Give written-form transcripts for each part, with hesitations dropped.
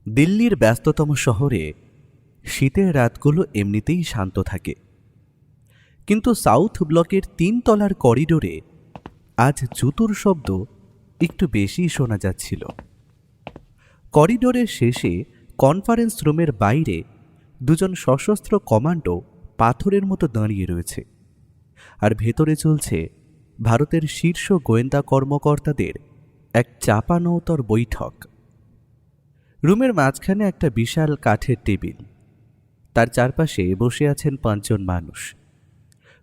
দিল্লির ব্যস্ততম শহরে শীতের রাতগুলো এমনিতেই শান্ত থাকে, কিন্তু সাউথ ব্লকের 3 তলার করিডোরে আজ জুতোর শব্দ একটু বেশিই শোনা যাচ্ছিল। করিডোরের শেষে কনফারেন্স রুমের বাইরে দুজন সশস্ত্র কমান্ডো পাথরের মতো দাঁড়িয়ে রয়েছে, আর ভেতরে চলছে ভারতের শীর্ষ গোয়েন্দা কর্মকর্তাদের এক চাপানউতর বৈঠক। রুমের মাঝখানে একটা বিশাল কাঠের টেবিল, তার চারপাশে বসে আছেন 5 জন মানুষ।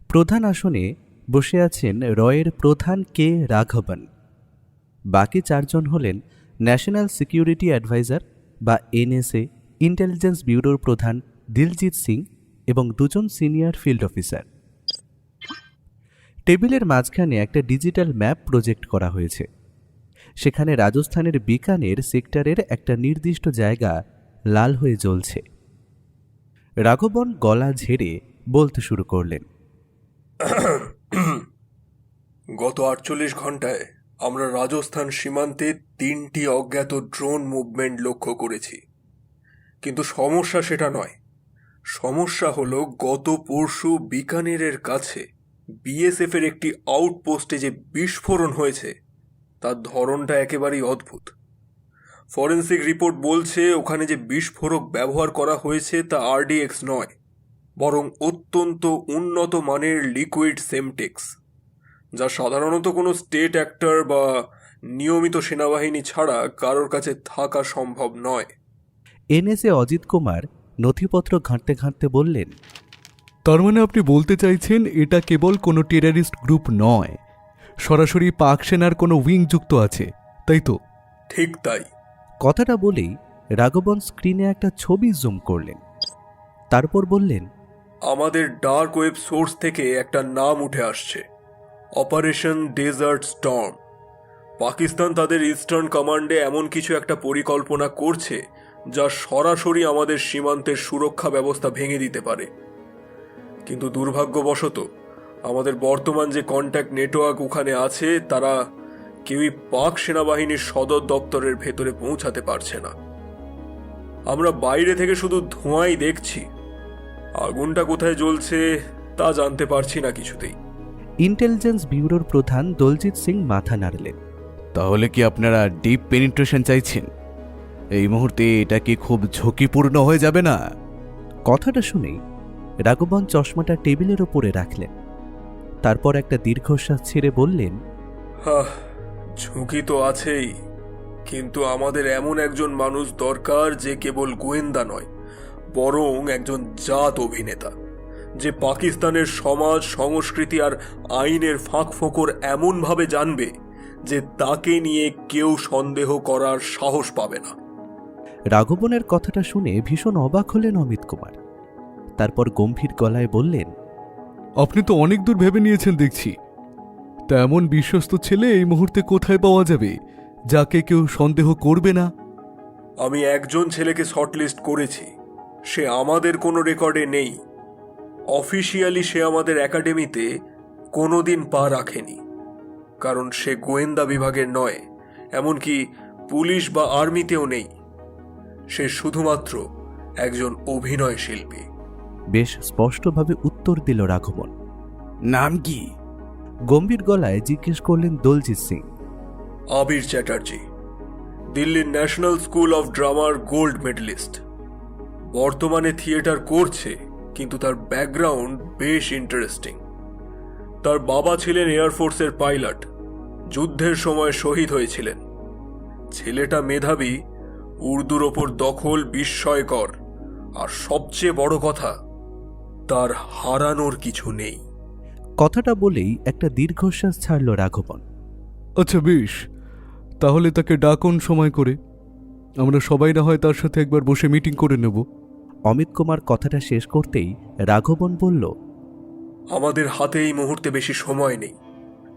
প্রধান আসনে বসে আছেন রয়ের প্রধান কে রাঘবন। বাকি 4 জন হলেন ন্যাশনাল সিকিউরিটি অ্যাডভাইজার বা এনএসএ ইন্টেলিজেন্স ব্যুরোর প্রধান দিলজিৎ সিং এবং 2 জন সিনিয়র ফিল্ড অফিসার। টেবিলের মাঝখানে একটা ডিজিটাল ম্যাপ প্রজেক্ট করা হয়েছে। সেখানে রাজস্থানের বিকানের সেক্টরের একটা নির্দিষ্ট জায়গা লাল হয়ে জ্বলছে। রাঘবন গলা ঝেড়ে বলতে শুরু করলেন, গত 48 ঘন্টায় আমরা রাজস্থান সীমান্তে 3টি অজ্ঞাত ড্রোন মুভমেন্ট লক্ষ্য করেছি। কিন্তু সমস্যা সেটা নয়। সমস্যা হলো গত পরশু বিকানেরের কাছে বিএসএফ এর একটি আউটপোস্টে যে বিস্ফোরণ হয়েছে তার ধরনটা একেবারেই অদ্ভুত। ফরেন্সিক রিপোর্ট বলছে ওখানে যে বিস্ফোরক ব্যবহার করা হয়েছে তা আরডিএক্স নয়, বরং অত্যন্ত উন্নত মানের লিকুইড সেমটেক্স, যা সাধারণত কোনো স্টেট অ্যাক্টর বা নিয়মিত সেনাবাহিনী ছাড়া কারোর কাছে থাকা সম্ভব নয়। এনএসএ অজিত কুমার নথিপত্র ঘাঁটতে ঘাঁটতে বললেন, তার মানে আপনি বলতে চাইছেন এটা কেবল কোনো টেররিস্ট গ্রুপ নয়, সরাসরি পাক সেনার কোনো উইং যুক্ত আছে, তাই তো? ঠিক তাই। কথাটা বলেই রাঘবন স্ক্রিনে একটা ছবি জুম করলেন। তারপর বললেন, আমাদের ডার্ক ওয়েব সোর্স থেকে একটা নাম উঠে আসছে, অপারেশন ডেজার্ট স্টর্ম। পাকিস্তান তাদের ইস্টার্ন কমান্ডে এমন কিছু একটা পরিকল্পনা করছে যা সরাসরি আমাদের সীমান্তের সুরক্ষা ব্যবস্থা ভেঙে দিতে পারে। কিন্তু দুর্ভাগ্যবশত আমাদের বর্তমান যে কন্ট্যাক্ট নেটওয়ার্ক ওখানে আছে তারা কেউই পাক সেনাবাহিনীর সদর দপ্তরের ভেতরে পৌঁছাতে পারছে না। আমরা বাইরে থেকে শুধু ধোঁয়াই দেখছি, আগুনটা কোথায় জ্বলছে তা জানতে পারছি না কিছুতেই। ইন্টেলিজেন্স ব্যুরোর প্রধান দলজিৎ সিং মাথা নাড়লেন। তাহলে কি আপনারা ডিপ পেনিট্রেশন চাইছেন? এই মুহূর্তে এটা কি খুব ঝুঁকিপূর্ণ হয়ে যাবে না? কথাটা শুনেই রাঘবন চশমাটা টেবিলের ওপরে রাখলেন। তারপর একটা দীর্ঘশ্বাস ছেড়ে বললেন, ঝুঁকি তো আছেই, কিন্তু আমাদের এমন একজন মানুষ দরকার যে কেবল গোয়েন্দা নয়, বরং একজন জাত অভিনেতা, যে পাকিস্তানের সমাজ, সংস্কৃতি আর আইনের ফাঁক ফোকর এমনভাবে জানবে যে তাকে নিয়ে কেউ সন্দেহ করার সাহস পাবে না। রাঘবনের কথাটা শুনে ভীষণ অবাক হলেন অমিত কুমার। তারপর গম্ভীর গলায় বললেন, আপনি তো অনেক দূর ভেবে নিয়েছেন দেখছি। তা এমন বিশ্বস্ত ছেলে এই মুহূর্তে কোথায় পাওয়া যাবে যাকে কেউ সন্দেহ করবে না? আমি একজন ছেলেকে শর্টলিস্ট করেছি, সে আমাদের কোনো রেকর্ডে নেই। অফিসিয়ালি সে আমাদের একাডেমিতে কোনোদিন পা রাখেনি, কারণ সে গোয়েন্দা বিভাগের নয়, এমনকি পুলিশ বা আর্মিতেও নেই। সে শুধুমাত্র একজন অভিনয় শিল্পী। বেশ স্পষ্টভাবে উত্তর দিল রাঘবন। নাম কি? গম্ভীর গলায় জিজ্ঞেস করলেন দলজিৎ সিং। আবির চ্যাটার্জি, দিল্লির ন্যাশনাল স্কুল অফ ড্রামার গোল্ড মেডেলিস্ট। বর্তমানে থিয়েটার করছে, কিন্তু তার ব্যাকগ্রাউন্ড বেশ ইন্টারেস্টিং। তার বাবা ছিলেন এয়ারফোর্সের পাইলট, যুদ্ধের সময় শহীদ হয়েছিলেন। ছেলেটা মেধাবী, উর্দুর ওপর দখল বিস্ময়কর, আর সবচেয়ে বড় কথা, তার হারানোর কিছু নেই। কথাটা বলেই একটা দীর্ঘশ্বাস ছাড়ল রাঘবন। আচ্ছা বেশ, তাহলে তাকে ডাকুন সময় করে, আমরা সবাই না হয় তার সাথে একবার বসে মিটিং করে নেব। অমিত কুমার কথাটা শেষ করতেই রাঘবন বলল, আমাদের হাতে এই মুহূর্তে বেশি সময় নেই,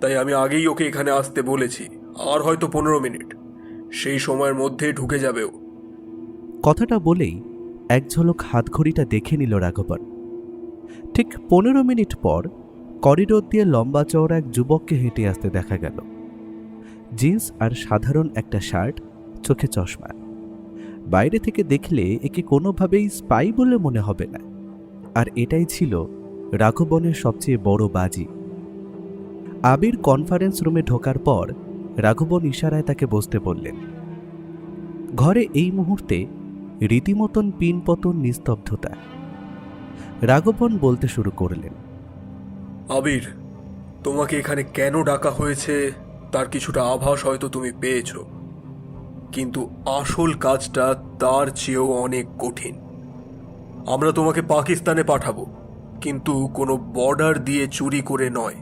তাই আমি আগেই ওকে এখানে আসতে বলেছি। আর হয়তো 15 মিনিট, সেই সময়ের মধ্যে ঢুকে যাবেও। কথাটা বলেই এক ঝলক হাতঘড়িটা দেখে নিল রাঘবন। ঠিক 15 মিনিট পর করিডোর দিয়ে লম্বা চওড়া এক যুবককে হেঁটে আসতে দেখা গেল। জিন্স আর সাধারণ একটা শার্ট, চোখে চশমা। বাইরে থেকে দেখলে একে কোনোভাবেই স্পাই বলে মনে হবে না। আর এটাই ছিল রাঘবনের সবচেয়ে বড় বাজি। আবির কনফারেন্স রুমে ঢোকার পর রাঘবন ইশারায় তাকে বসতে বললেন। ঘরে এই মুহূর্তে রীতিমতন পিনপতন নিস্তব্ধতা। রাঘবন বলতে শুরু করলেন। আবির, তোমাকে এখানে কেন ডাকা হয়েছে তার কিছুটা আভাস হয়তো তুমি পেয়েছ, কিন্তু আসল কাজটা তার চেয়েও অনেক কঠিন। আমরা তোমাকে পাকিস্তানে পাঠাবো, কিন্তু কোনো বর্ডার দিয়ে চুরি করে নয়।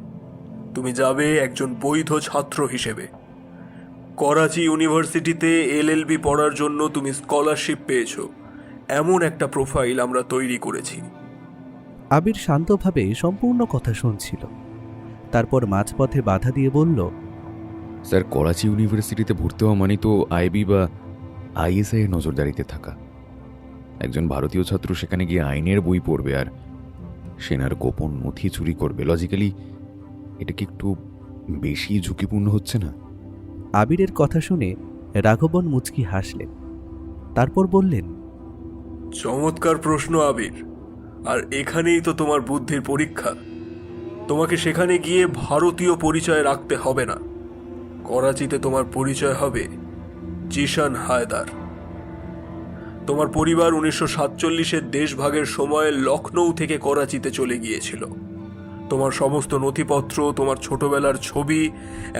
তুমি যাবে একজন বৈধ ছাত্র হিসেবে। করাচি ইউনিভার্সিটিতে এলএলবি পড়ার জন্য তুমি স্কলারশিপ পেয়েছ, এমন একটা প্রোফাইল আমরা তৈরি করেছি। আবির শান্তভাবে সম্পূর্ণ কথা শুনছিল। তারপর মাঝপথে বাধা দিয়ে বলল, স্যার, করাচি ইউনিভার্সিটিতে ভর্তি হওয়া মানে তো আইবি বা আইএসআই এর নজরদারিতে থাকা। একজন ভারতীয় ছাত্র সেখানে গিয়ে আইনের বই পড়বে আর সেনার গোপন নথি চুরি করবে। লজিক্যালি এটা কি একটু বেশি ঝুঁকিপূর্ণ হচ্ছে না? আবিরের কথা শুনে রাঘবন মুচকি হাসলেন। তারপর বললেন, চমৎকার প্রশ্ন আবির, আর এখানেই তো তোমার বুদ্ধির পরীক্ষা। তোমাকে সেখানে গিয়ে ভারতীয় পরিচয় রাখতে হবে না। করাচিতে তোমার পরিচয় হবে জিশান হায়দার। তোমার পরিবার 1947-এর দেশভাগের সময় লখনৌ থেকে করাচিতে চলে গিয়েছিল। তোমার সমস্ত নথিপত্র, তোমার ছোটবেলার ছবি,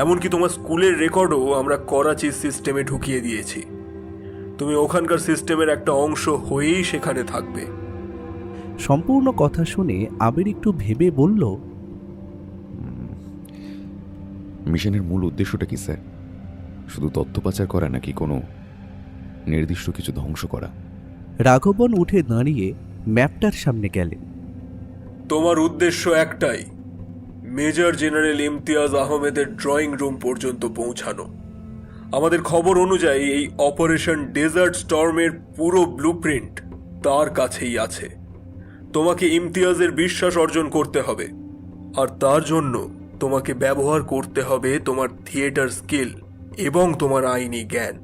এমনকি তোমার স্কুলের রেকর্ডও আমরা করাচির সিস্টেমে ঢুকিয়ে দিয়েছি। তুমি ওখানকার সিস্টেমের একটা অংশ হয়েই সেখানে থাকবে। সম্পূর্ণ কথা শুনে আবির একটু ভেবে বলল, মিশনের মূল উদ্দেশ্যটা কি স্যার? শুধু তথ্য পাচার করা নাকি কোনো নির্দিষ্ট কিছু ধ্বংস করা? রাঘবন উঠে দাঁড়িয়ে ম্যাপটার সামনে গেলেন। তোমার উদ্দেশ্য একটাই, মেজর জেনারেল ইমতিয়াজ আহমেদের ড্রয়িং রুম পর্যন্ত পৌঁছানো। আমাদের খবর অনুযায়ী এই অপারেশন ডেজার্ট স্টর্মের পুরো ব্লুপ্রিন্ট তার কাছেই আছে। তোমাকে ইমতিয়াজের বিশ্বাস অর্জন করতে হবে, আর তার জন্য তোমাকে ব্যবহার করতে হবে তোমার থিয়েটার স্কিল এবং তোমার আইনি জ্ঞান।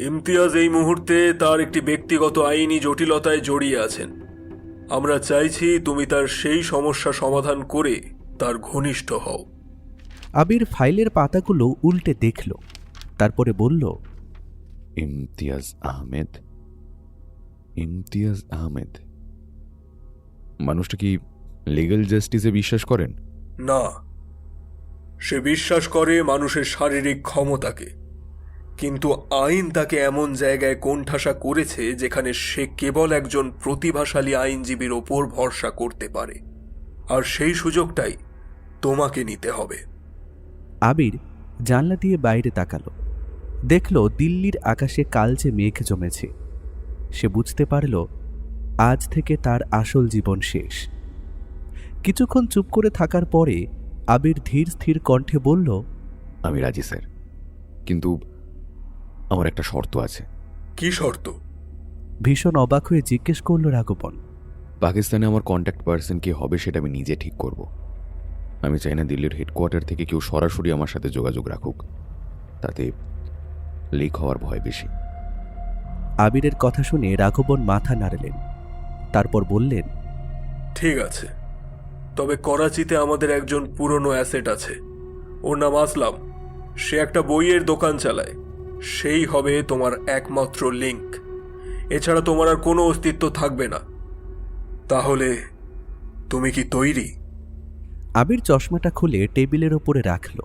ইমতিয়াজ এই মুহূর্তে তার একটি ব্যক্তিগত আইনি জটিলতায় জড়িয়ে আছেন। আমরা চাইছি তুমি তার সেই সমস্যা সমাধান করে তার ঘনিষ্ঠ হও। আবির ফাইলের পাতাগুলো উল্টে দেখল। তারপরে বলল, ইমতিয়াজ আহমেদ? ইমতিয়াজ আহমেদ মানুষটা কি লিগ্যাল জাস্টিসে বিশ্বাস করেন? না, সে বিশ্বাস করে মানুষের শারীরিক ক্ষমতাকে, কিন্তু আইন তাকে এমন জায়গায় কোণঠাসা করেছে যেখানে সে কেবল একজন প্রতিভাশালী আইনজীবীর ওপর ভরসা করতে পারে, আর সেই সুযোগটাই তোমাকে নিতে হবে। আবির জানলা দিয়ে বাইরে তাকালো। দেখল দিল্লির আকাশে কালচে মেঘ জমেছে। সে বুঝতে পারল আজ থেকে তার আসল জীবন শেষ। কিছুক্ষণ চুপ করে থাকার পরে আবির ধীর স্থির কণ্ঠে বলল, আমি রাজি স্যার, কিন্তু আমার একটা শর্ত আছে। কি শর্ত? ভীষণ অবাক হয়ে জিজ্ঞেস করল রাঘবন। পাকিস্তানে আমার কন্ট্যাক্ট পার্সন কে হবে সেটা আমি নিজে ঠিক করব। আমি চাই না দিল্লির হেডকোয়ার্টার থেকে কেউ সরাসরি আমার সাথে যোগাযোগ রাখুক, তাতে লিক হওয়ার ভয় বেশি। আবিরের কথা শুনে রাঘবন মাথা নাড়লেন। তারপর বললেন, ঠিক আছে, তবে করাচিতে আমাদের একজন পুরনো অ্যাসেট আছে। ওর নাম আসলাম। সে একটা বইয়ের দোকান চালায়। সেই হবে তোমার একমাত্র লিঙ্ক। এছাড়া তোমার আর কোনো অস্তিত্ব থাকবে না। তাহলে তুমি কি তৈরি? আবির চশমাটা খুলে টেবিলের ওপরে রাখল।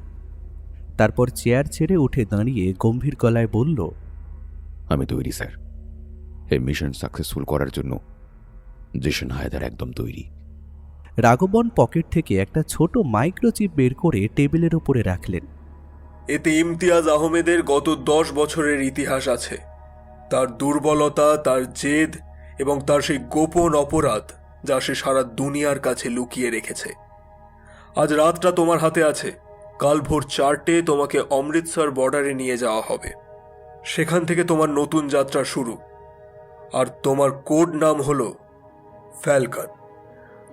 তারপর চেয়ার ছেড়ে উঠে দাঁড়িয়ে গম্ভীর গলায় বলল, আমি তৈরি স্যার। এই মিশন সাকসেসফুল করার জন্য জিশান হায়দার একদম তৈরি। রাঘবন পকেট থেকে একটা ছোট মাইক্রোচিপ বের করে টেবিলের ওপরে রাখলেন। এতে ইমতিয়াজ আহমেদের গত 10 বছরের ইতিহাস আছে, তার দুর্বলতা, তার জেদ এবং তার সেই গোপন অপরাধ যা সে সারা দুনিয়ার কাছে লুকিয়ে রেখেছে। আজ রাতটা তোমার হাতে আছে। কাল ভোর 4টে তোমাকে অমৃতসর বর্ডারে নিয়ে যাওয়া হবে। সেখান থেকে তোমার নতুন যাত্রা শুরু। আর তোমার কোড নাম হলো ফ্যালকন।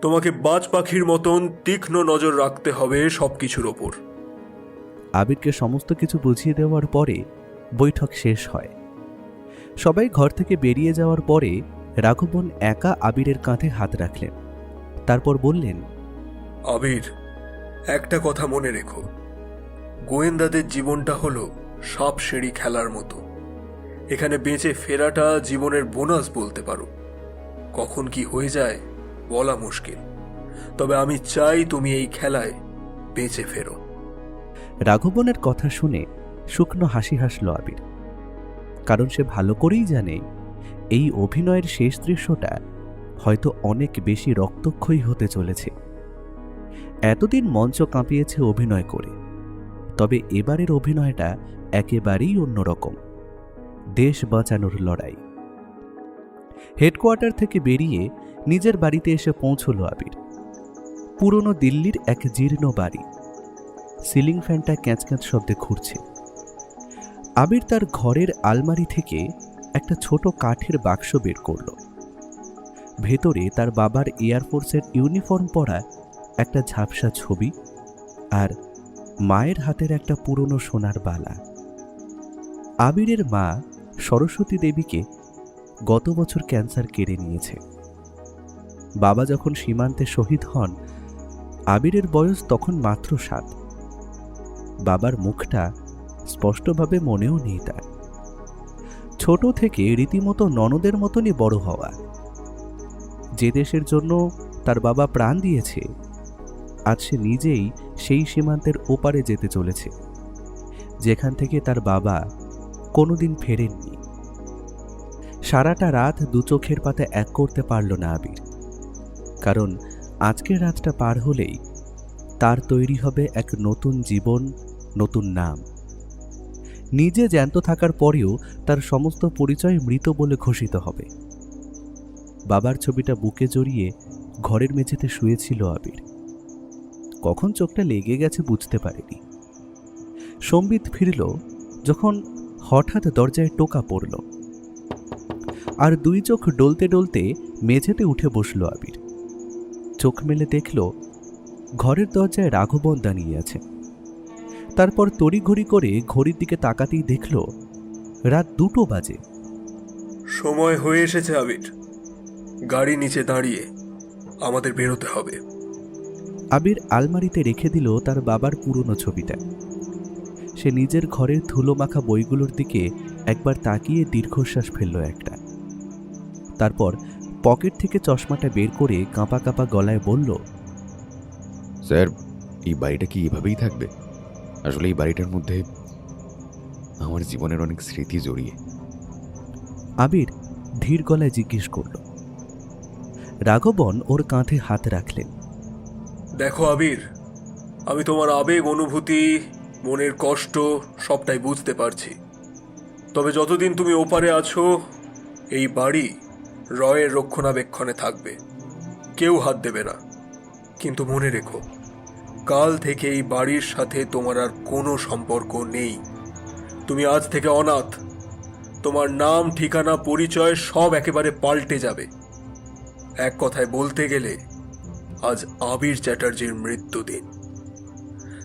তোমাকে বাজ পাখির মতন তীক্ষ্ণ নজর রাখতে হবে সবকিছুর ওপর। আবিরকে সমস্ত কিছু বুঝিয়ে দেওয়ার পরে বৈঠক শেষ হয়। সবাই ঘর থেকে বেরিয়ে যাওয়ার পরে রাঘবন একা আবিরের কাঁধে হাত রাখলেন। তারপর বললেন, আবির, একটা কথা মনে রেখো, গোয়েন্দাদের জীবনটা হলো সাপ সিঁড়ি খেলার মতো। এখানে বেঁচে ফেরাটা জীবনের বোনাস বলতে পারো। কখন কি হয়ে যায় বলা মুশকিল, তবে আমি চাই তুমি এই খেলায় বেঁচে ফেরো। রাঘবনের কথা শুনে শুকনো হাসি হাসল আবির, কারণ সে ভালো করেই জানে এই অভিনয়ের শেষ দৃশ্যটা হয়তো অনেক বেশি রক্তক্ষয়ী হতে চলেছে। এতদিন মঞ্চ কাঁপিয়েছে অভিনয় করে, তবে এবারের অভিনয়টা একেবারেই অন্যরকম। দেশ বাঁচানোর লড়াই। হেডকোয়ার্টার থেকে বেরিয়ে নিজের বাড়িতে এসে পৌঁছল আবির। পুরনো দিল্লির এক জীর্ণ বাড়ি। সিলিং ফ্যানটা ক্যাঁচ শব্দে ঘুরছে। আবির তার ঘরের আলমারি থেকে একটা ছোট কাঠের বাক্স বের করল। ভেতরে তার বাবার এয়ারফোর্সের ইউনিফর্ম পরা একটা ঝাপসা ছবি আর মায়ের হাতের একটা পুরনো সোনার বালা। আবিরের মা সরস্বতী দেবীকে গত বছর ক্যান্সার কেড়ে নিয়েছে। বাবা যখন সীমান্তে শহীদ হন, আবিরের বয়স তখন মাত্র 7। বাবার মুখটা স্পষ্টভাবে মনেও নেই তার। ছোট থেকে রীতিমতো ননদের মতনই বড় হওয়া। যে দেশের জন্য তার বাবা প্রাণ দিয়েছে, আজ সে নিজেই সেই সীমান্তের ওপারে যেতে চলেছে, যেখান থেকে তার বাবা কোনোদিন ফেরেননি। সারাটা রাত দু চোখের পাতা এক করতে পারল না আবির, কারণ আজকের রাতটা পার হলেই তার তৈরি হবে এক নতুন জীবন, নতুন নাম। নিজে জ্যান্ত থাকার পরেও তার সমস্ত পরিচয় মৃত বলে ঘোষিত হবে। বাবার ছবিটা বুকে জড়িয়ে ঘরের মেঝেতে শুয়েছিল আবির। কখন চোখটা লেগে গেছে বুঝতে পারেনি। সম্বিত ফিরল যখন হঠাৎ দরজায় টোকা পড়ল, আর 2 চোখ ডলতে ডলতে মেঝেতে উঠে বসল আবির। চোখ মেলে দেখল ঘরের দরজায় রাঘবন দাঁড়িয়ে আছে। তারপর তড়িঘড়ি করে ঘড়ির দিকে তাকাতেই দেখল রাত 2টো বাজে। সময় হয়ে এসেছে আবির, গাড়ি নিচে দাঁড়িয়ে আমাদের বেরোতে হবে। আবির আলমারিতে রেখে দিল তার বাবার পুরনো ছবিটা। সে নিজের ঘরের ধুলো মাখা বইগুলোর দিকে একবার তাকিয়ে দীর্ঘশ্বাস ফেলল একটা। তারপর পকেট থেকে চশমাটা বের করে কাঁপা কাঁপা গলায় বলল, স্যার, এই বাড়িটা কি এভাবেই থাকবে? আসলে এই বাড়িটার মধ্যে আমার জীবনের অনেক স্মৃতি জড়িয়ে। আবির ধীর গলায় জিজ্ঞেস করল। রাঘবন ওর কাঁধে হাত রাখলেন। দেখো আবির, আমি তোমার আবেগ, অনুভূতি, মনের কষ্ট সবটাই বুঝতে পারছি। তবে যতদিন তুমি ওপারে আছো, এই বাড়ি রয়ের রক্ষণাবেক্ষণে থাকবে, কেউ হাত দেবে না। কিন্তু মনে রেখো, কাল থেকে এই বাড়ির সাথে তোমার আর কোনো সম্পর্ক নেই। তুমি আজ থেকে অনাথ। তোমার নাম, ঠিকানা, পরিচয় সব একেবারে পাল্টে যাবে। এক কথায় বলতে গেলে আজ আবির চ্যাটার্জির মৃত্যুদিন।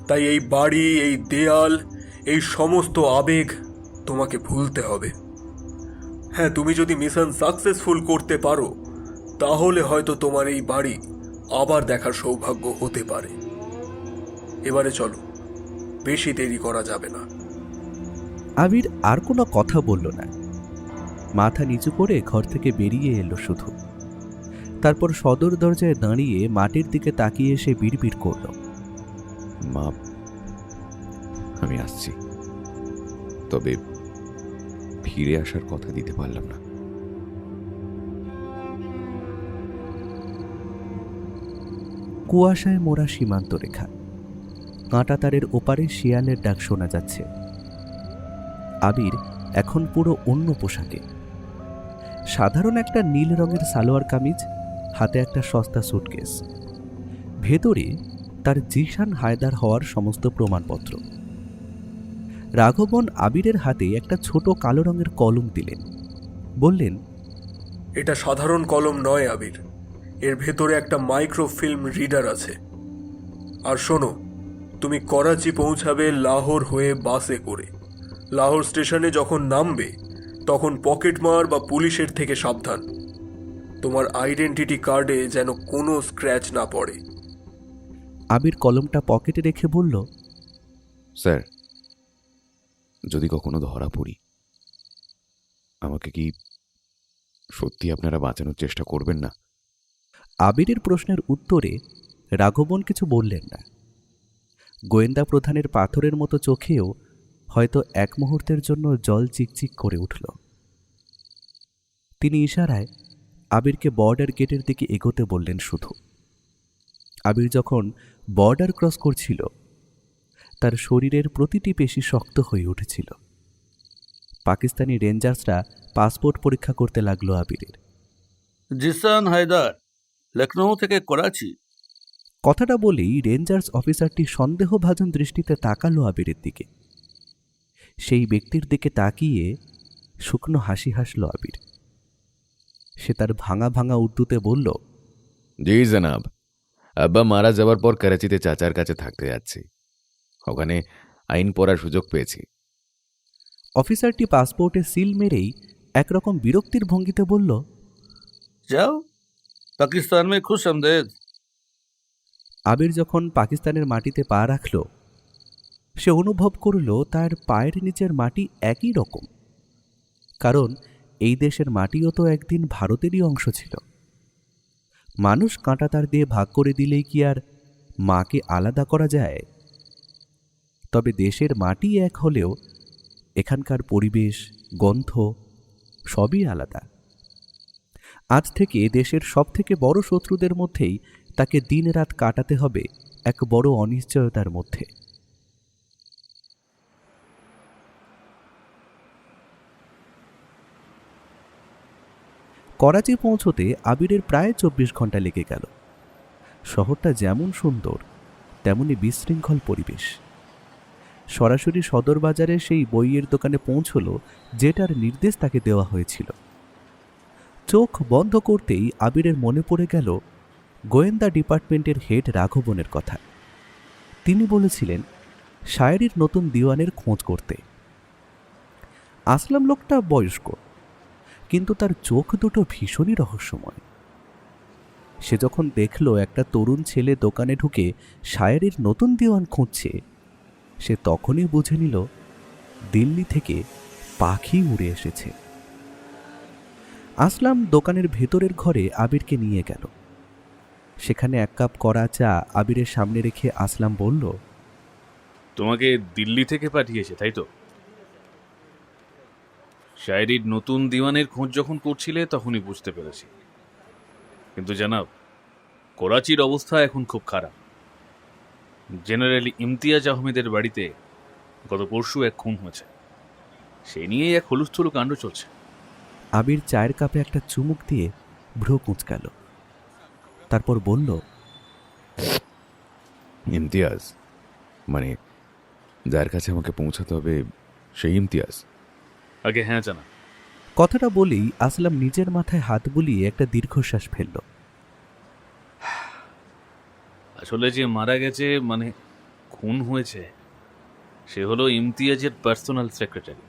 তাই এই বাড়ি, এই দেয়াল, এই সমস্ত আবেগ তোমাকে ভুলতে হবে। হ্যাঁ, তুমি যদি মিশন সাকসেসফুল করতে পারো, তাহলে হয়তো তোমার এই বাড়ি আবার দেখার সৌভাগ্য হতে পারে। এবারে চলো, বেশি দেরি করা যাবে না। আবির আর কোনো কথা বলল না। মাথা নিচু করে ঘর থেকে বেরিয়ে এলো শুধু। তারপর সদর দরজায় দাঁড়িয়ে মাটির দিকে তাকিয়ে সে বিড়বিড় করল, মা, আমি আসছি, তবে ফিরে আসার কথা দিতে পারলাম না। কুয়াশায় মোড়া সীমান্ত রেখা। কাঁটাতারের ওপারে শিয়ালের ডাক শোনা যাচ্ছে। আবির এখন পুরো অন্য পোশাকে। সাধারণ একটা নীল রঙের সালোয়ার কামিজ, হাতে একটা সস্তা সুটকেস। ভেতরে তার জিশান হায়দার হওয়ার সমস্ত প্রমাণপত্র। রাঘবন আবিরের হাতে একটা ছোট কালো রঙের কলম দিলেন। বললেন, এটা সাধারণ কলম নয় আবির, এর ভেতরে একটা মাইক্রোফিল্ম রিডার আছে। আর শোনো, তুমি করাচি পৌঁছাবে লাহোর হয়ে বাসে করে। লাহোর স্টেশনে যখন নামবে, তখন পকেটমার বা পুলিশের থেকে সাবধান। তোমার আইডেন্টিটি কার্ডে যেন কোনো স্ক্র্যাচ না পড়ে। আবির কলমটা পকেটে রেখে বলল, স্যার, যদি কখনো ধরা পড়ি, আমাকে কি সত্যি আপনারা বাঁচানোর চেষ্টা করবেন না? আবিরের প্রশ্নের উত্তরে রাঘবন কিছু বললেন না। গোয়েন্দা প্রধানের পাথরের মতো চোখেও হয়তো এক মুহূর্তের জন্য জল চিকচিক করে উঠল। তিনি ইশারায় আবিরকে বর্ডার গেটের দিকে এগোতে বললেন শুধু। আবির যখন বর্ডার ক্রস করছিল, তার শরীরের প্রতিটি পেশি শক্ত হয়ে উঠেছিল। পাকিস্তানি রেঞ্জার্সরা পাসপোর্ট পরীক্ষা করতে লাগলো আবিরের। জিসান হায়দার, লখনৌ থেকে করাচি। কথাটা বলেই রেঞ্জার্স অফিসারটি সন্দেহভাজন দৃষ্টিতে তাকালো আবিরের দিকে। সেই ব্যক্তির দিকে তাকিয়ে শুকনো হাসি হাসল আবির। সে তার ভাঙা ভাঙা উর্দুতে বলল, জি জনাব, আব্বা মারা যাওয়ার পর করাচিতে চাচার কাছে থাকতে যাচ্ছি। ওখানে আইন পড়ার সুযোগ পেয়েছি। অফিসারটি পাসপোর্টে সিল মেরেই একরকম বিরক্তির ভঙ্গিতে বলল, যাও, পাকিস্তান মে খুশ আমদেদ। আবির যখন পাকিস্তানের মাটিতে পা রাখল, সে অনুভব করল তার পায়ের নিচের মাটি একই রকম। কারণ এই দেশের মাটিও তো একদিন ভারতেরই অংশ ছিল। মানুষ কাঁটাতার দিয়ে ভাগ করে দিলেই কি আর মাকে আলাদা করা যায়? তবে দেশের মাটি এক হলেও এখানকার পরিবেশ, গন্ধ সবই আলাদা। আজ থেকে দেশের সবথেকে বড় শত্রুদের মধ্যেই তাকে দিনরাত কাটাতে হবে এক বড় অনিশ্চয়তার মধ্যে। করাচি পৌঁছতে আবিরের প্রায় 24 ঘন্টা লেগে গেল। শহরটা যেমন সুন্দর, তেমনি বিশৃঙ্খল পরিবেশ। সরাসরি সদর বাজারে সেই বইয়ের দোকানে পৌঁছল, যেটার নির্দেশ তাকে দেওয়া হয়েছিল। চোখ বন্ধ করতেই আবিরের মনে পড়ে গেল গোয়েন্দা ডিপার্টমেন্টের হেড রাঘবনের কথা। তিনি বলেছিলেন শায়েরির নতুন দিওয়ানের খোঁজ করতে। আসলাম লোকটা বয়স্ক, কিন্তু তার চোখ দুটো ভীষণই রহস্যময়। সে যখন দেখল একটা তরুণ ছেলে দোকানে ঢুকে শায়েরির নতুন দিওয়ান খুঁজছে, সে তখনই বুঝে নিল দিল্লি থেকে পাখি উড়ে এসেছে। আসলাম দোকানের ভেতরের ঘরে আবিরকে নিয়ে গেল। সেখানে এক কাপ কড়া চা আবিরের সামনে রেখে আসলাম বলল, তোমাকে দিল্লি থেকে পাঠিয়েছে, তাই তো? শায়েরির নতুন দিওয়ানের খোঁজ যখন করছিলে তখনই বুঝতে পেরেছি। কিন্তু জানাব, করাচির অবস্থা এখন খুব খারাপ। জেনারেল ইমতিয়াজ আহমেদের বাড়িতে গত পরশু এক খুন হয়েছে। সে নিয়েই এক হলুস্থুলু কাণ্ড চলছে। আবির চায়ের কাপে একটা চুমুক দিয়ে ভ্রু কুঁচকাল। তারপর বলল, ইমতিয়াজ মানে যার কাছে আমাকে পৌঁছাতে হবে, সেই ইমতিয়াজ? আগে হ্যাঁ জানা। কথাটা বলেই আসলাম নিজের মাথায় হাত বুলিয়ে একটা দীর্ঘশ্বাস ফেলল। আসলে যে মারা গেছে, মানে খুন হয়েছে, সে হলো ইমতিয়াজের পার্সোনাল সেক্রেটারি,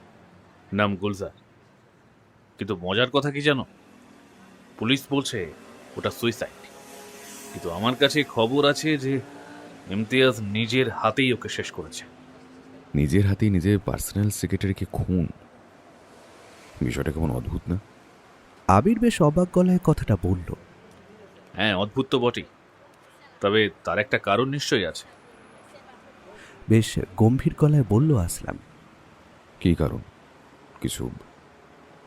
নাম গুলজার। কিন্তু মজার কথা কি জানো? পুলিশ বলছে ওটা সুইসাইড, কিন্তু আমার কাছে খবর আছে যে ইমতিয়াজ নিজের হাতেই ওকে শেষ করেছে। নিজের হাতেই নিজের পার্সোনাল সেক্রেটারিকে খুন? বিষয়টা কেমন অদ্ভুত না? আবির বেশ অবাক গলায় কথাটা বলল। হ্যাঁ, অদ্ভুত তো বটেই, তবে তার একটা কারণ নিশ্চয়ই আছে। বেশ গম্ভীর গলায় বলল আসলাম। কী কারণ? কিছু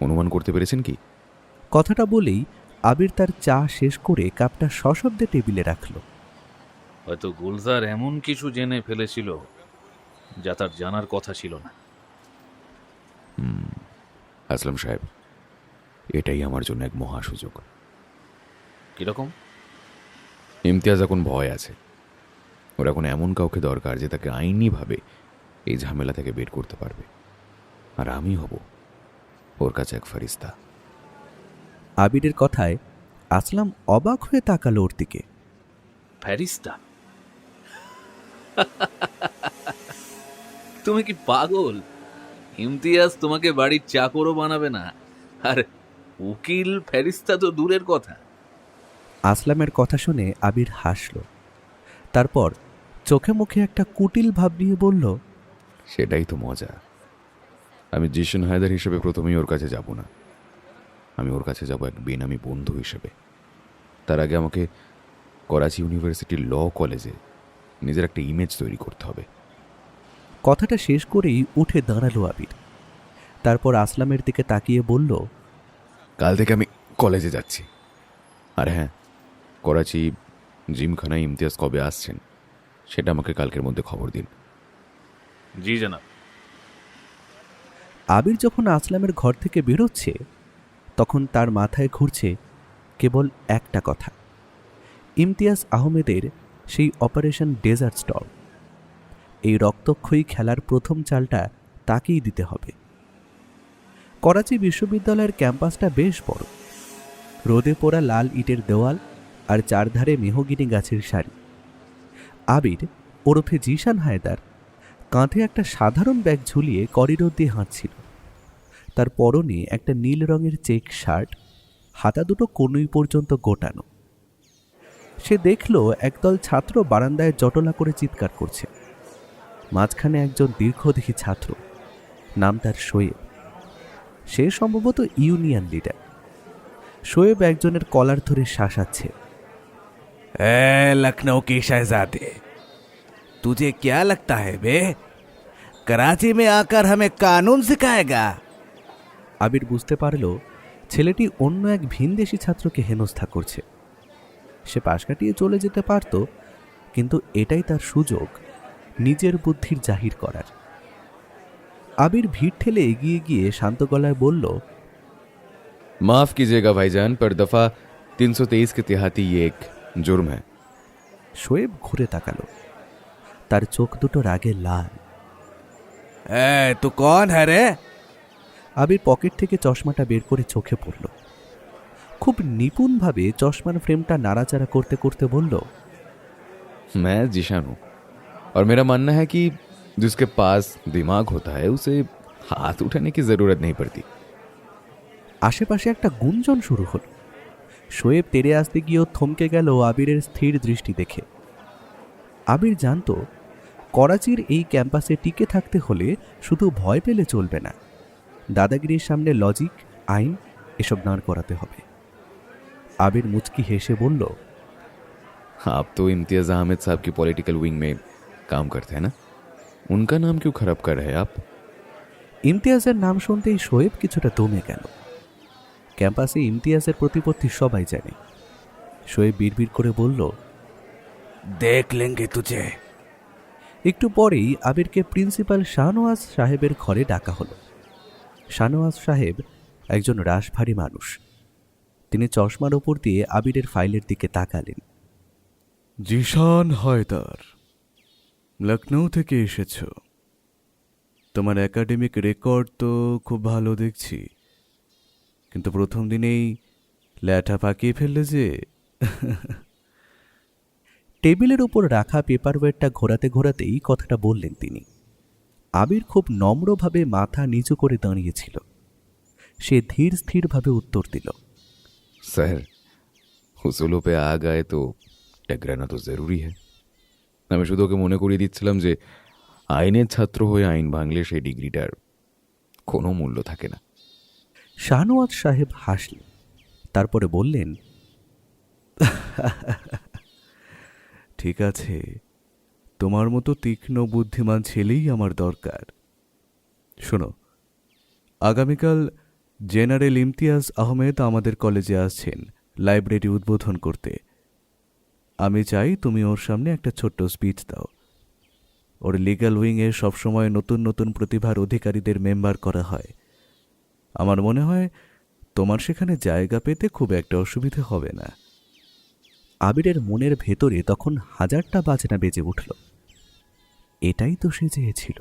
অনুমান করতে পেরেছেন কি? কথাটা বলেই আবির তার চা শেষ করে কাপটা সশব্দে টেবিলে রাখল। হয়তো গুলজার এমন কিছু জেনে ফেলেছিল যা তার জানার কথা ছিল না। আসলাম সাহেব, এটাই আমার জন্য এক মহা সুযোগ। কিরকম? ইমতিয়াজ এখন ভয় আছে। ওর এখন এমন কাউকে দরকার যে তাকে আইনিভাবে এই ঝামেলা থেকে বের করতে পারবে, আর আমি হব ওর কাছে এক ফারিস্তা। আবিরের কথায় আসলাম অবাক হয়ে তাকালো ওর দিকে। ফেরিস্তা? তুমি কি পাগল? ইমতিয়াজ তোমাকে বাড়ির চাকরও বানাবে না, আর উকিল ফেরিস্তা তো দূরের কথা। আসলামের কথা শুনে আবির হাসল। তারপর চোখে মুখে একটা কুটিল ভাব নিয়ে বলল, সেটাই তো মজা। আমি জিশন হায়দার হিসেবে প্রথমেই ওর কাছে যাব না, আমি ওর কাছে যাব এক বেনামি বন্ধু হিসেবে। তার আগে আমাকে করাচি ইউনিভার্সিটির ল কলেজে নিজের একটা ইমেজ তৈরি করতে হবে। কথাটা শেষ করেই উঠে দাঁড়ালো আবির। তারপর আসলামের দিকে তাকিয়ে বলল, কাল থেকে আমি কলেজে যাচ্ছি। আর হ্যাঁ, করাচি জিমখানায় ইমতিয়াজ কবে আসছেন সেটা আমাকে কালকের মধ্যে খবর দিন। জি জানাব। আবির যখন আসলামের ঘর থেকে বেরোচ্ছে তখন তার মাথায় ঘুরছে কেবল একটা কথা, ইমতিয়াজ আহমেদের সেই অপারেশন ডেজার্ট স্টর্ম। এই রক্তক্ষয়ী খেলার প্রথম চালটা তাকেই দিতে হবে। করাচি বিশ্ববিদ্যালয়ের ক্যাম্পাসটা বেশ বড়, রোদে পোড়া লাল ইটের দেওয়াল আর চারধারে মেহগিনি গাছের সারি। আবির ওরফে জিশান হায়দার কাঁধে একটা সাধারণ ব্যাগ ঝুলিয়ে করিডোর দিয়ে হাঁটছিল। তার পরনে একটা নীল রঙের চেক শার্ট, হাতা দুটো কনুই পর্যন্ত গোটানো। সে দেখল একদল ছাত্র বারান্দায় জটলা করে চিৎকার করছে। মাঝখানে একজন দীর্ঘদেহী ছাত্র, নাম তার শোয়েব। সে সম্ভবত ইউনিয়ন লিডার। শোয়েব একজনের কলার ধরে শাসাচ্ছে, लखनऊ की शहजादे, तुझे क्या लगता है बे, कराची में आकर हमें कानून सिखाएगा? আবির বুঝতে পারল ছেলেটি অন্য এক ভিনদেশি ছাত্রকে হেনস্থা করছে। সে পাশ কাটিয়ে চলে যেতে পারত, কিন্তু এটাই তার সুযোগ নিজের বুদ্ধির জাহির করার। আবির ভিড় ঠেলে এগিয়ে গিয়ে শান্ত গলায় বলল, माफ कीजिएगा भाईजान, पर दफा 323 के तहत ये एक जुर्म है। শোয়েব ঘুরে তাকালো। তার চোখ দুটো রাগে লাল। तू कौन है रे? আবির পকেট থেকে চশমাটা বের করে চোখে পড়ল। খুব নিপুণভাবে চশমার ফ্রেমটা নাড়াচাড়া করতে করতে বলল, मैं जिशान हूं, और मेरा मानना है कि जिसके पास दिमाग होता है उसे हाथ उठाने की जरूरत नहीं पड़ती। আশেপাশে একটা গুঞ্জন শুরু হলো। শোয়েব তেড়ে আসতে গিয়েও থমকে গেল আবিরের স্থির দৃষ্টি দেখে। আবির জানত করাচির এই ক্যাম্পাসে টিকে থাকতে হলে শুধু ভয় পেলে চলবে না, দাদাগিরির সামনে লজিক, আইন এসব দাঁড় করাতে হবে। আবির মুচকি হেসে বলল, आप तो इम्तियाज अहमद साहब की पॉलिटिकल विंग में काम करते हैं ना, उनका नाम क्यों खराब कर रहे हैं आप? ইমতিয়াজের নাম শুনতেই শোয়েব কিছুটা দমে গেল। ক্যাম্পাসে ইমতিয়াজের প্রতিপত্তি সবাই জানে। শোয়েব বিড়বিড় করে বলল, देख लेंगे तुझे। একটু পরেই আবিরকে প্রিন্সিপাল শাহনওয়াজ সাহেবের ঘরে ডাকা হলো। শাহনওয়াজ সাহেব একজন রাশভারী মানুষ। তিনি চশমার ওপর দিয়ে আবিরের ফাইলের দিকে তাকালেন। জিশান হায়দার, লখনৌ থেকে এসেছ। তোমার একাডেমিক রেকর্ড তো খুব ভালো দেখছি, কিন্তু প্রথম দিনেই ল্যাঠা পাকিয়ে ফেললে যে। টেবিলের উপর রাখা পেপারওয়েটটা ঘোরাতে ঘোরাতেই কথাটা বললেন তিনি। আবির খুব নম্রভাবে মাথা নিচু করে দাঁড়িয়েছিল। সে ধীর স্থিরভাবে উত্তর দিল, सर, उसूलों पे आ गए तो टकराना तो जरूरी है। আমি শুধু ওকে মনে করিয়ে দিচ্ছিলাম যে আইনের ছাত্র হয়ে আইন ভাঙলে সেই ডিগ্রিটার কোনো মূল্য থাকে না। শাহনওয়াজ সাহেব হাসলেন, তারপরে বললেন, ঠিক আছে, তোমার মতো তীক্ষ্ণ বুদ্ধিমান ছেলেই আমার দরকার। শোনো, আগামীকাল জেনারেল ইমতিয়াজ আহমেদ আমাদের কলেজে আসছেন লাইব্রেরি উদ্বোধন করতে। আমি চাই তুমি ওর সামনে একটা ছোট্ট স্পিচ দাও। ওর লিগ্যাল উইংয়ে সবসময় নতুন নতুন প্রতিভার অধিকারীদের মেম্বার করা হয়। আমার মনে হয় তোমার সেখানে জায়গা পেতে খুব একটা অসুবিধে হবে না। আবিরের মনের ভেতরে তখন হাজারটা বাজনা বেজে উঠল। এটাই তো সে চেয়েছিল,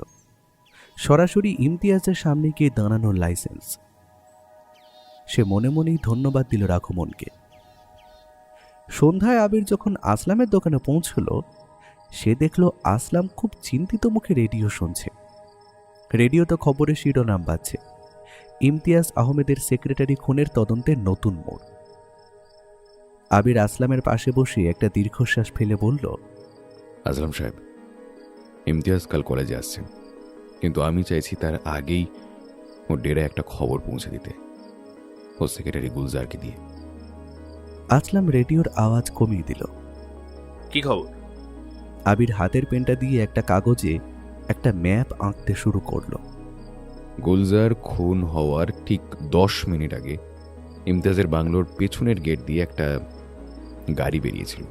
সরাসরি ইমতিয়াজের সামনে গিয়ে দাঁড়ানোর লাইসেন্স। সে মনে মনেই ধন্যবাদ দিল রাঘুমনকে। সন্ধ্যায় আবির যখন আসলামের দোকানে পৌঁছল, সে দেখল আসলাম খুব চিন্তিত মুখে রেডিও শুনছে। রেডিওতে খবরের শিরোনাম বাজছে, ইমতিয়াজ আহমেদের সেক্রেটারি খুনের তদন্তের নতুন মোড়। আবির আসলামের পাশে বসে একটা দীর্ঘশ্বাস ফেলে বলল, আসলাম সাহেব, ইমতিয়াজ কাল কলেজে আসছেন, কিন্তু আমি চাইছি তার আগেই ওর ডেরায় একটা খবর পৌঁছে দিতে, ওর সেক্রেটারি গুলজারকে দিয়ে। আসলাম রেডিওর আওয়াজ কমিয়ে দিল। কি খবর? আবির হাতের পেনটা দিয়ে একটা কাগজে একটা ম্যাপ আঁকতে শুরু করলো। গুলজার খুন হওয়ার ঠিক 10 মিনিট আগে ইমতিয়াজের বাংলোর পেছনের গেট দিয়ে একটা গাড়ি বেরিয়েছিল।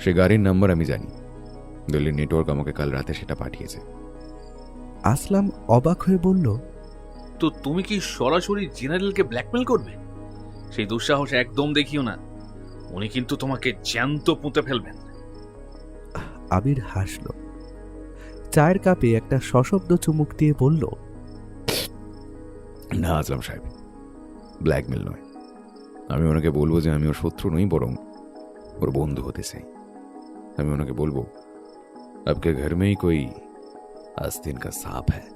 সে গাড়ির নাম্বার আমি জানি, দিল্লির নেটওয়ার্ক আমাকে কাল রাতে সেটা পাঠিয়েছে। আসলাম অবাক হয়ে বলল, তো তুমি কি সরাসরি জেনারেলকে ব্ল্যাকমেল করবে? সেই দুঃসাহস একদম দেখিও না, উনি কিন্তু তোমাকে জ্যান্ত পুঁতে ফেলবেন। আবির হাসল, চায়ের কাপে একটা সশব্দ চুমুক দিয়ে বলল, না আসলাম সাহেব, ব্ল্যাকমেল নয়। আমি ওনাকে বলবো যে আমি ওর শত্রু নই, বরং ওর বন্ধু হতে চাই। আমি ওনাকে বলবো, আপকে ঘর মেই কোই আস্তিন কা সাপ হ্যায়।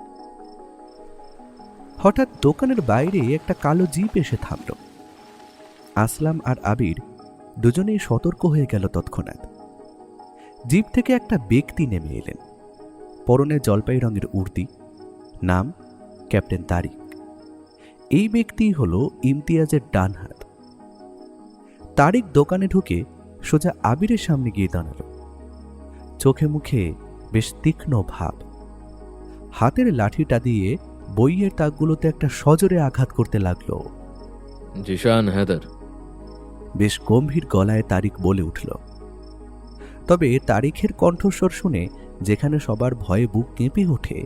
হঠাৎ দোকানের বাইরে একটা কালো জিপ এসে থামল। আসলাম আর আবির দুজনেই সতর্ক হয়ে গেল তৎক্ষণাৎ। জিপ থেকে একটা ব্যক্তি নেমে এলেন, পরনে জলপাই রঙের উর্দি, নাম ক্যাপ্টেন তারিক। এই ব্যক্তি হল ইমতিয়াজের ডান হাত। তারিক দোকানে ঢুকে সোজা আবিরের সামনে গিয়ে দাঁড়াল, চোখে মুখে বেশ তীক্ষ্ণ ভাব। হাতের লাঠিটা দিয়ে বইয়ের তাকগুলোতে একটা সজোরে আঘাত করতে লাগলো। জিশান हैदर। বেশ গম্ভীর গলায় তারিক বলে উঠল। তবে তারিখের কণ্ঠস্বর শুনে যেখানে সবার ভয়ে বুক কেঁপে ওঠে,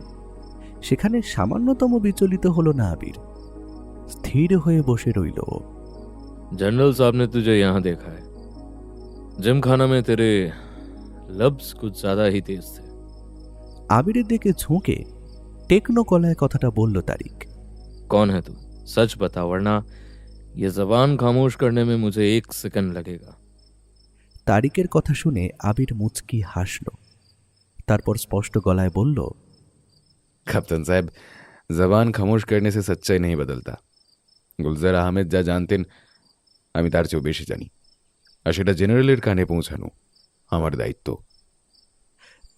সেখানে সামান্যতম বিচলিত হল না আবির। স্থির হয়ে বসে রইল। जनरल साहब ने तुझे यहाँ देखा है। जिम खाना में तेरे लफ्ज कुछ ज्यादा ही तेज थे। আবিরের দিকে ঝুঁকে টেকনো গলায় কথাটা বলল তারিক। कौन है तू? सच बता, वरना ये जबान खामोश करने में मुझे 1 सेकंड लगेगा। তারিকের কথা শুনে আবির মুচকি হাসল, তারপর স্পষ্ট গলায় বলল, কাপ্তান সাহেব, জবান খামোশ করনে সে সচ্চাই নেই বদলতা। গুলজার আহমেদ যা জানতেন আমি তার চেয়েও বেশি জানি, আর সেটা জেনারেলের কানে পৌঁছানো আমার দায়িত্ব।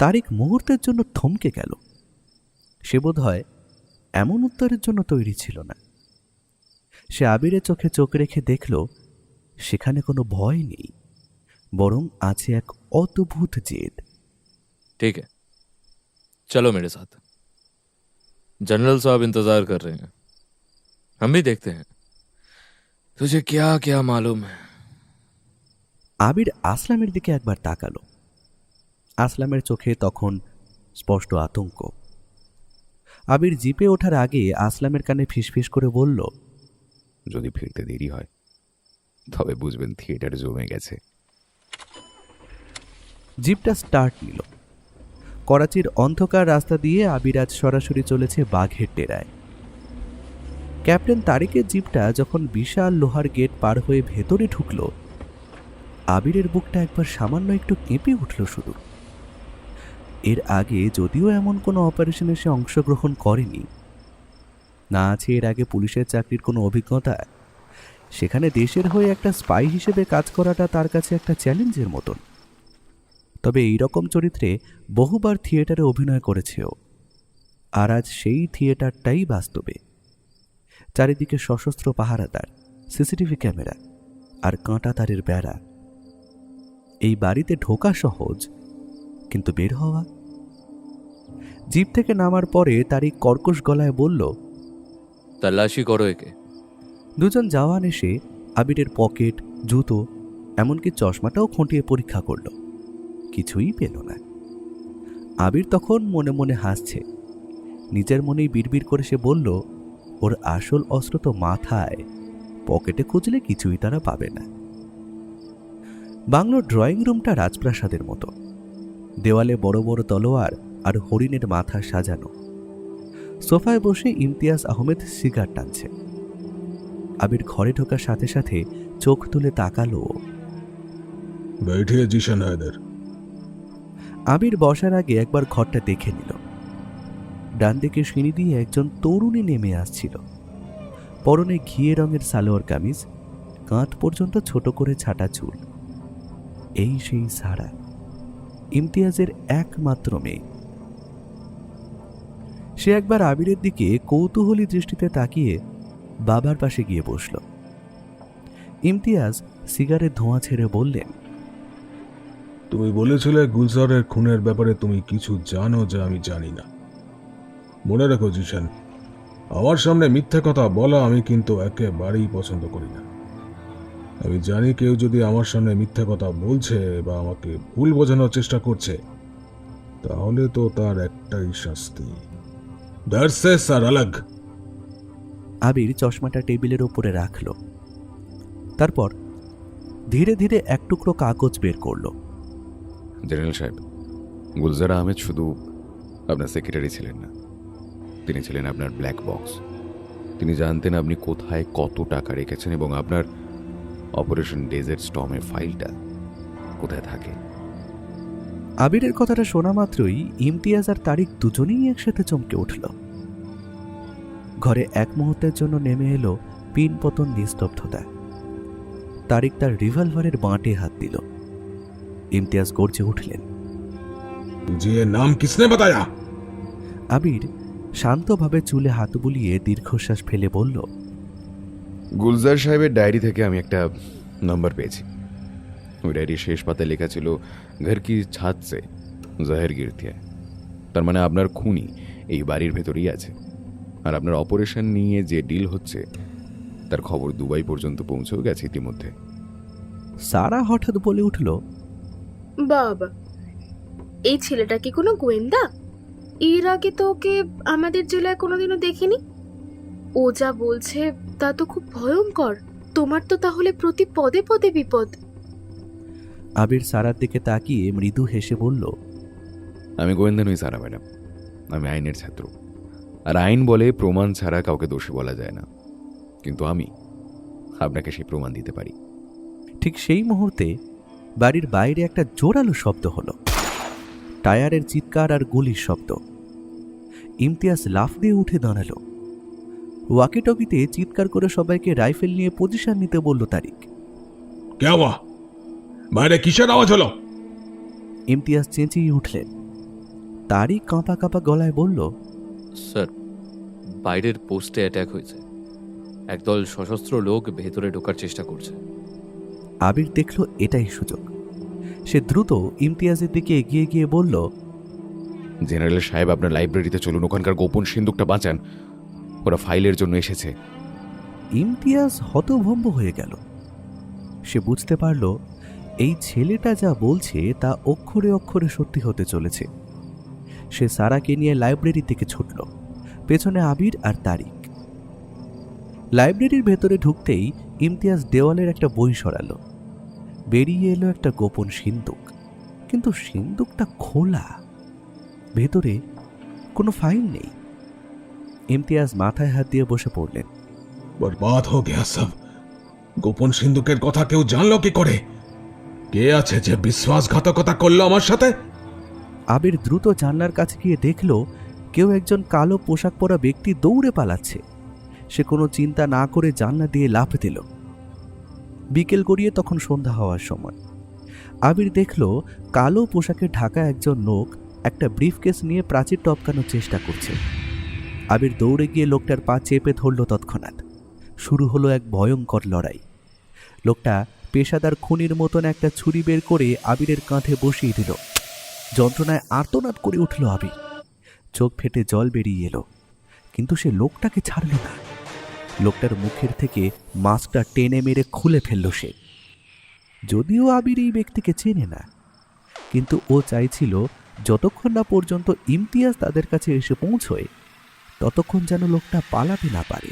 তারিক মুহূর্তের জন্য থমকে গেল। সে বোধ হয় এমন উত্তরের জন্য তৈরি ছিল না। সে আবিরের চোখে চোখ রেখে দেখল সেখানে কোনো ভয় নেই, বরং আছে এক অদ্ভুত জেদ। ठीक है, चलो मेरे साथ। जनरल साहब इंतजार कर रहे हैं, हम भी देखते हैं तुझे क्या क्या मालूम है। আবির আসলামের দিকে একবার তাকালো। আসলামের চোখে তখন স্পষ্ট আতঙ্ক। আবির জিপে ওঠার আগে আসলামের কানে ফিসফিস করে বলল, যদি ফিরতে দেরি হয় তবে বুঝবেন থিয়েটার জমে গেছে। জিপটা স্টার্ট নিল। করাচির অন্ধকার রাস্তা দিয়ে আবির আজ সরাসরি চলেছে বাঘের ডেরায়। ক্যাপ্টেন তারিকের জিপটা যখন বিশাল লোহার গেট পার হয়ে ভেতরে ঢুকল, আবিরের বুকটা একবার সামান্য একটু কেঁপে উঠল শুধু। এর আগে যদিও এমন কোনো অপারেশনে সে অংশগ্রহণ করেনি, না আছে এর আগে পুলিশের চাকরির কোনো অভিজ্ঞতা, সেখানে দেশের হয়ে একটা স্পাই হিসেবে কাজ করাটা তার কাছে একটা চ্যালেঞ্জের মতন। তবে এই রকম চরিত্রে বহুবার থিয়েটারে অভিনয় করেছে ও, আর আজ সেই থিয়েটারটাই বাস্তবে। চারিদিকে সশস্ত্র পাহারাদার, সিসিটিভি ক্যামেরা আর কাঁটা তারের বেড়া। এই বাড়িতে ঢোকা সহজ, কিন্তু বের হওয়া। জিপ থেকে নামার পরে তারিক কর্কশ গলায় বলল, तलाशी करो एके। দুজন জওয়ান এসে আবিরের পকেট, জুতো, এমনকি চশমাটাও খুঁটিয়ে পরীক্ষা করল। কিছুই পেল না। আবির তখন মনে মনে হাসছে। নিজের মনেই বিড়বিড় করে সে বলল, ওর আসল অস্ত্র তো মাথায়, পকেটে খুঁজলে কিছুই তারা পাবে না। বাংলোর ড্রয়িং রুমটা রাজপ্রাসাদের মতো। দেওয়ালে বড় বড় তলোয়ার আর হরিণের মাথা সাজানো। সোফায় বসে ইমতিয়াজ আহমেদ সিগার টানছে। আবির ঘরে ঢোকার সাথে সাথে চোখ তুলে তাকালো। बैठिए जीशान हैदर। আবির বসার আগে একবার ঘরটা দেখে নিল। ডান দিকে সিঁড়ি দিয়ে একজন তরুণী নেমে আসছিল। পরনে ঘিয়ে রঙের সালোয়ার কামিজ, কাঁধ পর্যন্ত ছোট করে ছাটা চুল। এই সেই সারা, ইমতিয়াজের একমাত্র মেয়ে। সে একবার আবিরের দিকে কৌতূহলী দৃষ্টিতে তাকিয়ে বাবার পাশে গিয়ে বসল। ইমতিয়াজ সিগারেট ধোঁয়া ছেড়ে বললেন, তুমি বলেছিলে গুলজারের খুনের ব্যাপারে তুমি কিছু জানো যা আমি জানি না। মনে রেখো জিশান, আমার সামনে মিথ্যে কথা বলা আমি কিন্তু একেবারেই পছন্দ করি না। আমি জানি কেউ যদি আমার সামনে মিথ্যে কথা বলছে বা আমাকে ভুল বোঝানোর চেষ্টা করছে, তাহলে তো তার একটাই শাস্তি, দারসে সার আলাগ। আবির চশমাটা টেবিলের উপরে রাখল। তারপর ধীরে ধীরে এক টুকরো কাগজ বের করল। জেনারেল সাহেব, গুলজার আহমেদ শুধু আপনার সেক্রেটারি ছিলেন না, তিনি ছিলেন আপনার ব্ল্যাক বক্স। তিনি জানতেন আপনি কোথায় কত টাকা রেখেছেন এবং আপনার অপারেশন ডেজার্ট স্টর্মের ফাইলটা কোথায় থাকে। আবিরের কথাটা শোনা মাত্রই ইমতিয়াজ আর তারিক দুজনেই একসাথে চমকে উঠল। ঘরে এক মুহূর্তের জন্য নেমে এলো পিন পতন নিস্তব্ধতা। তারিক তার রিভলভারের বাঁটে হাত দিল। ইমতিয়াজ গর্জে উঠলেন, যে নাম কিসনে বাতায়া? আবির শান্তভাবে চুলে হাত বুলিয়ে দীর্ঘশ্বাস ফেলে বলল, গুলজার সাহেবের ডায়েরি থেকে আমি একটা নাম্বার পেয়েছি। ওই ডায়েরির শেষ পাতায় লেখা ছিল, ঘর কি ছাদ সে জহের গিরতি হ্যায়। তার মানে আপনার খুনি এই বাড়ির ভেতরেই আছে, আর আপনার অপারেশন নিয়ে যে ডিল হচ্ছে তার খবর দুবাই পর্যন্ত পৌঁছেও গেছে ইতিমধ্যে। সারা হঠাৎ বলে উঠল, বাবা, এই ছেলেটা কি কোনো গোয়েন্দা? এর আগে তো ওকে আমাদের জেলায় কোনোদিনও দেখিনি। ও যা বলছে তা তো খুব ভয়ঙ্কর। তোমার তো তাহলে প্রতি পদে পদে বিপদ। আবির সারার দিকে তাকিয়ে মৃদু হেসে বলল, আমি গোয়েন্দা নই সারা ম্যাডাম, আমি আইনের ছাত্র। আর আইন বলে প্রমাণ ছাড়া কাউকে দোষী বলা যায় না, কিন্তু আমি আপনাকে সেই প্রমাণ দিতে পারি। ঠিক সেই মুহূর্তে বাড়ির বাইরে একটা জোরালো শব্দ হলো, টায়ারের চিৎকার আর গুলির শব্দ। ইমতিয়াজ লাফ দিয়ে উঠে দাঁড়ালো। ওয়াকিটকিতে চিৎকার করে সবাইকে রাইফেল নিয়ে পজিশন নিতে বলল তারিক। কে হুয়া? বাইরে কিসের আওয়াজ হলো? ইমতিয়াজ চেঁচিয়ে উঠলেন। তারিক কাঁপা কাঁপা গলায় বলল, স্যার, বাইরের পোস্টে অ্যাটাক হয়েছে। একদল সশস্ত্র লোক ভেতরে ঢোকার চেষ্টা করছে। আবির দেখল এটাই সুযোগ। সে দ্রুত ইমতিয়াজের দিকে এগিয়ে গিয়ে বলল, জেনারেল সাহেব, আপনার লাইব্রেরিতে চলুন, ওখানকার গোপন সিন্দুকটা বাঁচান, ওরা ফাইলের জন্য এসেছে। ইমতিয়াজ হতভম্ব হয়ে গেল। সে বুঝতে পারল এই ছেলেটা যা বলছে তা অক্ষরে অক্ষরে সত্যি হতে চলেছে। সে সারাকে নিয়ে লাইব্রেরি থেকে ছুটল, পেছনে আবির আর তারিক। লাইব্রেরির ভেতরে ঢুকতেই ইমতিয়াজ দেওয়ালের একটা বই সরালো। বেরিয়ে এলো একটা গোপন সিন্দুক, কিন্তু সিন্দুকটা খোলা, ভেতরে কোনো ফাইল নেই। ইমতিয়াজ মাথায় হাত দিয়ে বসে পড়লেন। বরবাদ হো গয়া সব। গোপন সিন্ধুকের কথা কেউ জানলো কি করে? কে আছে যে বিশ্বাসঘাতকতা করলো আমার সাথে? আবির দ্রুত জানলার কাছে গিয়ে দেখল কেউ একজন কালো পোশাক পরা ব্যক্তি দৌড়ে পালাচ্ছে। সে কোনো চিন্তা না করে জানলা দিয়ে লাফ দিল। বিকেল গড়িয়ে তখন সন্ধ্যা হওয়ার সময়। আবির দেখল কালো পোশাকে ঢাকা একজন লোক একটা ব্রিফকেস নিয়ে প্রাচীর টপকানোর চেষ্টা করছে। আবির দৌড়ে গিয়ে লোকটার পা চেপে ধরল। তৎক্ষণাৎ শুরু হলো এক ভয়ঙ্কর লড়াই। লোকটা পেশাদার খুনির মতন একটা ছুরি বের করে আবিরের কাঁধে বসিয়ে দিল। যন্ত্রণায় আর্তনাদ করে উঠল আবির। চোখ ফেটে জল বেরিয়ে এলো, কিন্তু সে লোকটাকে ছাড়ল না। লোকটার মুখের থেকে মাস্কটা টেনে মেরে খুলে ফেলল সে। যদিও আবির এই ব্যক্তিকে চেনে না, কিন্তু ও চাইছিল যতক্ষণ না পর্যন্ত ইমতিয়াজ তাদের কাছে এসে পৌঁছয় ততক্ষণ যেন লোকটা পালাতে না পারে।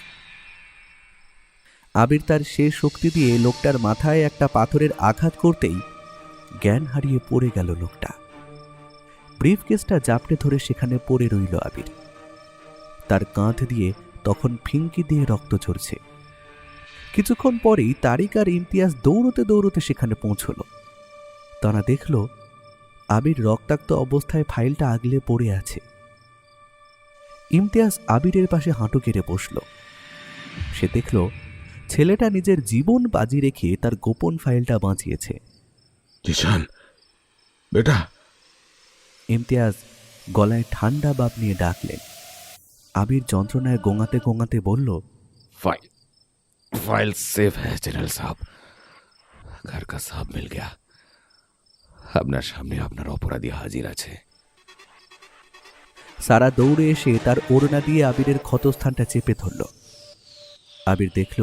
আবির তার শেষ শক্তি দিয়ে লোকটার মাথায় একটা পাথরের আঘাত করতেই জ্ঞান হারিয়ে পড়ে গেল লোকটা। ব্রিফকেসটা জাপটে ধরে সেখানে পড়ে রইল আবির। তার কাঁধ দিয়ে তখন ফিঙ্কি দিয়ে রক্ত ঝরছে। কিছুক্ষণ পরেই তারিক আর ইমতিয়াজ দৌড়তে দৌড়তে সেখানে পৌঁছল। তারা দেখল আবির রক্তাক্ত অবস্থায় ফাইলটা আগলে পড়ে আছে। ইমতিয়াজ আবিরের পাশে হাঁটু কেড়ে বসল। সে দেখল ছেলেটা নিজের জীবন বাজি রেখে তার গোপন ফাইলটা বাঁচিয়েছে। জিশান বেটা। ইমতিয়াজ গলায় ঠান্ডা বাপ নিয়ে ডাকলেন। আবির যন্ত্রণায় গোঙাতে গোঙাতে বলল, फाइल फाइल सेफ है जनरल साहब, घर का साहब मिल गया। আপনার সামনে আপনার অপরাধী হাজির আছে। সারা দৌড়ে এসে তার ওড়না দিয়ে আবিরের ক্ষতস্থানটা চেপে ধরল। আবির দেখল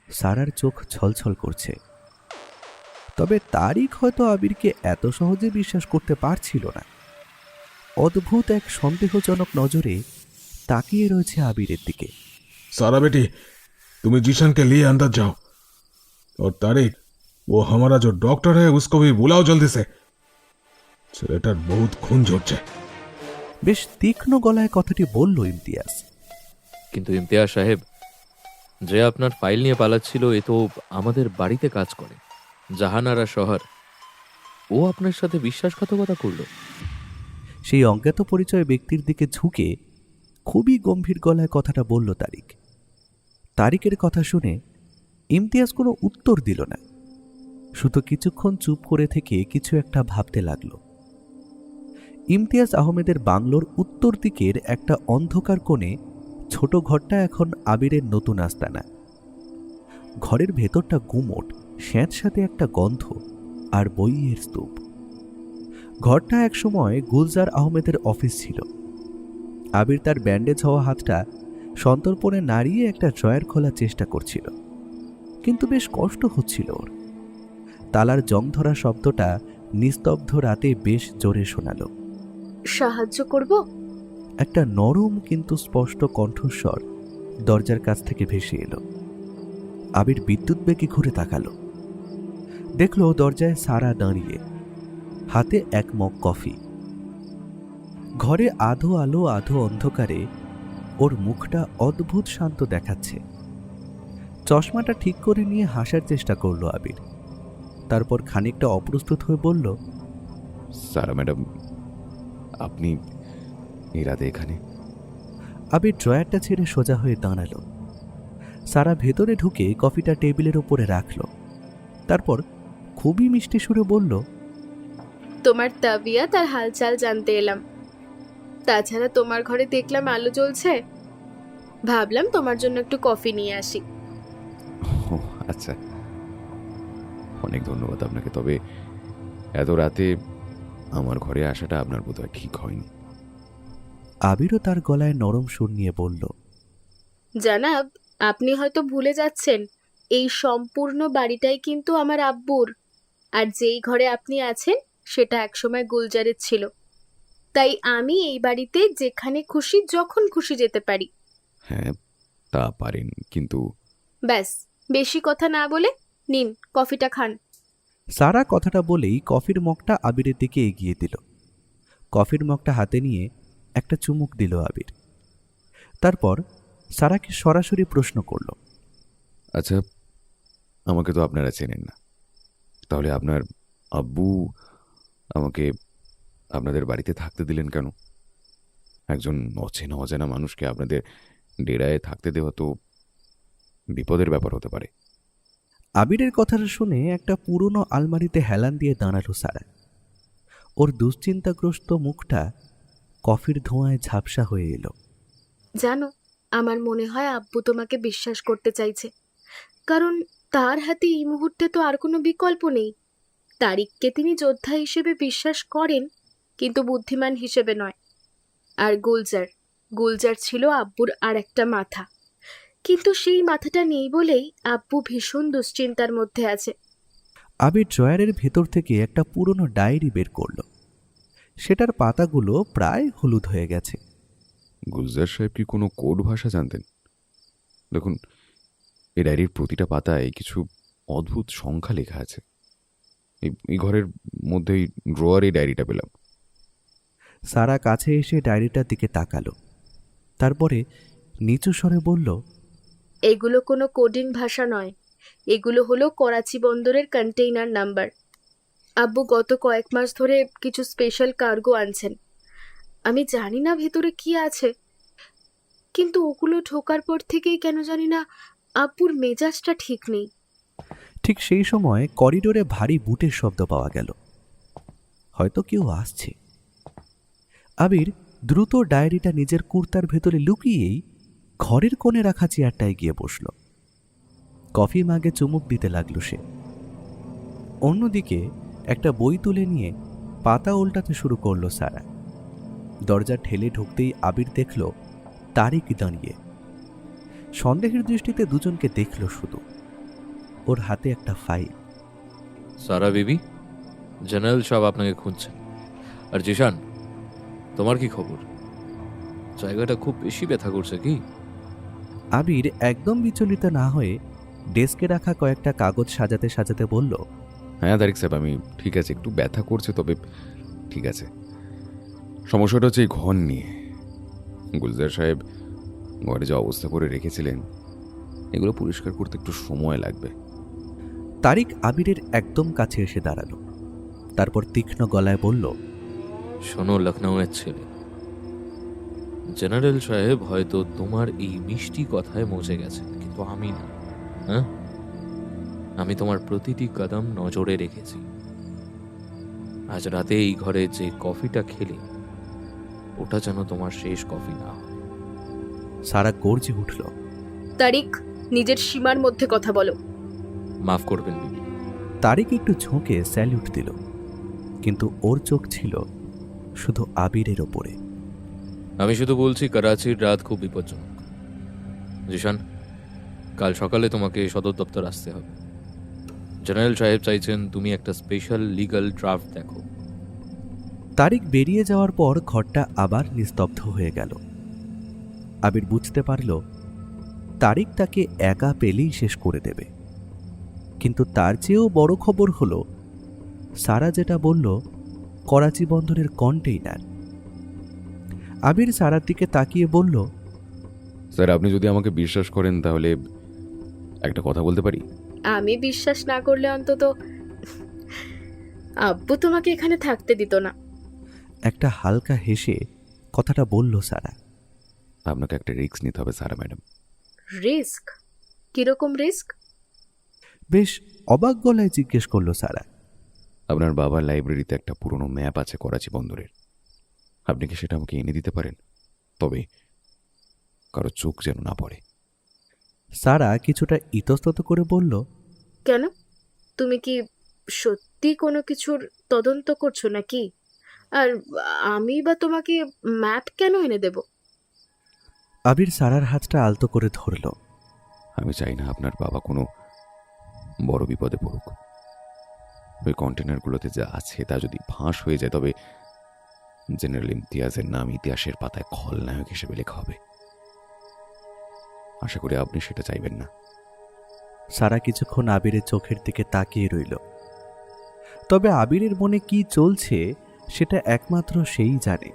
সারার চোখ ছলছল করছে। তবে তারিক হয়তো আবিরকে এত সহজে বিশ্বাস করতে পারছিল না। অদ্ভুত এক সন্দেহজনক নজরে তাকিয়ে রয়েছে আবিরের দিকে। सारा बेटी, तुम्हें जीशन के लिए अंदर जाओ और तारिक, वो हमारा जो डॉक्टर है उसको भी बुलाओ जल्दी से। ছেলেটার बहुत खून झरছে। বেশ তীক্ষ্ণ গলায় কথাটি বলল ইমতিয়াজ। কিন্তু ইমতিয়াজ সাহেব, যে আপনার ফাইল নিয়ে পালাচ্ছিল এ তো আমাদের বাড়িতে কাজ করে, জাহানারা শহর। ও আপনার সাথে বিশ্বাসঘাতকতা করলো। সেই অজ্ঞাত পরিচয় ব্যক্তির দিকে ঝুঁকে খুবই গম্ভীর গলায় কথাটা বলল তারিক। তারিকের কথা শুনে ইমতিয়াজ কোনো উত্তর দিল না, শুধু কিছুক্ষণ চুপ করে থেকে কিছু একটা ভাবতে লাগলো। ইমতিয়াজ আহমেদের বাংলোর উত্তর দিকের একটা অন্ধকার কোণে ছোট ঘরটা এখন আবিরের নতুন আস্তানা। ঘরের ভেতরটা গুমোট, স্যাঁতস্যাঁতে একটা গন্ধ আর বইয়ের স্তূপ। ঘরটা একসময় গুলজার আহমেদের অফিস ছিল। আবির তার ব্যান্ডেজ হওয়া হাতটা সন্তর্পণে নাড়িয়ে একটা ড্রয়ার খোলার চেষ্টা করছিল, কিন্তু বেশ কষ্ট হচ্ছিল ওর। তালার জং ধরা শব্দটা নিস্তব্ধ রাতে বেশ জোরে শোনালো। সাহায্য করব? একটা নরম কিন্তু স্পষ্ট কণ্ঠস্বর দরজার কাছ থেকে ভেসে এলো। আবির বিদ্যুৎ বেগে ঘুরে তাকালো। দেখল দরজায় সারা দাঁড়িয়ে, হাতে এক মগ কফি। ঘরে আধো আলো আধো অন্ধকারে ওর মুখটা অদ্ভুত শান্ত দেখাচ্ছে। চশমাটা ঠিক করে নিয়ে হাসার চেষ্টা করলো আবির। তারপর খানিকটা অপ্রস্তুত হয়ে বলল, সারা ম্যাডাম, আপনি এই রাতে এখানে? আবির ড্রয়ারটা ছেড়ে সোজা হয়ে দাঁড়ালো। সারা ভেতরে ঢুকে কফিটা টেবিলের ওপরে রাখল। তারপর খুবই মিষ্টি সুরে বলল, তোমার তাবিয়াত আর হালচাল জানতে এলাম। তাছাড়া তোমার ঘরে দেখলাম আলো জ্বলছে, ভাবলাম তোমার জন্য একটু কফি নিয়ে আসি। ও আচ্ছা, অনেক ধন্যবাদ আপনাকে। তবে এত রাতে আমার ঘরে আসাটা আপনার বোধহয় ঠিক হয়নি। আবিরও তার গলায় নরম সুর নিয়ে বলল, জানাব, আপনি হয়তো ভুলে যাচ্ছেন, এই সম্পূর্ণ বাড়িটাই কিন্তু আমার আব্বুর, আর যেই ঘরে আপনি আছেন সেটা একসময় গুলজারের ছিল। তাই আমি এই বাড়িতে যেখানে খুশি যখন খুশি যেতে পারি। হ্যাঁ, তা পারেন, কিন্তু ব্যাস, বেশি কথা না বলে নিন কফিটা খান। সারা কথাটা বলেই কফির মগটা আবিরের দিকে এগিয়ে দিল। কফির মগটা হাতে নিয়ে একটা চুমুক দিল আবির। তারপর সারাকে সরাসরি প্রশ্ন করল, আচ্ছা, আমাকে তো আপনারা চেনেন না, তাহলে আপনার আব্বু আমাকে আপনাদের বাড়িতে থাকতে দিলেন কেন? একজন অচেনা অজানা মানুষকে আপনাদের ডেরায় থাকতে দেওয়া তো বিপদের ব্যাপার হতে পারে। আবিরের কথাটা শুনে একটা পুরনো আলমারিতে হেলান দিয়ে দাঁড়ালো সারা। ওর দুশ্চিন্তাগ্রস্ত মুখটা কফির ধোঁয়ায় ঝাপসা হয়ে এলো। জানো, আমার মনে হয় আব্বু তোমাকে বিশ্বাস করতে চাইছে, কারণ তার হাতে এই মুহূর্তে তো আর কোনো বিকল্প নেই। তারিককে তিনি যোদ্ধা হিসেবে বিশ্বাস করেন, কিন্তু বুদ্ধিমান হিসেবে নয়। আর গুলজার ছিল আব্বুর আর একটা মাথা, কিন্তু সেই মাথাটা নেই বলেই আব্বু ভীষণ দুশ্চিন্তার মধ্যে আছে। আবির ড্রয়ারের ভেতর থেকে একটা পুরনো ডায়েরি বের করল। সেটার পাতাগুলো প্রায় হলুদ হয়ে গেছে। গুলজার সাহেব কি কোনো কোড ভাষা জানতেন? দেখুন, এই ডায়েরির প্রতিটা পাতায় কিছু অদ্ভুত সংখ্যা লেখা আছে। এই ঘরের মধ্যেই ড্রয়ার এই ডায়েরিটা পেলাম। সারা কাছে এসে ডায়েরিটার দিকে তাকালো। তারপরে নিচু স্বরে বলল, এগুলো কোনো কোডিং ভাষা নয়, এগুলো হলো করাচি বন্দরের কন্টেইনার নাম্বার। আব্বু গত কয়েক মাস ধরে কিছু স্পেশাল কার্গো আনছেন। আমি জানি না ভেতরে কি আছে, কিন্তু ওগুলো ঢোকার পর থেকেই কেন জানি না আব্বুর মেজাজটা ঠিক নেই। ঠিক সেই সময় করিডোরে ভারী বুটের শব্দ পাওয়া গেল। হয়তো কেউ আসছে। আবির দ্রুত ডায়েরিটা নিজের কুর্তার ভেতরে লুকিয়েই ঘরের কোণে রাখা চেয়ারটায় গিয়ে বসল। কফি মাগে চুমুক দিতে লাগল সে। অন্যদিকে একটা বই তুলে নিয়ে পাতা উল্টাতে শুরু করলো সারা। দরজা ঠেলে ঢুকতেই আবির দেখল তারিক দাঁড়িয়ে। সন্দেহের দৃষ্টিতে দুজনকে দেখল শুধু। ওর হাতে একটা ফাইল। সারা বিবি, জেনারেল সাহেব আপনাকে খুঁজছেন। আর জিশান, তোমার কি খবর? জায়গাটা খুব বেশি ব্যথা করছে কি? আবির একদম বিচলিত না হয়ে ডেস্কে রাখা কয়েকটা কাগজ সাজাতে সাজাতে বলল, হ্যাঁ তারিক সাহেব, আমি ঠিক আছে, একটু ব্যথা করছে, তবে ঠিক আছে। সমস্যাটা হচ্ছে এই ঘর নিয়ে। গুলজার সাহেব ঘরে যা অবস্থা করে রেখেছিলেন, এগুলো পরিষ্কার করতে একটু সময় লাগবে। তারিক আবিরের একদম কাছে এসে দাঁড়ালো। তারপর তীক্ষ্ণ গলায় বলল, শোনো লখনৌয়ের ছেলে, জেনারেল সাহেব হয়তো তোমার এই মিষ্টি কথায় মজে গেছে, কিন্তু আমি না। হ্যাঁ, আমি তোমার প্রতিটি কদম নজরে রেখেছি। আজ রাতে এই ঘরে যে কফিটা খেলে, ওটা যেন তোমার শেষ কফি না হয়। সারা গর্জে উঠল, তারিক, নিজের সীমার মধ্যে কথা বলো। মাফ করবেন বিবি। তারিক একটু ঝুঁকে স্যালিউট দিল, কিন্তু ওর চোখ ছিল শুধু আবিরের ওপরে। আমি শুধু বলছি, করাচির রাত খুব বিপজ্জনক। জিশান, কাল সকালে তোমাকে সদর দপ্তর আসতে হবে। জেনারেল সাহেব চাইছেন তুমি একটা স্পেশাল লিগ্যাল ড্রাফট দেখো। তারিক বেরিয়ে যাওয়ার পর ঘরটা আবার নিস্তব্ধ হয়ে গেল। আবির বুঝতে পারল তারিক তাকে একা পেলেই শেষ করে দেবে। কিন্তু তার চেয়েও বড় খবর হলো, সারা যেটা বলল করাচি বন্দরের কন্টেইনার। আবির সারার দিকে তাকিয়ে বলল, স্যার, আপনি যদি আমাকে বিশ্বাস করেন তাহলে একটা কথা বলতে পারি? আমি বিশ্বাস না করলে অন্তত আব্বু তোমাকে এখানে থাকতে দিত না। একটা হালকা হেসে কথাটা বলল সারা। আপনাকে একটা রিস্ক নিতে হবে সারা ম্যাডাম। রিস্ক? কিরকম রিস্ক? বেশ অবাক গলায় জিজ্ঞেস করলো সারা। আপনার বাবার লাইব্রেরিতে একটা পুরনো ম্যাপ আছে করাচি বন্দরের। আপনি কি সেটা আমাকে এনে দিতে পারেন? তবে কারো চোখ যেন না পড়ে। সারা কিছুটা ইতস্তত করে বলল, কেন? তুমি কি সত্যি কোনো কিছুর তদন্ত করছো নাকি? আর আমি বা তোমাকে ম্যাপ কেন এনে দেব? আবির সারার হাতটা আলতো করে ধরল। আমি চাই না আপনার বাবা কোনো বড় বিপদে পড়ুক। ওই কন্টেনারগুলোতে যা আছে তা যদি ফাঁস হয়ে যায়, তবে জেনারেল ইমতিয়াজের নাম ইতিহাসের পাতায় খলনায়ক হিসেবে লেখা হবে। আশা করি আপনি সেটা চাইবেন না। সারা কিছুক্ষণ আবিরের চোখের দিকে তাকিয়ে রইল। তবে আবিরের মনে কি চলছে সেটা একমাত্র সেই জানে।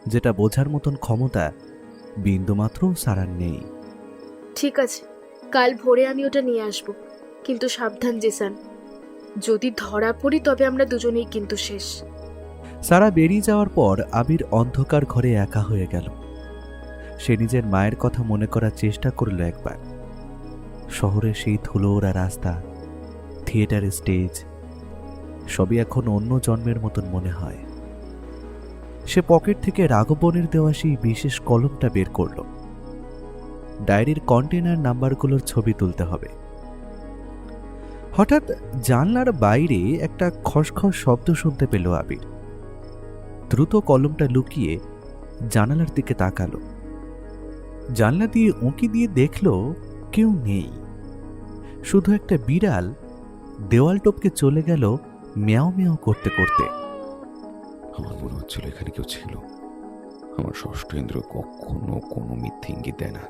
যেটা বোঝার মতন ক্ষমতা বিন্দুমাত্র সারার নেই। ঠিক আছে, কাল ভোরে আমি ওটা নিয়ে আসব, কিন্তু সাবধান জেসান, যদি ধরা পড়ি তবে আমরা দুজনেই কিন্তু শেষ। সারা বেরিয়ে যাওয়ার পর আবির অন্ধকার ঘরে একা হয়ে গেল। সে নিজের মায়ের কথা মনে করার চেষ্টা করল একবার। শহরের সেই ধুলোওড়া রাস্তা, থিয়েটারের স্টেজ, সবই এখন অন্য জন্মের মতন মনে হয়। সে পকেট থেকে রাঘবনের দেওয়া সেই বিশেষ কলমটা বের করল। ডায়েরির কন্টেনার নাম্বারগুলোর ছবি তুলতে হবে। হঠাৎ জানলার বাইরে একটা খসখস শব্দ শুনতে পেল আবির। দ্রুত কলমটা লুকিয়ে জানালার দিকে তাকালো। জানলা দিয়ে উঁকি দিয়ে দেখল কেউ নেই। শুধু একটা বিড়াল দেওয়াল টপকে চলে গেল ম্যাও ম্যাও করতে করতে। আমার মনে হচ্ছিল এখানে কেউ ছিল। আমার ষষ্ঠ ইন্দ্র কখনো কোনো মিথ্যে ইঙ্গিত দেয় না।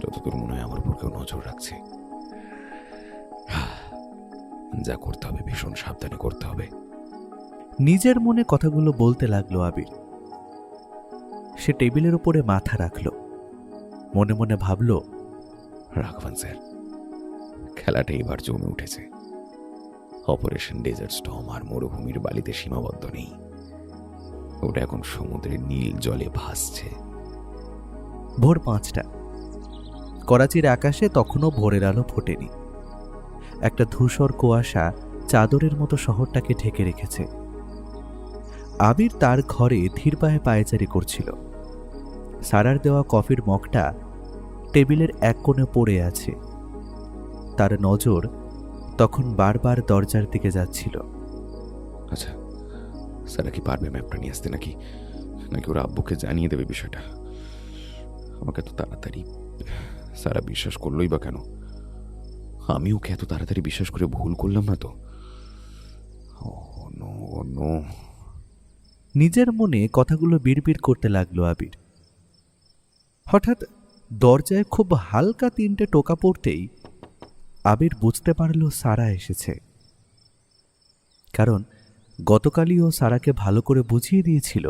যতদূর মনে হয় আমার উপর কেউ নজর রাখছে। যা করতে হবে ভীষণ সাবধানে করতে হবে। নিজের মনে কথাগুলো বলতে লাগলো আবির। সে টেবিলের উপরে মাথা রাখল। মনে মনে ভাবল, রাঘবান স্যার, খেলাটা এবার জমে উঠেছে। অপারেশন ডেজার্ট স্টর্ম আর মরুভূমির বালিতে সীমাবদ্ধ নেই। ওটা এখন সমুদ্রের নীল জলে ভাসছে। ভোর 5টা। করাচির আকাশে তখনও ভোরের আলো ফোটেনি। একটা ধূসর কুয়াশা চাদরের মতো শহরটাকে ঢেকে রেখেছে। আবির তার ঘরে ধীর পায়ে পায়চারি করছিল। সারার দেওয়া কফির মগটা টেবিলের এক কোণে পড়ে আছে। তার নজর তখন বারবার দরজার দিকে যাচ্ছিল। আচ্ছা, সারা কি পারবে ম্যাপটা নিয়ে আসতে, নাকি নাকি ওরা আব্বুকে জানিয়ে দেবে বিষয়টা? আমাকে এত তাড়াতাড়ি সারা বিশ্বাস করলোই বা কেন? আমি ওকে এত তাড়াতাড়ি বিশ্বাস করে ভুল করলাম না তো? ও নো, ও নো। নিজের মনে কথাগুলো বিড়বিড় করতে লাগলো আবির। হঠাৎ দরজায় খুব হালকা 3টে টোকা পড়তেই আবির বুঝতে পারল সারা এসেছে। কারণ গতকালই ও সারাকে ভালো করে বুঝিয়ে দিয়েছিল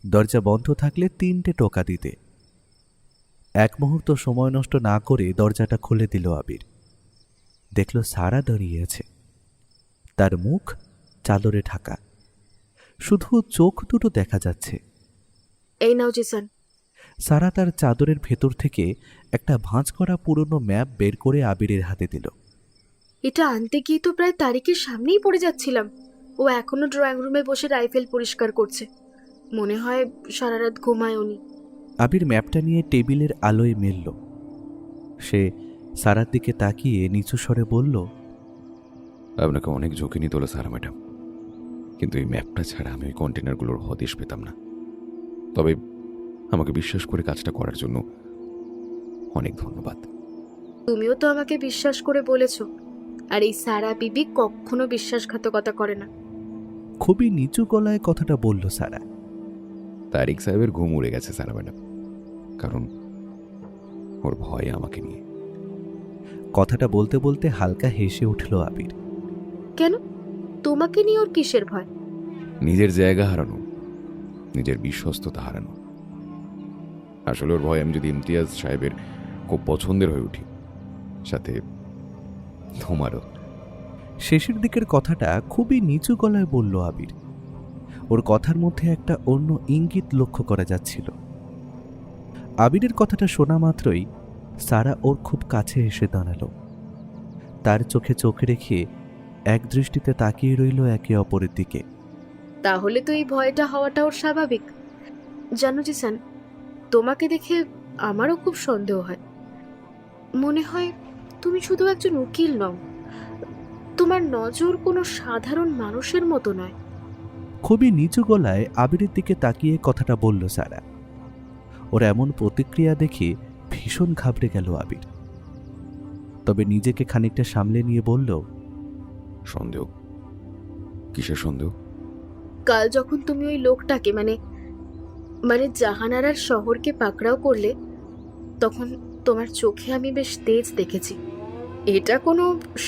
দরজা বন্ধ থাকলে 3টে টোকা দিতে। এক মুহূর্ত সময় নষ্ট না করে দরজাটা খুলে দিল আবির। দেখল সারা দাঁড়িয়ে আছে। তার মুখ চাদরে ঢাকা, শুধু চোখ দুটো দেখা যাচ্ছে। এই নাও জিসান। সারা তার চাদরের ভেতর থেকে একটা ভাঁজ করা পুরনো ম্যাপ বের করে আবিরের হাতে দিল। এটা আনতে গিয়ে তো প্রায় তারিখের সামনেই পড়ে যাচ্ছিলাম। ও এখনো ড্রয়িং রুমে বসে রাইফেল পরিষ্কার করছে। মনে হয় সারা রাত ঘুমায় উনি। আবির ম্যাপটা নিয়ে টেবিলের আলোয় মেলল। সে সারার দিকে তাকিয়ে নিচু স্বরে বলল, আপনাকে অনেক ঝুঁকি নিতে হলো সারা ম্যাডাম, কিন্তু এই ম্যাপটা ছাড়া আমি ওই কন্টেনারগুলোর হদিশ পেতাম না। তবে আমাকে বিশ্বাস করে কাজটা করার জন্য অনেক ধন্যবাদ। তুমিও তো আমাকে বিশ্বাস করে বলেছ, আর এই সারা বিবি কখনো বিশ্বাসঘাতকতা করে না। খুবই নিচু গলায় কথাটা বলল সারা। তারিক সাহেবের ঘুম উড়ে গেছে সারা ম্যাডাম, কারণ ওর ভয় আমাকে নিয়ে। কথাটা বলতে বলতে হালকা হেসে উঠল আবির। কেন? তোমাকে নিয়ে ওর কিসের ভয়? নিজের জায়গা হারানো, নিজের বিশ্বস্ততা হারানো। আসলে ওর ভয় আমি যদি ইমতিয়াজ সাহেবের খুব পছন্দের হয়ে উঠি, সাথে তোমারও। শেষের দিকের কথাটা খুবই নিচু গলায় বলল আবির। ওর কথার মধ্যে একটা অন্য ইঙ্গিত লক্ষ্য করা যাচ্ছিল। আবিরের কথাটা শোনা মাত্রই সারা ওর খুব কাছে এসে দাঁড়ালো। তার চোখে চোখ রেখে এক দৃষ্টিতে তাকিয়ে রইল একে অপরের দিকে। তাহলে তো এই ভয়টা হওয়াটা ওর স্বাভাবিক। জানো জিসান, তোমাকে দেখে আমারও খুব সন্দেহ হয়। মনে হয় তুমি শুধু একজন উকিল নও, তোমার নজর কোনো সাধারণ মানুষের মতো নয়। খুবই নিচু গলায় আবিরের দিকে তাকিয়ে কথাটা বলল সারা। ওর এমন প্রতিক্রিয়া দেখে ভীষণ ঘাবড়ে গেল আবির। তবে নিজেকে খানিকটা সামলে নিয়ে বলল, সন্দেহ? কিসের সন্দেহ? কাল যখন তুমি ওই লোকটাকে মানে জাহানারার শহরকে পাকড়াও করলে, তখন তোমার চোখে আমি বেশ তেজ দেখেছি। এটা কোনো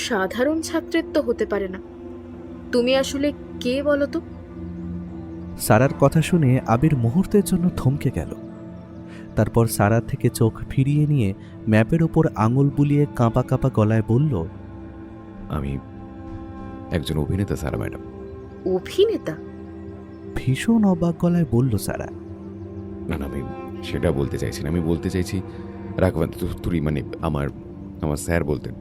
সাধারণ ছাত্রের তো হতে পারে না। তুমি আসলে কে বলো তো? সারার কথা শুনে আবির মুহূর্তের জন্য থমকে গেল। তারপর সারা থেকে চোখ ফিরিয়ে নিয়ে ম্যাপের ওপর আঙুল বুলিয়ে কাঁপা কাঁপা গলায় বলল, আমি একজন অভিনেতা সারা ম্যাডাম। অভিনেতা? ভীষণ অবাক গলায় বলল সারা। না না, আমি সেটা বলতে চাইছি না। আমি বলতে চাইছি রাঘবান তুরি, মানে আমার স্যার বলতেন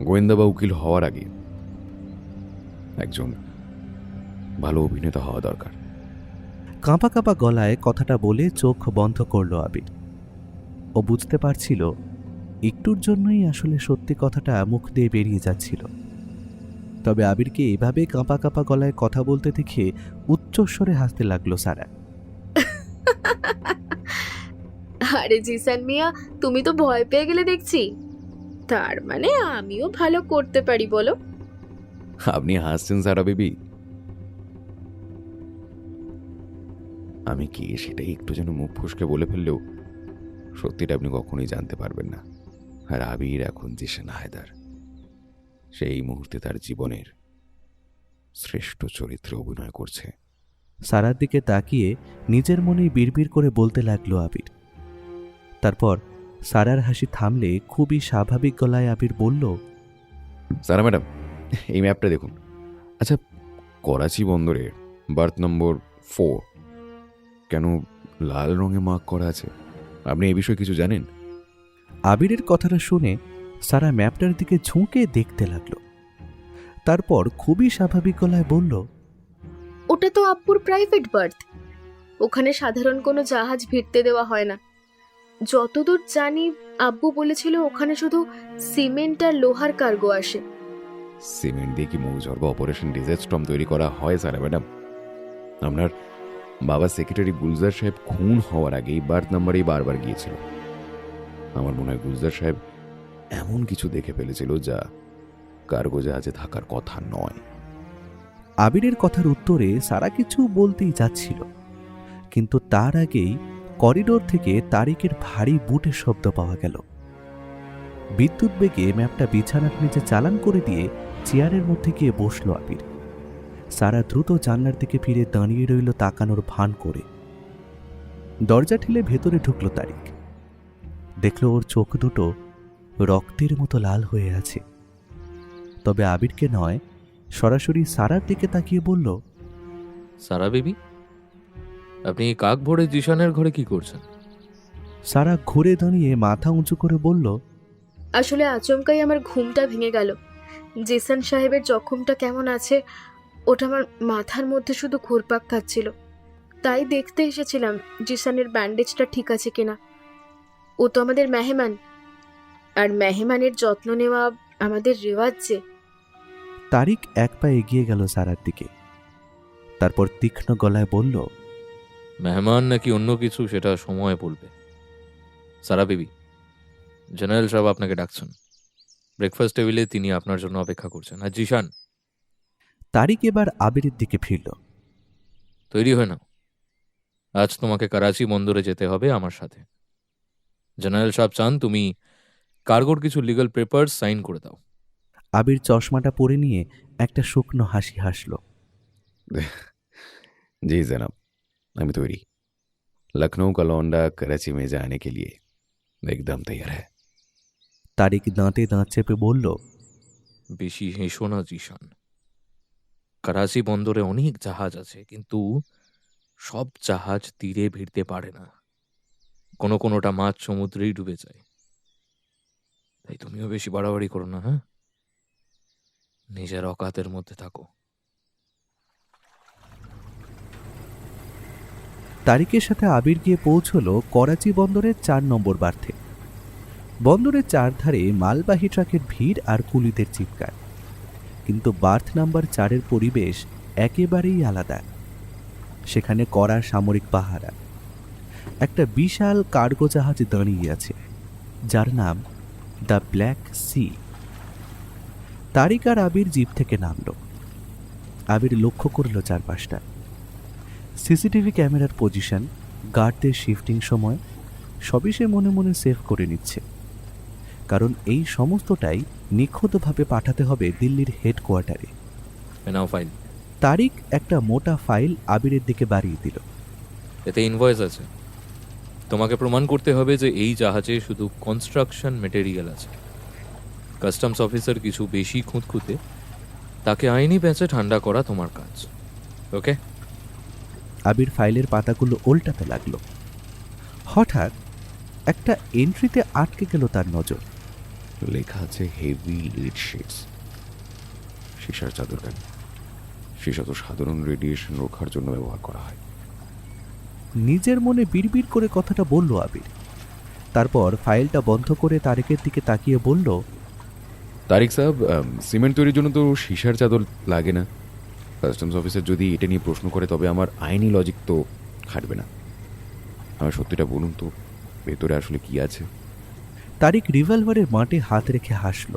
গোয়েন্দা বা উকিল হওয়ার আগে একজন ভালো অভিনেতা হওয়া দরকার। কাঁপা কাঁপা গলায় কথাটা বলে চোখ বন্ধ করল আবির। ও বুঝতে পারছিল একটুর জন্যই আসলে সত্যি কথাটা মুখ দিয়ে বেরিয়ে যাচ্ছিল। তবে আবিরকে এভাবে কাঁপা কাঁপা গলায় কথা বলতে দেখে উচ্চস্বরে হাসতে লাগলো সারা। আরে জিসান মিয়া, তুমি তো ভয় পেয়ে গেলে দেখছি। তার মানে আমিও ভালো করতে পারি বলো? আপনি হাসছেন সারা বেবি। আমি কি সেটাই একটু যেন মুখ ফুসকে বলে ফেললেও সত্যিটা আপনি কখনোই জানতে পারবেন না। আর আবির এখন জিসান হায়দার সেই মুহূর্তে তার জীবনের শ্রেষ্ঠ চরিত্রে অভিনয় করছে। সারার দিকে তাকিয়ে নিজের মনেই বিড়বিড় করে বলতে লাগলো আবির। তারপর সারার হাসি থামলে খুবই স্বাভাবিক গলায় আবির বলল, সারা ম্যাডাম, এই ম্যাপটা দেখুন। আচ্ছা, করাচি বন্দরে বার্থ নম্বর 4 কেন লাল রঙে মার্ক করা আছে? আপনি এই বিষয়ে কিছু জানেন? আবিরের কথাটা শুনে সারা ম্যাপটার দিকে ঝুঁকে দেখতে লাগলো। তারপর খুবই স্বাভাবিক গলায় বলল, ওটা তো আব্বুর প্রাইভেট বার্থ। ওখানে সাধারণ কোনো জাহাজ ভিড়তে দেওয়া হয় না। যতদূর জানি আব্বু বলেছিল ওখানে শুধু সিমেন্ট আর লোহার কার্গো আসে। সিমেন্ট দিয়ে কি মৌজর বা অপারেশন ডিজাস্ট্রম তৈরি করা হয় স্যার ম্যাডাম? আপনার বাবা সেক্রেটারি গুলজার সাহেব খুন হওয়ার আগেই বার্থ নাম্বারেই বারবার গিয়েছিল। আমার মনে হয় গুলজার সাহেব এমন কিছু দেখে ফেলেছিল যা কার্গো জাহাজে থাকার কথা নয়। আবিরের কথার উত্তরে সারা কিছু বলতেই যাচ্ছিল, কিন্তু তার আগেই করিডোর থেকে তারিকের ভারী বুটের শব্দ পাওয়া গেল। বিদ্যুৎ বেগে ম্যাপটা বিছানার নিচে চালান করে দিয়ে চেয়ারের মধ্যে গিয়ে বসল আবির। সারা দ্রুত জানলার দিকে ফিরে দাঁড়িয়ে রইল তাকানোর ভান করে। দরজা ঠেলে ভেতরে ঢুকল তারিক। দেখল ওর চোখ দুটো রক্তের মতো লাল হয়ে আছে। তবে আবিরকে নয়, সরাসরি সারার দিকে তাকিয়ে বলল, সারা বেবি, আপনি কাক ভোরে জিশানের ঘরে কি করছেন? সারা ঘুরে দাঁড়িয়ে মাথা উঁচু করে বলল, আসলে আচমকাই আমার ঘুমটা ভেঙে গেল। জেসান সাহেবের জখমটা কেমন আছে ওটা আমার মাথার মধ্যে শুধু ঘুরপাক খাচ্ছিল। তাই দেখতে এসেছিলাম জিসানের ব্যান্ডেজটা ঠিক আছে কিনা। ও তো আমাদের মেহমান, আর মেহমানের যত্ন নেওয়া আমাদের রেওয়াজ যে। তারিক এক পা এগিয়ে গেল সারার দিকে। তারপর তীক্ষ্ণ গলায় বলল, মেহমান নাকি অন্য কিছু সেটা সময় বলবে। সারা বেবি, জেনারেল সাহেব আপনাকে ডাকছেন। ব্রেকফাস্ট টেবিলে তিনি আপনার জন্য অপেক্ষা করছেন। আর জিশান, তারিক এবার আবিরের দিকে ফিরল। তৈরি হয় না, আজ তোমাকে করাচি বন্দরে যেতে হবে আমার সাথে। জেনারেল সাহেব চান তুমি কার্গোর কিছু লিগ্যাল পেপার সাইন করে দাও। আবির চশমাটা পরে নিয়ে একটা শুকনো হাসি হাসল। জি জনাব, আমি তৈরি। लखनऊ का लौंडा कराची में जाने के लिए एकदम तैयार है। তারিক দাঁতে দাঁত চেপে বলল, বেশি হেসো না জিশান। করাচি বন্দরে অনেক জাহাজ আছে, কিন্তু সব জাহাজ তীরে ভিড়তে পারে না। কোনোটা মাছ সমুদ্রেই ডুবে যায়। তাই তুমিও বেশি বাড়াবাড়ি করো না, হ্যাঁ? নিজের অকাতের মধ্যে থাকো। তারিকের সাথে আবির গিয়ে পৌঁছল করাচি বন্দরের 4 নম্বর বার্থে। বন্দরের চারধারে মালবাহী ট্রাকের ভিড় আর কুলিদের চিৎকার, কিন্তু বার্থ নাম্বার 4-এর পরিবেশ একেবারেই আলাদা। সেখানে কড়া সামরিক পাহারা। একটা বিশাল কার্গো জাহাজ দাঁড়িয়ে আছে, যার নাম দ্য ব্ল্যাক সি। তারিক আর আবির জিপ থেকে নামল। আবির লক্ষ্য করল চারপাশটা। সিসিটিভি ক্যামেরার পজিশন, গার্ডদের শিফটিং সময় সবই সে মনে মনে সেভ করে নিচ্ছে, কারণ এই সমস্তটাই নিখুঁতভাবে পাঠাতে হবে দিল্লির হেডকোয়ার্টারে। নাও ফাইল। তারিক একটা মোটা ফাইল আবিরের দিকে বাড়িয়ে দিল। এতে ইনভয়েস আছে। তোমাকে প্রমাণ করতে হবে যে এই জাহাজে শুধু কনস্ট্রাকশন মেটেরিয়াল আছে। কাস্টমস অফিসার কিছু বেশি খুঁতখুঁতে, তাকে আইনি প্যাঁচে ঠান্ডা করা তোমার কাজ। ওকে? আবির ফাইলের পাতাগুলো উল্টাতে লাগলো। হঠাৎ একটা এন্ট্রিতে আটকে গেল তার নজর। লেখা আছে হেভি লিড শিটস। সীসার চাদর কেন? সীসা তো সাধারণ রেডিয়েশন রক্ষার জন্য ব্যবহার করা হয়। নিজের মনে বিড়বিড় করে কথাটা বলল আবির। তারপর ফাইলটা বন্ধ করে তারিকের দিকে তাকিয়ে বলল, তারিক সাহেব, সিমেন্ট তৈরির জন্য তো সীসার চাদর লাগে না। কাস্টমস অফিসার যদি এটা নিয়ে প্রশ্ন করে তবে আমার আইনি লজিক তো খাটবে না। আমার সত্যিটা বলুন তো, ভেতরে আসলে কি আছে? তারিক রিভলভারের মাঠে হাত রেখে হাসল।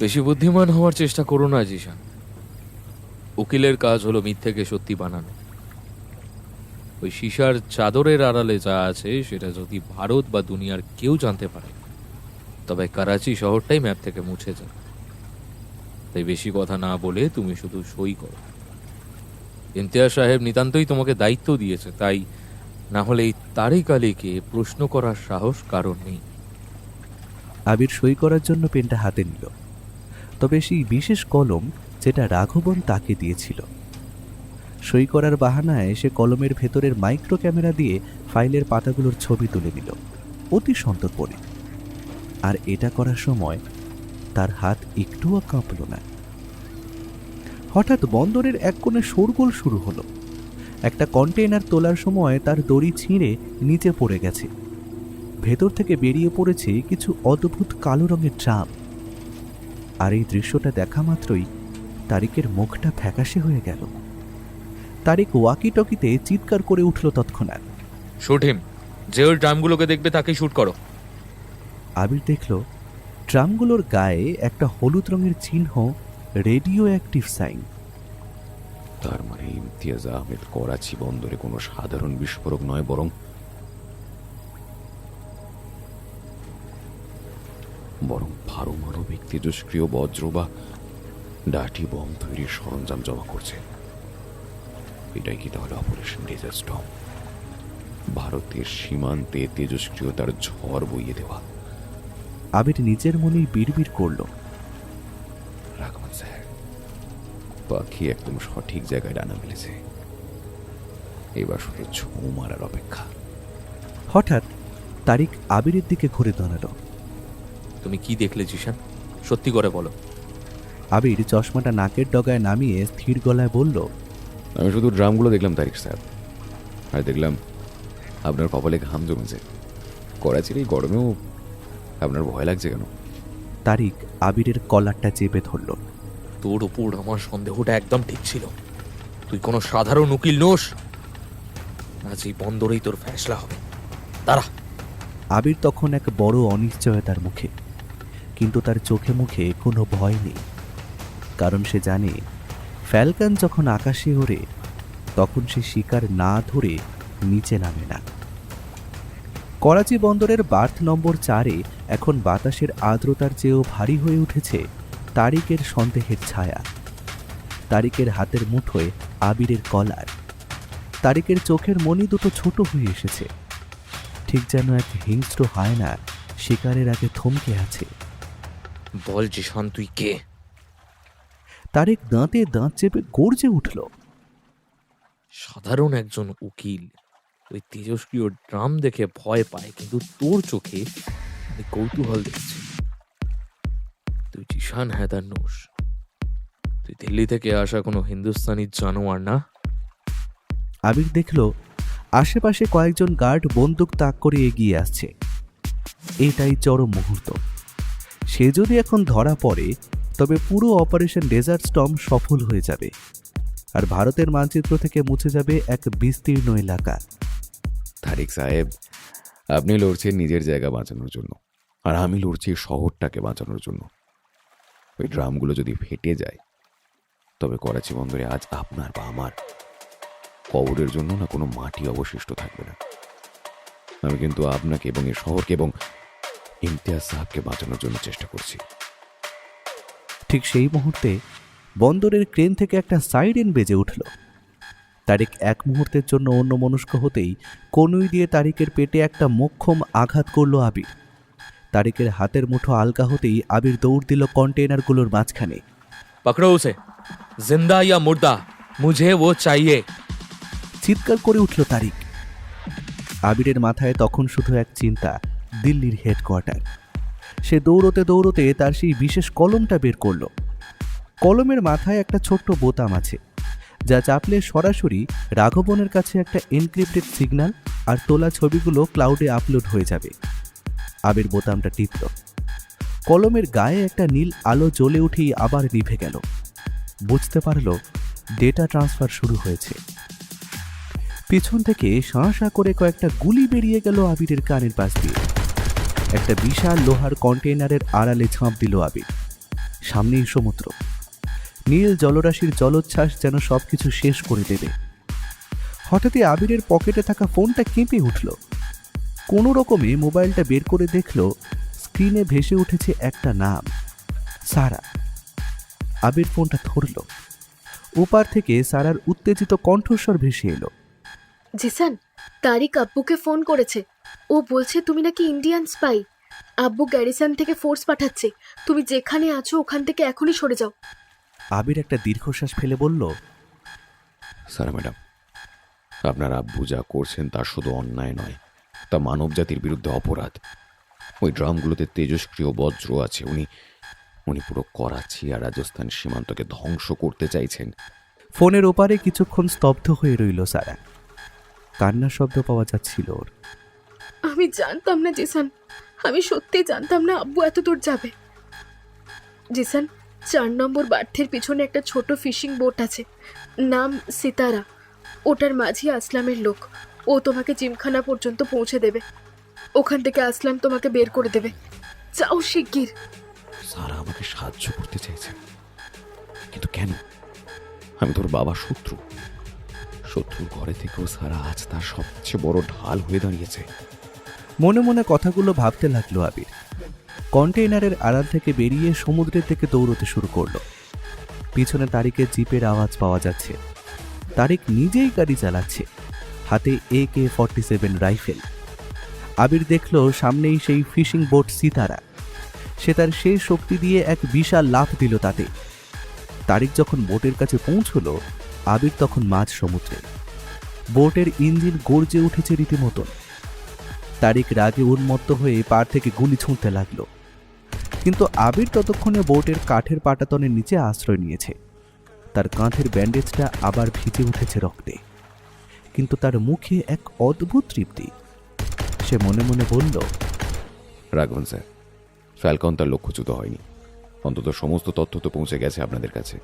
বেশি বুদ্ধিমান হওয়ার চেষ্টা করো না জিশান। উকিলের কাজ হলো মিথ্যেকে সত্যি বানানো। ওই সীসার চাদরের আড়ালে যা আছে সেটা যদি ভারত বা দুনিয়ার কেউ জানতে পারে, তবে করাচি শহরটাই ম্যাপ থেকে মুছে যায়। তাই বেশি কথা না বলে তুমি শুধু সই করো। ইমতিয়াজ সাহেব নিতান্তই তোমাকে দায়িত্ব দিয়েছে, তাই না হলে এই তারিক আলীকে প্রশ্ন করার সাহস কারণ নেই। আবির সই করার জন্য পেনটা হাতে নিল, তবে সেই বিশেষ কলম যেটা রাঘবন তাকে দিয়েছিল। সই করার বাহানায় সে কলমের ভেতরের মাইক্রো ক্যামেরা দিয়ে ফাইলের পাতাগুলোর ছবি তুলে নিল অতি সন্তর্পণে। আর এটা করার সময় তার হাত একটুও কাঁপল না। হঠাৎ বন্দরের এক কোণে শোরগোল শুরু হলো। একটা কন্টেইনার তোলার সময় তার দড়ি ছিঁড়ে নিচে পড়ে গেছে। ভেতর থেকে বেরিয়ে পড়েছে কিছু অদ্ভুত কালো রঙের ড্রাম। আর এই দৃশ্যটা দেখা মাত্রই তারিকের মুখটা ফ্যাকাশে হয়ে গেল। তারিক ওয়াকি টকিতে চিৎকার করে উঠল তৎক্ষণাৎ, শুট হিম। যে ওই ড্রামগুলোকে দেখবে তাকে শুট করো। আবির দেখল ড্রামগুলোর গায়ে একটা হলুদ রঙের চিহ্ন, রেডিও অ্যাক্টিভ সাইন। তার মানে ইমতিয়াজ আহমেদ করাচি বন্দরে কোনো সাধারণ বিস্ফোরক নয়, বরং পারমাণবিক তেজস্ক্রিয় বজ্র বা ডাটি বম তৈরির সরঞ্জাম জমা করছে। এটাই কি তাহলে অপারেশন ডেজার্ট স্টর্ম? ভারতের সীমান্তে তেজস্ক্রিয়তার ঝড় বইয়ে দেওয়া। আবির নিজের মনেই বিড়বিড় করল, রাঘবন স্যার, পাখি একদম সঠিক জায়গায় ডানা মেলেছে। এবার শুধু ছৌ মারার অপেক্ষা। হঠাৎ তারিক আবিরের দিকে ঘুরে দাঁড়ালো। তুমি কি দেখলে জিশান? সত্যি করে বলো। আবির চশমাটা নাকের ডগায় নামিয়ে স্থির গলায় বলল, আমি শুধু ড্রামগুলো দেখলাম তারিক স্যার, আর দেখলাম আপনার কপালে ঘাম জমেছে। করাচির এই গরমেও আপনার ভয় লাগছে কেন? তারিক আবিরের কলারটা চেপে ধরল। তোর উপর আমার সন্দেহটা একদম ঠিক ছিল। তুই কোনো সাধারণ উকিল নোস। আজ এই বন্দরেই তোর ফ্যাসলা হবে। দাঁড়া। আবির তখন এক বড় অনিশ্চয়তার মুখে, কিন্তু তার চোখে মুখে কোনো ভয় নেই। কারণ সে জানে ফ্যালকন যখন আকাশে ওড়ে তখন সে শিকার না ধরে নিচে নামে না। করাচি বন্দরের বার্থ নম্বর 4-এ এখন বাতাসের আর্দ্রতার চেয়েও ভারী হয়ে উঠেছে তারিকের সন্দেহের ছায়া। তারিকের হাতের মুঠোয় আবিরের কলার। তারিকের চোখের মনি দুটো ছোট হয়ে এসেছে, ঠিক যেন এক হিংস্র হায়না শিকারের আগে থমকে আছে। বল জিশান, তুই কে? তারিক দাঁতে দাঁত চেপে গর্জে উঠল, সাধারণ একজন উকিল ওই তেজস্ক্রিয় ড্রাম দেখে ভয় পায়, কিন্তু তোর চোখে আমি কৌতূহল দেখছি। তুই জিশান হায়দার নোস। তুই দিল্লি থেকে আসা কোনো হিন্দুস্তানি জানোয়ার না। আবির দেখল আশেপাশে কয়েকজন গার্ড বন্দুক তাক করে এগিয়ে আসছে। এটাই চরম মুহূর্ত। সে যদি এখন ধরা পড়ে তবে পুরো অপারেশন ডেজার্ট স্টর্ম সফল হয়ে যাবে, আর ভারতের মানচিত্র থেকে মুছে যাবে এক বিস্তীর্ণ এলাকা। তারিক সাহেব, আপনি লড়ছেন নিজের জায়গা বাঁচানোর জন্য, আর আমি লড়ছি শহরটাকে বাঁচানোর জন্য। ওই ড্রামগুলো যদি ফেটে যায় তবে করাচি বন্দরে আজ আপনার বা আমার কবরের জন্য না কোনো মাটি অবশিষ্ট থাকবে না। আমি কিন্তু আপনাকে এবং এই শহরকে এবং ইমতিয়াজ সাহেবকে বাঁচানোর জন্য চেষ্টা করছি। ঠিক সেই মুহূর্তে বন্দরের ক্রেন থেকে একটা সাইরেন বেজে উঠল। তারিক এক মুহূর্তের জন্য অন্যমনস্ক হতেই কনুই দিয়ে তারিকের পেটে একটা মোক্ষম আঘাত করল আবির। তারিকের হাতের মুঠো আলগা হতেই আবির দৌড় দিল কন্টেইনারগুলোর মাঝখানে। পকড়ো উসে, জিন্দা ইয়া মুর্দা, মুঝে ও চাইয়ে। চিৎকার করে উঠল তারিক। আবিরের মাথায় তখন শুধু এক চিন্তা, দিল্লির হেডকোয়ার্টার। সে দৌড়তে দৌড়তে তার সেই বিশেষ কলমটা বের করল। কলমের মাথায় একটা ছোট্ট বোতাম আছে, যা চাপলে সরাসরি রাঘবনের কাছে একটা এনক্রিপ্টেড সিগন্যাল আর তোলা ছবিগুলো ক্লাউডে আপলোড হয়ে যাবে। আবির বোতামটা টিপল। কলমের গায়ে একটা নীল আলো জ্বলে উঠেই আবার নিভে গেল। বুঝতে পারল ডেটা ট্রান্সফার শুরু হয়েছে। পিছন থেকে শাঁ শাঁ করে কয়েকটা গুলি বেরিয়ে গেল আবিরের কানের পাশ দিয়ে। একটা বিশাল লোহার কন্টেইনারের আড়ালে ঝাঁপ দিল আবির। সামনেই সমুদ্র। নীল জলরাশির জলোচ্ছ্বাস যেন সবকিছু শেষ করে দেবে। হঠাৎই আবিরের পকেটে থাকা ফোনটা কেঁপে উঠল। কোনো রকমে মোবাইলটা বের করে দেখল স্ক্রিনে ভেসে উঠেছে একটা নাম, সারা। আবির ফোনটা ধরল। ওপার থেকে সারার উত্তেজিত কণ্ঠস্বর ভেসে এলো, জিসান, তারিক আব্বুকে ফোন করেছে। ও বলছে তুমি নাকি ইন্ডিয়ান স্পাই। আব্বু গ্যারিসন থেকে ফোর্স পাঠাচ্ছে। তুমি যেখানে আছো ওখান থেকে এখনই সরে যাও। আবির একটা দীর্ঘশ্বাস ফেলে বলল, স্যার ম্যাডাম, আপনার আব্বু যা করছেন তা শুধু অন্যায় নয়, তা মানব জাতির বিরুদ্ধে অপরাধ। ওই ড্রামগুলোতে তেজস্ক্রিয় বজ্র আছে। উনি পুরো করাচি আর রাজস্থান সীমান্তকে ধ্বংস করতে চাইছেন। ফোনের ওপারে কিছুক্ষণ স্তব্ধ হয়ে রইল সারা। কান্নার শব্দ পাওয়া যাচ্ছিল ওর। আমি জানতাম না জিসান, আমি সত্যি জানতাম না আব্বু এত দূর যাবে। জিসান, 4 নম্বর বার্থের পিছনে একটা ছোট ফিশিং বোট আছে, নাম সিতারা। ওটার মাঝি আসলামের লোক। ও তোমাকে জিমখানা পর্যন্ত পৌঁছে দেবে। ওখান থেকে আসলাম তোমাকে বের করে দেবে। যাও শিগগির। সারা আমাকে সাহায্য করতে চাইছেন, কিন্তু কেন? আমি তোর বাবা শত্রুর ঘরে থেকেও সারা আজ তার সবচেয়ে বড় ঢাল হয়ে দাঁড়িয়েছে। মনে মনে কথাগুলো ভাবতে লাগলো আবির। কন্টেইনারের আড়াল থেকে বেরিয়ে সমুদ্রের দিকে দৌড়তে শুরু করলো। পিছনে তারিকের জিপের আওয়াজ পাওয়া যাচ্ছে। তারিক নিজেই গাড়ি চালাচ্ছে, হাতে AK-47 রাইফেল। আবির দেখল সামনেই সেই ফিশিং বোট সিতারা। সে তার সেই শক্তি দিয়ে এক বিশাল লাফ দিল তাতে। তারিক যখন বোটের কাছে পৌঁছল, আবির তখন মাঝ সমুদ্রে। বোটের ইঞ্জিন গর্জে উঠেছে রীতিমতন। তারিক রাগে উন্মত্ত হয়ে পার থেকে গুলি ছুঁড়তে লাগলো, কিন্তু আবির ততক্ষণে বোটের কাঠের পাটাতনের নিচে আশ্রয় নিয়েছে। তার কাঁধের ব্যান্ডেজটা আবার ভিজে উঠেছে রক্তে, কিন্তু তার মুখে এক অদ্ভুত তৃপ্তি। সে মনে মনে বলল, রাঘবন স্যার, ফ্যালকন তার লক্ষ্যচ্যুত হয়নি। অন্তত সমস্ত তথ্য তো পৌঁছে গেছে আপনাদের কাছে।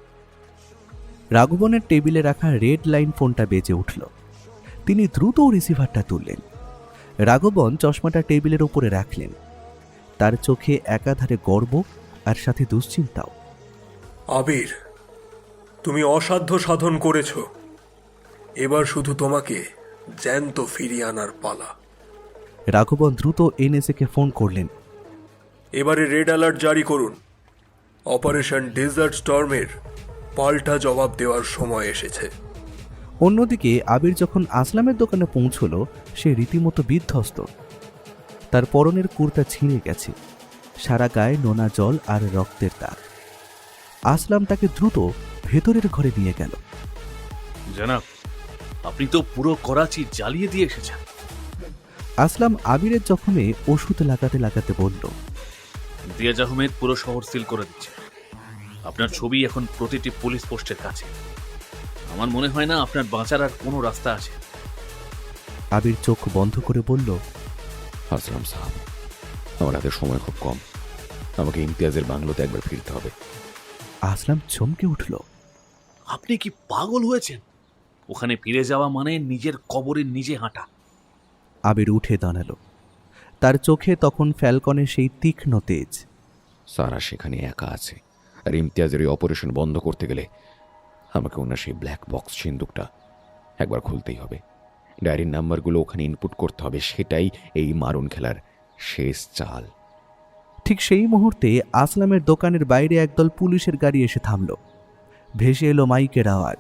রাঘবনের টেবিলে রাখা রেড লাইন ফোনটা বেজে উঠল। তিনি দ্রুত রিসিভারটা তুললেন। রাঘবন চশমাটা টেবিলের উপরে রাখলেন। তার চোখে একাধারে গর্ব আর সাথে দুশ্চিন্তাও। আবির, তুমি অসাধ্য সাধন করেছ। এবার শুধু তোমাকে জ্যান্ত ফিরিয়ে আনার পালা। রাঘবন দ্রুত NSA-কে ফোন করলেন। এবারে রেড অ্যালার্ট জারি করুন। অপারেশন ডেজার্ট স্টর্মের পাল্টা জবাব দেওয়ার সময় এসেছে। অন্যদিকে আবির যখন আসলামের দোকানে পৌঁছল, সে রীতিমতো বিধ্বস্ত। তার পরনের কুর্তা ছিঁড়ে গেছে, সারা গায়ে নোনা জল আর রক্তের দাগ। আসলাম তাকে দ্রুত ভেতরের ঘরে নিয়ে গেল। জানাব, আপনি তো পুরো করাচি জ্বালিয়ে দিয়ে এসেছেন। আসলাম আবিরের জখমে ওষুধ লাগাতে লাগাতে বলল, দিয়াজ আহমেদ পুরো শহর সিল করে দিচ্ছে। আপনার ছবি এখন প্রতিটি পুলিশ পোস্টের কাছে। আমার মনে হয় না আপনার বাঁচার আর কোনো রাস্তা আছে। আবির চোখ বন্ধ করে বলল, আসলাম সাহেব, আমার হাতে সময় খুব কম। আমাকে ইমতিয়াজের বাংলোতে একবার ফিরতে হবে। আসলাম চমকে উঠল। আপনি কি পাগল হয়েছেন? ওখানে ফিরে যাওয়া মানে নিজের কবরে নিজে হাঁটা। আবির উঠে দাঁড়ালো। তার চোখে তখন ফ্যালকনের সেই তীক্ষ্ণ তেজ। সারা সেখানে একা আছে, আর ইমতিয়াজের এই অপারেশন বন্ধ করতে গেলে আমাকে ওনার সেই ব্ল্যাক বক্স সিন্দুকটা একবার খুলতেই হবে। ডায়েরির নাম্বারগুলো ওখানে ইনপুট করতে হবে। সেটাই এই মারুন খেলার শেষ চাল। ঠিক সেই মুহূর্তে আসলামের দোকানের বাইরে একদল পুলিশের গাড়ি এসে থামল। ভেসে এলো মাইকের আওয়াজ,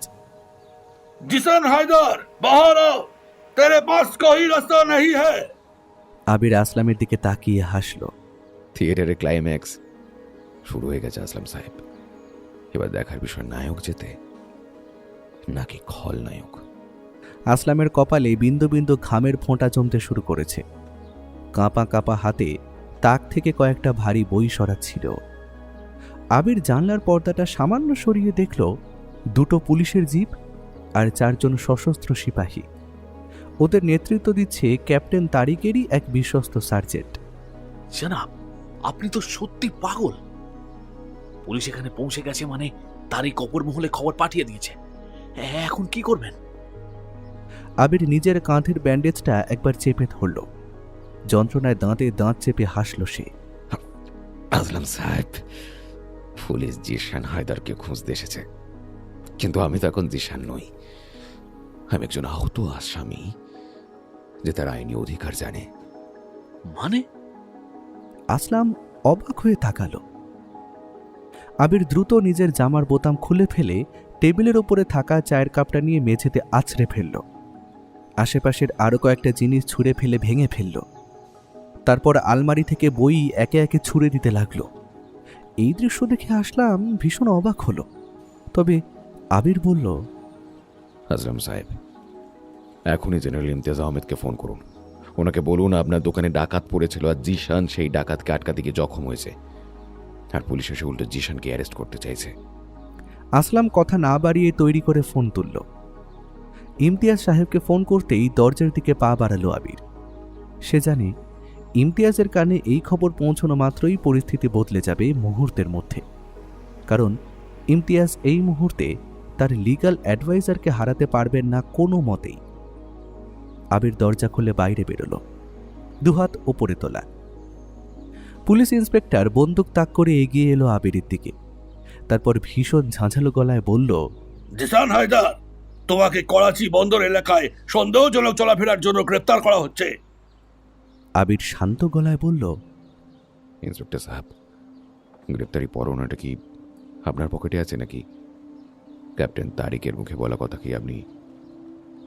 जिसन हैदर बाहर आओ, तेरे पास कोई रास्ता नहीं है। আবির আসলামের দিকে তাকিয়ে হাসল। থিয়েটারের ক্লাইম্যাক্স শুরু হয়ে গেছে আসলাম সাহেব। এবার দেখার বিষয় নায়ক যেতে নাকি খলনায়ক। আসলামের কপালে বিন্দু বিন্দু ঘামের ফোঁটা জমতে শুরু করেছে। কাঁপা কাঁপা হাতে তাক থেকে কয়েকটা ভারী বই সরাচ্ছিল। আবির জানলার পর্দাটা সামান্য সরিয়ে দেখল 2টো পুলিশের জিপ আর 4 জন সশস্ত্র সিপাহী। ওদের নেতৃত্ব দিচ্ছে ক্যাপ্টেন তারিকেরই এক বিশ্বস্ত সার্জেন্ট। জানাব, আপনি তো সত্যি পাগল। পুলিশ এখানে পৌঁছে গেছে মানে তারিক অপর মহলে খবর পাঠিয়ে দিয়েছে। এখন কি করবেন? আবির নিজের কাঁধের ব্যান্ডেজটা একবার চেপে ধরল। যন্ত্রণায় দাঁতে দাঁত চেপে হাসল সে। আসলাম সাহেব, পুলিশ জিশান হায়দারকে খুঁজতে এসেছে, কিন্তু আমি তো এখন জিশান নই। আমি একজন আহত আসামি যে তার আইনি অধিকার জানে। মানে? আসলাম অবাক হয়ে তাকালো। আবির দ্রুত নিজের জামার বোতাম খুলে ফেলে টেবিলের ওপরে থাকা চায়ের কাপটা নিয়ে মেঝেতে আছড়ে ফেলল। আশেপাশের আরো কয়েকটা জিনিস ছুঁড়ে ফেলে ভেঙে ফেলল। তারপর আলমারি থেকে বই একে একে ছুঁড়ে দিতে লাগলো। এই দৃশ্য দেখে আসলাম ভীষণ অবাক হলো। তবে আবির বলল, আজলাম সাহেব, এখনই জেনারেল ইমতিয়াজ আহমেদকে ফোন করুন। ওনাকে বলুন আপনার দোকানে ডাকাত পড়েছিল আর জিশান সেই ডাকাতকে আটকাতে গিয়ে জখম হয়েছে, আর পুলিশ এসে উল্টো জিশানকে অ্যারেস্ট করতে চাইছে। আসলাম কথা না বাড়িয়ে তৈরি করে ফোন তুলল। ইমতিয়াজ সাহেবকে ফোন করতেই দরজার দিকে পা বাড়ালো আবির। সে জানে ইমতিয়াজের কানে এই খবর পৌঁছানো মাত্রই পরিস্থিতি বদলে যাবে মুহূর্তের মধ্যে, কারণ ইমতিয়াজ এই মুহূর্তে তার লিগ্যাল অ্যাডভাইজারকে হারাতে পারবেন না কোনো মতেই। আবির দরজা খুলে বাইরে বেরোল, দুহাত ওপরে তোলা। পুলিশ ইন্সপেক্টর বন্দুক তাক করে এগিয়ে এলো আবিরের দিকে। তারপর ভীষণ ঝাঁঝালো গলায় বলল, জিসান হায়দার, তোমাকে করাচি বন্দর এলাকায় সন্দেহজনক চলাফেরার জন্য গ্রেপ্তার করা হচ্ছে। আবির শান্ত গলায় বলল, ইন্সপেক্টর সাহেব, গ্রেপ্তারি পরোয়ানাটা কি আপনার পকেটে আছে নাকি ক্যাপ্টেন তারিকের মুখে বলা কথা কি আপনি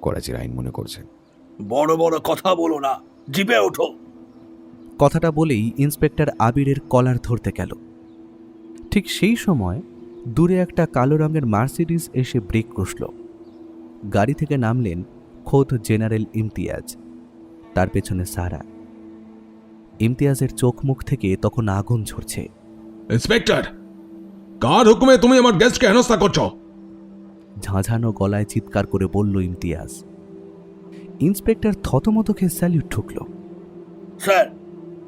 করাচির আইন মনে করছেন? বড় বড় কথা বলো না, জিপে ওঠো। কথাটা বলেই ইন্সপেক্টর আবিরের কলার ধরতে গেল। ঠিক সেই সময় দূরে একটা কালো রঙের মার্সিডিজ এসে ব্রেক কষল। গাড়ি থেকে নামলেন খোদ জেনারেল ইমতিয়াজ, তার পেছনে সারা। ইমতিয়াজের চোখ মুখ থেকে তখন আগুন ঝরছে। ইন্সপেক্টর, কার হুকুমে তুমি আমার গেস্টকে হেনস্থা করছো? ঝাঁঝানো গলায় চিৎকার করে বলল ইমতিয়াজ। ইন্সপেক্টর থতমত খেয়ে স্যালিউট ঠুকল। স্যার,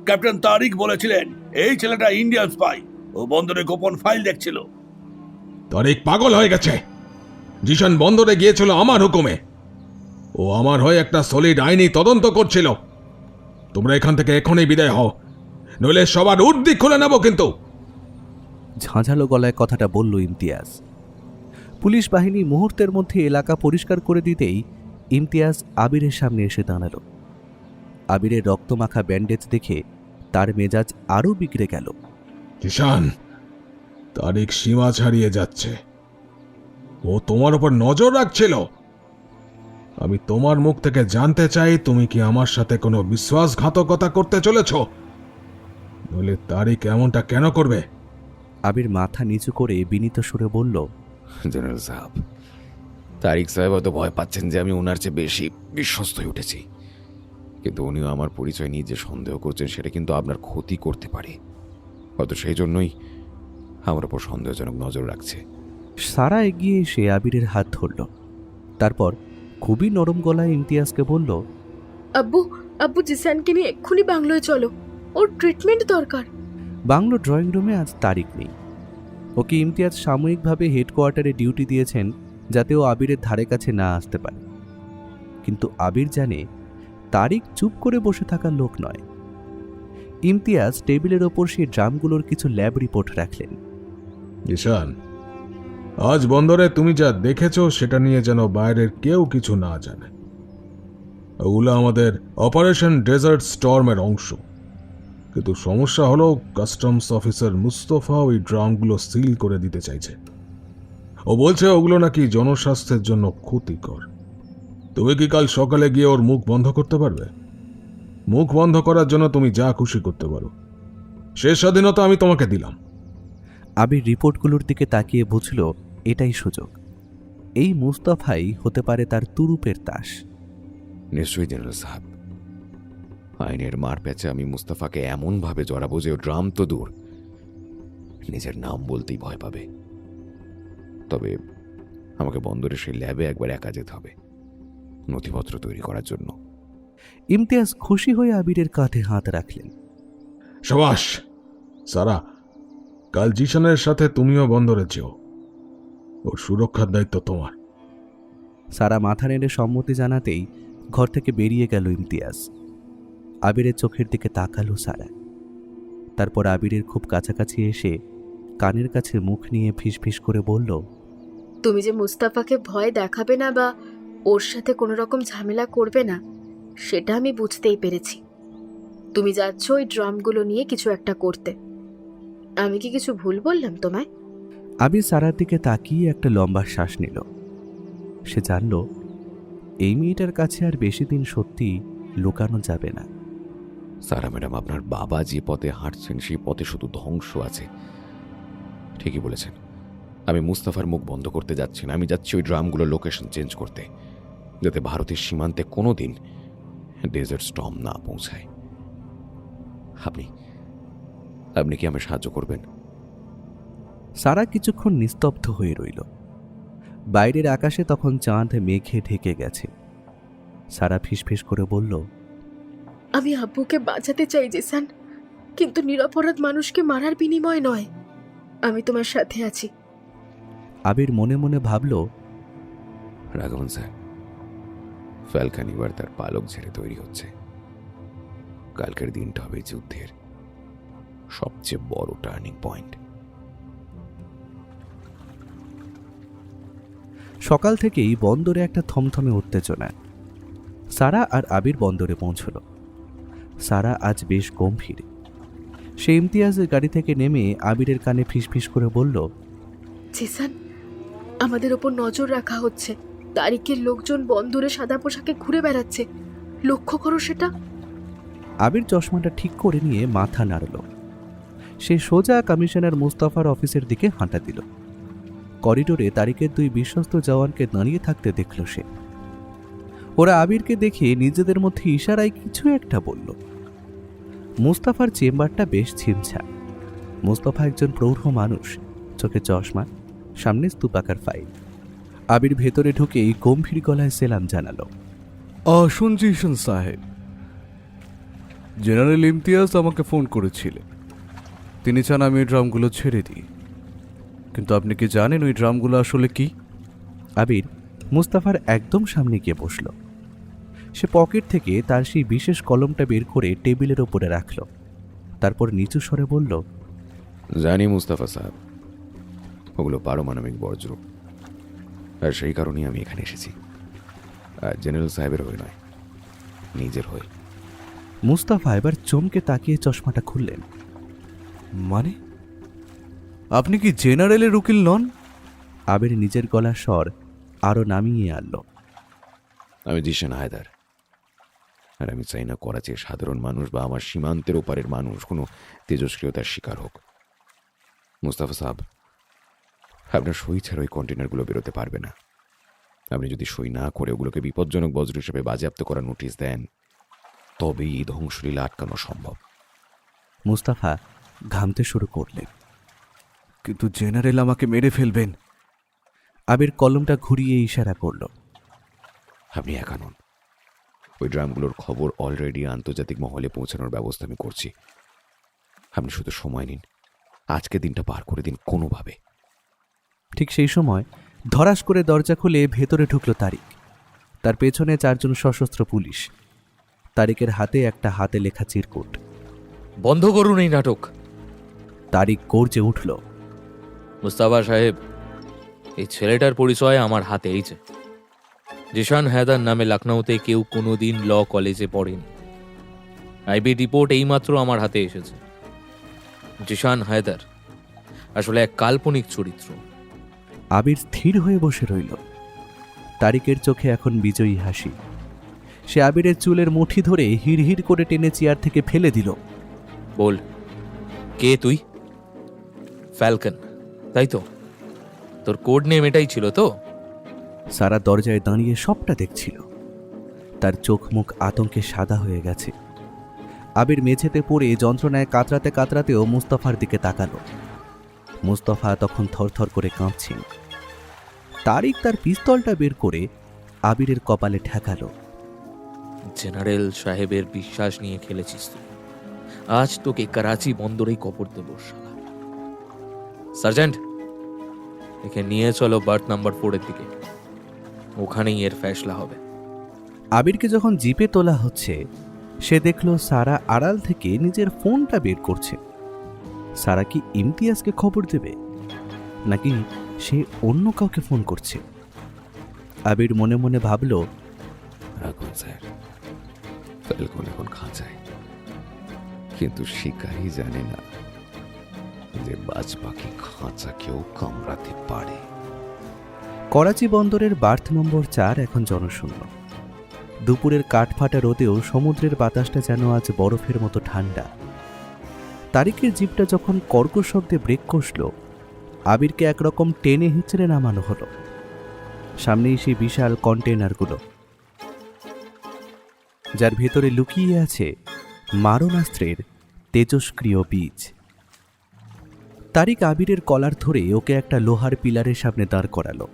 ক্যাপ্টেন তারিক বলেছিলেন এই ছেলেটা ইন্ডিয়ান স্পাই, ও বন্দরে গোপন ফাইল দেখছিল। তারিক পাগল হয়ে গেছে। জিশান বন্দরে গিয়েছিল আমার হুকুমে। ও আমার হয়ে একটা সলিড আইনি তদন্ত করছিল। তোমরা এখান থেকে এখনই বিদায় হও, নইলে সবার উর্দিক খুলে নেব কিন্তু। ঝাঁঝালো গলায় কথাটা বলল ইমতিয়াজ। পুলিশ বাহিনী মুহূর্তের মধ্যে এলাকা পরিষ্কার করে দিতেই ইমতিয়াজ আবিরের সামনে এসে দাঁড়াল। আবিরের রক্তমাখা ব্যান্ডেজ দেখে তার মেজাজ আরও বিগড়ে গেল। জিশান, তারিক সীমা ছাড়িয়ে যাচ্ছে। ও তোমার উপর নজর রাখছিল। আমি তোমার মুখ থেকে জানতে চাই, তুমি কি আমার সাথে কোনো বিশ্বাসঘাতকতা করতে চলেছ? নইলে তারিক এমনটা কেন করবে? আবির মাথা নিচু করে বিনীত সুরে বলল, জেনারেল সাহেব, তারিক সাহেব হয়তো ভয় পাচ্ছেন যে আমি ওনার চেয়ে বেশি বিশ্বস্ত হয়ে উঠেছি, কিন্তু উনিও আমার পরিচয় নিয়ে যে সন্দেহ করছেন সেটা কিন্তু আপনার ক্ষতি করতে পারে। হয়তো সেই জন্যই আমার উপর সন্দেহজনক নজর রাখছে। সারা এগিয়ে এসে আবিরের হাত ধরল। তারপর খুবই নরম গলায় ইমতিয়াজকে বলল, আব্বু, আব্বু জিসানকে নিয়ে এক্ষুনি বাংলোয় চলো, ওর ট্রিটমেন্ট দরকার। বাংলো ড্রয়িং রুমে আজ তারিক নেই। ওকে ইমতিয়াজ সাময়িকভাবে হেডকোয়ার্টারে ডিউটি দিয়েছেন যাতে ও আবিরের ধারে কাছে না আসতে পারে। কিন্তু আবির জানে তারিক চুপ করে বসে থাকার লোক নয়। ইমতিয়াজ টেবিলের ওপর সেই ড্রামগুলোর কিছু ল্যাব রিপোর্ট রাখলেন। জিশান, আজ বন্দরে তুমি যা দেখেছো সেটা নিয়ে যেন বাইরের কেউ কিছু না জানে। ওগুলো আমাদের অপারেশন ডেজার্ট স্টর্মের অংশ। কিন্তু সমস্যা হলো কাস্টমস অফিসার মুস্তফা ওই ড্রামগুলো সিল করে দিতে চাইছে। ও বলছে ওগুলো নাকি জনস্বাস্থ্যের জন্য ক্ষতিকর। তুমি কি কাল সকালে গিয়ে ওর মুখ বন্ধ করতে পারবে? মুখ বন্ধ করার জন্য তুমি যা খুশি করতে পারো, সে স্বাধীনতা আমি তোমাকে দিলাম। আবির রিপোর্টগুলোর দিকে তাকিয়ে বুঝল এটাই সুযোগ। এই মুস্তাফাই হতে পারে তার তুরুপের তাস। নিশ্চয়ই জেনারেল সাহেব, আইনের মার প্যাচে আমি মুস্তাফাকে এমনভাবে জড়াবো যে ড্রাম তো দূর, নিজের নাম বলতেই ভয় পাবে। তবে আমাকে বন্দরে সেই ল্যাবে একবার একা যেতে হবে নথিপত্র তৈরি করার জন্য। ইমতিয়াজ খুশি হয়ে আবিরের কাঁধে হাত রাখলেন। সাবাস সারা, কাল জিশানের সাথে তুমিও বন্দরে যেও। ওর সুরক্ষার দায়িত্ব তোমার। সারা মাথা নেড়ে সম্মতি জানাতেই ঘর থেকে বেরিয়ে গেল ইমতিয়াজ। আবিরের চোখের দিকে তাকালো সারা। তারপর আবিরের খুব কাছাকাছি এসে কানের কাছে মুখ নিয়ে ফিসফিস করে বলল, তুমি যে মুস্তাফাকে ভয় দেখাবে না বা ওর সাথে কোনো রকম ঝামেলা করবে না, সেটা আমি বুঝতেই পেরেছি। তুমি যাচ্ছ ওই ড্রামগুলো নিয়ে কিছু একটা করতে। আমি কি কিছু ভুল বললাম তোমায়? আবির সারার দিকে তাকিয়ে একটা লম্বা শ্বাস নিল। সে জানল এই মেয়েটার কাছে আর বেশি দিন সত্যি লুকানো যাবে না। সারা ম্যাডাম, আপনার বাবা যে পথে হাঁটছেন সেই পথে শুধু ধ্বংস আছে। ঠিকই বলেছেন, আমি মুস্তাফার মুখ বন্ধ করতে যাচ্ছি না, আমি যাচ্ছি ওই ড্রামগুলোর লোকেশন চেঞ্জ করতে, যাতে ভারতের সীমান্তে কোনোদিন ডেজার্ট স্টর্ম না পৌঁছায়। আপনি কি আমায় সাহায্য করবেন? সারা কিছুক্ষণ নিস্তব্ধ হয়ে রইল। বাইরের আকাশে তখন চাঁদ মেঘে ঢেকে গেছে। সারা ফিসফিস করে বলল, আমি আব্বুকে বাঁচাতে চাই জিসান, কিন্তু নিরপরাধ মানুষকে মারার বিনিময় নয়। আমি তোমার সাথে আছি। আবির মনে মনে ভাবল, রাঘবন স্যার, ফ্যালকন এবার তার পালক ঝেড়ে তৈরি হচ্ছে। কালকের দিনটা হবে যুদ্ধের সবচেয়ে বড় টার্নিং পয়েন্ট। সকাল থেকেই বন্দরে একটা থমথমে উত্তেজনা। সারা আর আবির বন্দরে পৌঁছল। সারা আজ বেশ গম্ভীর। সে ইমতিয়াজের গাড়ি থেকে নেমে আবিরের কানে ফিসফিস করে বলল, জিসান, আমাদের ওপর নজর রাখা হচ্ছে। তারিখের লোকজন বন্দরে সাদা পোশাকে ঘুরে বেড়াচ্ছে, লক্ষ্য করো সেটা। আবির চশমাটা ঠিক করে নিয়ে মাথা নাড়ল। সে সোজা কমিশনার মুস্তাফার অফিসের দিকে হাঁটা দিল। করিডোরে তারিকের 2 বিশ্বস্ত জওয়ানকে দাঁড়িয়ে থাকতে দেখল সে। ওরা আবিরকে দেখে নিজেদের মধ্যে ইশারায় কিছু একটা বলল। মুস্তাফার চেম্বারটা বেশ ছিমছা। মুস্তাফা একজন প্রৌঢ় মানুষ, চোখে চশমা, সামনে স্তূপাকার ফাইল। আবির ভেতরে ঢুকেই গম্ভীর গলায় সেলাম জানালো। আসুন জিশন সাহেব, জেনারেল ইমতিয়াজ আমাকে ফোন করেছিলেন। তিনি চান আমি এই ড্রামগুলো ছেড়ে দিই। কিন্তু আপনি কি জানেন ওই ড্রামগুলো আসলে কি? আবির মুস্তাফার একদম সামনে গিয়ে বসল। সে পকেট থেকে তার সেই বিশেষ কলমটা বের করে টেবিলের ওপরে রাখল। তারপর নিচু স্বরে বলল, জানি মুস্তাফা সাহেব, ওগুলো পারমাণবিক বর্জ্য, আর সেই কারণেই আমি এখানে এসেছি। আর জেনারেল সাহেবের হয়ে নয়, নিজের হয়ে। মুস্তাফা এবার চমকে তাকিয়ে চশমাটা খুললেন। মানে আপনি কি জেনারেলের উকিল নন? আবির নিজের গলার স্বর আরো নামিয়ে আনল। আমি জিশান হায়দার, আর আমি চাই না করাচির সাধারণ মানুষ বা আমার সীমান্তের ওপারের মানুষ কোনো তেজস্ক্রিয়তার শিকার হোক। মুস্তাফা সাহেব, আপনার সই ছাড়া ওই কন্টেনারগুলো বেরোতে পারবে না। আপনি যদি সই না করে ওগুলোকে বিপজ্জনক বজ্র হিসেবে বাজেয়াপ্ত করার নোটিশ দেন, তবেই এই ধ্বংসলীলা আটকানো সম্ভব। মুস্তাফা ঘামতে শুরু করলেন। কিন্তু জেনারেল আমাকে মেরে ফেলবেন। আবির কলমটা ঘুরিয়ে ইশারা করল। আপনি একা নন, ওই ড্রামগুলোর খবর অলরেডি আন্তর্জাতিক মহলে পৌঁছানোর ব্যবস্থা আমি করছি। আপনি শুধু সময় নিন, আজকে দিনটা পার করে দিন কোনোভাবে। ঠিক সেই সময় ধরাস করে দরজা খুলে ভেতরে ঢুকল তারিক। তার পেছনে 4 জন সশস্ত্র পুলিশ। তারিকের হাতে একটা হাতে লেখা চিরকুট। বন্ধ করুন এই নাটক। তারিক গর্জে উঠল। মুস্তাফা সাহেব, এই ছেলেটার পরিচয় আমার হাতে এইছে। জিশান হায়দার নামে লখনৌতে কেউ কোনোদিন ল কলেজে পড়েনি। আইবি রিপোর্ট এইমাত্র আমার হাতে এসেছে। জিশান হায়দার আসলে এক কাল্পনিক চরিত্র। আবির স্থির হয়ে বসে রইল। তারিকের চোখে এখন বিজয়ী হাসি। সে আবিরের চুলের মুঠি ধরে হিড়হিড় করে টেনে চেয়ার থেকে ফেলে দিল। বল, কে তুই? ফ্যালকন, তাই তো? তোর কোড নেম এটাই ছিল তো? সারা দরজায় দাঁড়িয়ে সবটা দেখছিল। তার চোখ মুখ আতঙ্কে সাদা হয়ে গেছে। আবির মেঝেতে পড়ে যন্ত্রণায় কাতরাতে কাতরাতেও মুস্তাফার দিকে তাকালো। মুস্তাফা তখন থরথর করে কাঁপছেন। তারিক তার পিস্তলটা বের করে আবিরের কপালে ঠেকালো। জেনারেল সাহেবের বিশ্বাস নিয়ে খেলেছিস তুই। আজ তোকে করাচি বন্দরেই কবর দেব শালা। সার্জেন্ট, একে নিয়ে চলো বার্থ নাম্বার 4 এর দিকে। ওখানেই এর ফয়সলা হবে। আবিরকে যখন জিপে তোলা হচ্ছে, সে দেখল সারা আড়াল থেকে নিজের ফোনটা বের করছে। সারা কি ইমতিয়াজকে খবর দেবে, নাকি সে অন্য কাউকে ফোন করছে? আবির মনে মনে ভাবল, রাখুন স্যার, ফ্যালকন এখন খাঁচায়, কিন্তু শিকারই জানে না যে বাজ পাখি খাঁচাকেও কামড়াতে পারে। করাচি বন্দরের বার্থ নম্বর 4 এখন জনশূন্য। দুপুরের কাঠফাটা রোদেও সমুদ্রের বাতাসটা যেন আজ বরফের মতো ঠান্ডা। তারিকের জিপটা যখন কর্কশ শব্দে ব্রেক কষল, আবিরকে একরকম টেনে হিঁচড়ে নামানো হলো। সামনেই সেই বিশাল কন্টেনারগুলো, যার ভেতরে লুকিয়ে আছে মারণাস্ত্রের তেজস্ক্রিয় বীজ। তারিক আবিরের কলার ধরে ওকে একটা লোহার পিলারের সামনে দাঁড় করালো।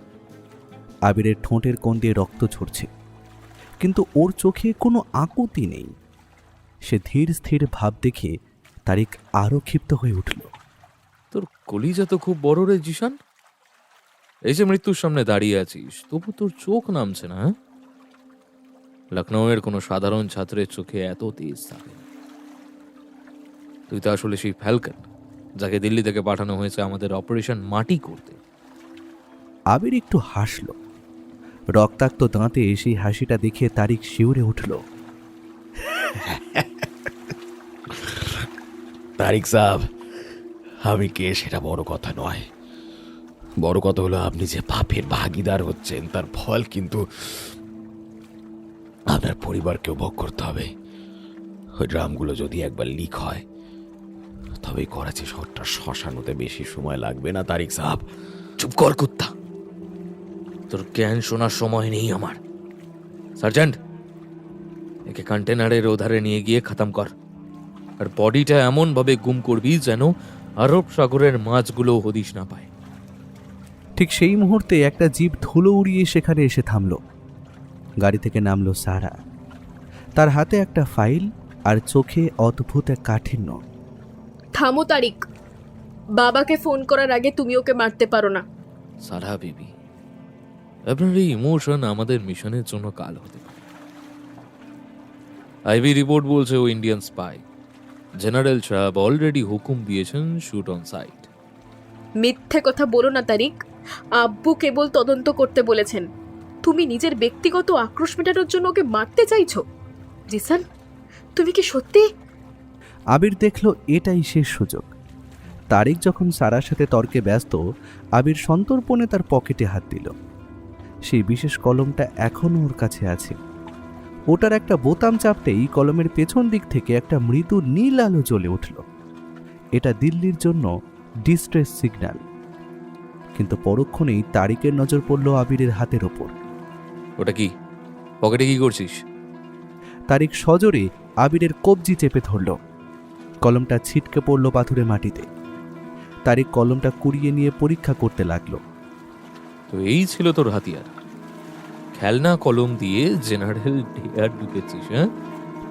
আবিরের ঠোঁটের কোণ দিয়ে রক্ত ঝরছে, কিন্তু ওর চোখে কোনো আকুতি নেই। সে ধীর স্থির ভাব দেখে তারিক আরো ক্ষিপ্ত হয়ে উঠল। তোর কলিজা তো খুব বড় রে জিশান। এই যে মৃত্যুর সামনে দাঁড়িয়ে আছিস, তবু তোর চোখ নামছে না? লখনৌয়ের কোনো সাধারণ ছাত্রের চোখে এত তেজ থাকে না। তুই তো আসলে সেই ফ্যালকন যাকে দিল্লি থেকে পাঠানো হয়েছে আমাদের অপারেশন মাটি করতে। আবির একটু হাসল। রক্তাক্ত দাঁতে সেই হাসিটা দেখে তারিক শিউরে উঠল। তারিক সাহেব, আমি কে সেটা বড় কথা নয়। বড় কথা হলো আপনি যে পাপের ভাগীদার হচ্ছেন তার ফল কিন্তু আপনার পরিবারকেও ভোগ করতে হবে। ওই ড্রামগুলো যদি একবার লিক হয় তবে করাচি শহরটা শ্মশান হতে বেশি সময় লাগবে না। তারিক সাহেব, চুপ কর কুত্তা, তোর জ্ঞান শোনার সময় নেই আমার। সার্জেন্ট, একে কন্টেনারের ওধারে নিয়ে গিয়ে খতম কর, আর বডিটা এমন ভাবে গুম করবি যেন আরব সাগরের মাছগুলো হদিশ না পায়। ঠিক সেই মুহূর্তে একটা জিপ ধুলো উড়িয়ে সেখানে এসে থামল। গাড়ি থেকে নামল সারা। তার হাতে একটা ফাইল আর চোখে অদ্ভুত এক কাঠিন্য। থামো তারিক, বাবাকে ফোন করার আগে তুমি ওকে মারতে পারো না। সারা বিবি, আপনার এই ইমোশন আমাদের মিশনের জন্য কাল হতে পারে। আইবি রিপোর্ট বলছে ও ইন্ডিয়ান স্পাই। জেনারেল সাহেব অলরেডি হুকুম দিয়েছেন শুট অন সাইট। মিথ্যে কথা বলো না তারিক, আব্বু কেবল তদন্ত করতে বলেছেন। তুমি নিজের ব্যক্তিগত আক্রোশ মেটানোর জন্য ওকে মারতে চাইছো? জিসান, তুমি কি সত্যি? আবির দেখল এটাই শেষ সুযোগ। তারিক যখন সারার সাথে তর্কে ব্যস্ত, আবির সন্তর্পণে তার পকেটে হাত দিল। সেই বিশেষ কলমটা এখনও ওর কাছে আছে। ওটার একটা বোতাম চাপতেই কলমের পেছন দিক থেকে একটা মৃদু নীল আলো জ্বলে উঠল। এটা দিল্লির জন্য ডিস্ট্রেস সিগন্যাল। কিন্তু পরক্ষণেই তারিকের নজর পড়ল আবিরের হাতের ওপর। ওটা কি? পকেটে কি করছিস? তারিক সজোরে আবিরের কবজি চেপে ধরল। কলমটা ছিটকে পড়ল পাথুরে মাটিতে। তারিক কলমটা কুড়িয়ে নিয়ে পরীক্ষা করতে লাগলো। তো এই ছিল তোর হাতিয়ার? খেলনা কলম দিয়ে জেনারেল ডেয়ার ঢুকেছিস? হ্যাঁ,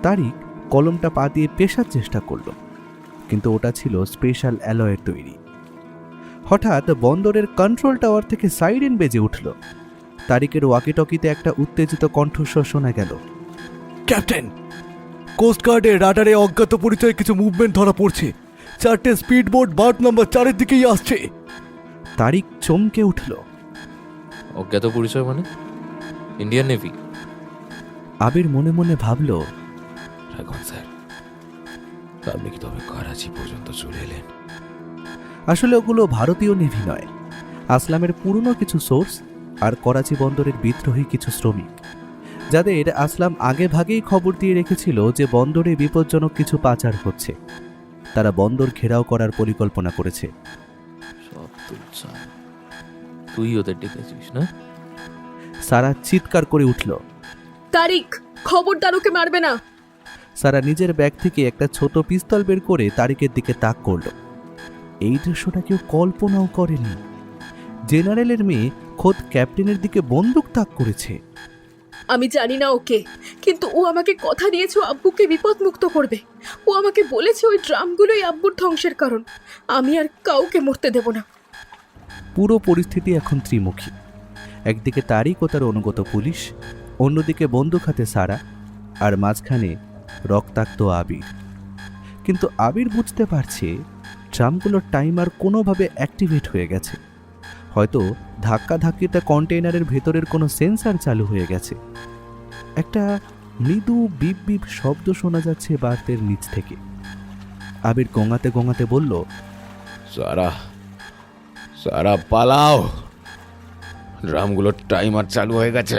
তারিক কলমটা পা দিয়ে পেশার চেষ্টা করল, কিন্তু ওটা ছিল স্পেশাল অ্যালয়ের তৈরি। হঠাৎ বন্দরের কন্ট্রোল টাওয়ার থেকে সাইরেন বেজে উঠল। তারিকের ওয়াকিটকিতে একটা উত্তেজিত কণ্ঠস্বর শোনা গেল। ক্যাপ্টেন, কোস্টগার্ডের রাডারে অজ্ঞাত পরিচয়ে কিছু মুভমেন্ট ধরা পড়ছে। 4টে স্পিড বোট বার্ট নাম্বার 4-এর দিকেই আসছে। তারিক চমকে উঠল। অজ্ঞাত পরিচয় মানে? Indian navy? আবির মনে মনে ভাবল, রাখুন স্যার, আপনি কি তবে করাচি পর্যন্ত চলে এলেন? আসলে ওগুলো ভারতীয় নেভি নয়, আসলামের পুরনো কিছু সোর্স আর করাচি বন্দরের বিদ্রোহী কিছু শ্রমিক, যাদের আসলাম আগে ভাগেই খবর দিয়ে রেখেছিল যে বন্দরে বিপজ্জনক কিছু পাচার হচ্ছে। তারা বন্দর ঘেরাও করার পরিকল্পনা করেছে। সব তুই ওদের ডেকেছিস না? সারা চিৎকার করে উঠল। তারিক, খবরদার ওকে মারবে না। সারা নিজের ব্যাগ থেকে একটা ছোট পিস্তল বের করে তারিকের দিকে তাক করল। এই দৃশ্যটা কেউ কল্পনাও করেনি। জেনারেলের মেয়ে খোদ ক্যাপ্টেনের দিকে বন্দুক তাক করেছে। আমি জানি না ওকে, কিন্তু ও আমাকে কথা দিয়েছে আব্বুকে বিপদমুক্ত করবে। ও আমাকে বলেছে ওই ড্রামগুলোই আব্বুর ধ্বংসের কারণ। আমি আর কাউকে মরতে দেব না। পুরো পরিস্থিতি এখন ত্রিমুখী। একদিকে তারিক ও তার অনুগত পুলিশ, অন্যদিকে বন্দুক হাতে সারা, আর মাঝখানে রক্তাক্ত আবির। কিন্তু আবির বুঝতে পারছে ড্রামগুলোর টাইমার কোনোভাবে অ্যাক্টিভেট হয়ে গেছে। হয়তো ধাক্কাধাক্কিতে কন্টেইনারের ভেতরের কোনো সেন্সার চালু হয়ে গেছে। একটা মৃদু বিপ বিপ শব্দ শোনা যাচ্ছে বার্তের নিচ থেকে। আবির গোঙাতে গোঙাতে বলল, সারা, সারা পালাও, ড্রামগুলোর টাইমার চালু হয়ে গেছে।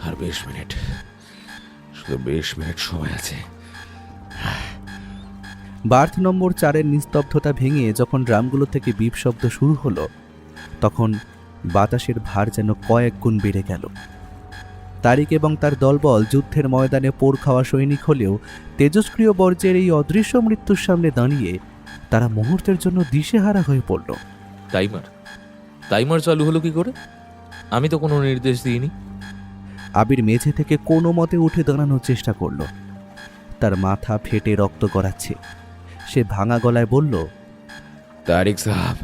আর 20 মিনিট, শুধু 20 মিনিট সময় আছে। বার্থ নম্বর 4-এর নিস্তব্ধতা ভেঙে যখন ড্রামগুলো থেকে বিপ শব্দ শুরু হলো, তখন বাতাসের ভার যেন কয়েক গুণ বেড়ে গেল। তারিক এবং তার দলবল যুদ্ধের ময়দানে পোড় খাওয়া সৈনিক হলেও তেজস্ক্রিয় বর্জ্যের এই অদৃশ্য মৃত্যুর সামনে দাঁড়িয়ে তারা মুহূর্তের জন্য দিশেহারা হয়ে পড়ল। টাইমার চালু হলো কি করে? আমি তো কোনো নির্দেশ দিইনি। আবির মেঝে থেকে কোনো মতে উঠে দাঁড়ানোর চেষ্টা করল। তার মাথা ফেটে রক্ত গড়াচ্ছে। সে ভাঙা গলায় বলল, তারিক সাহাব,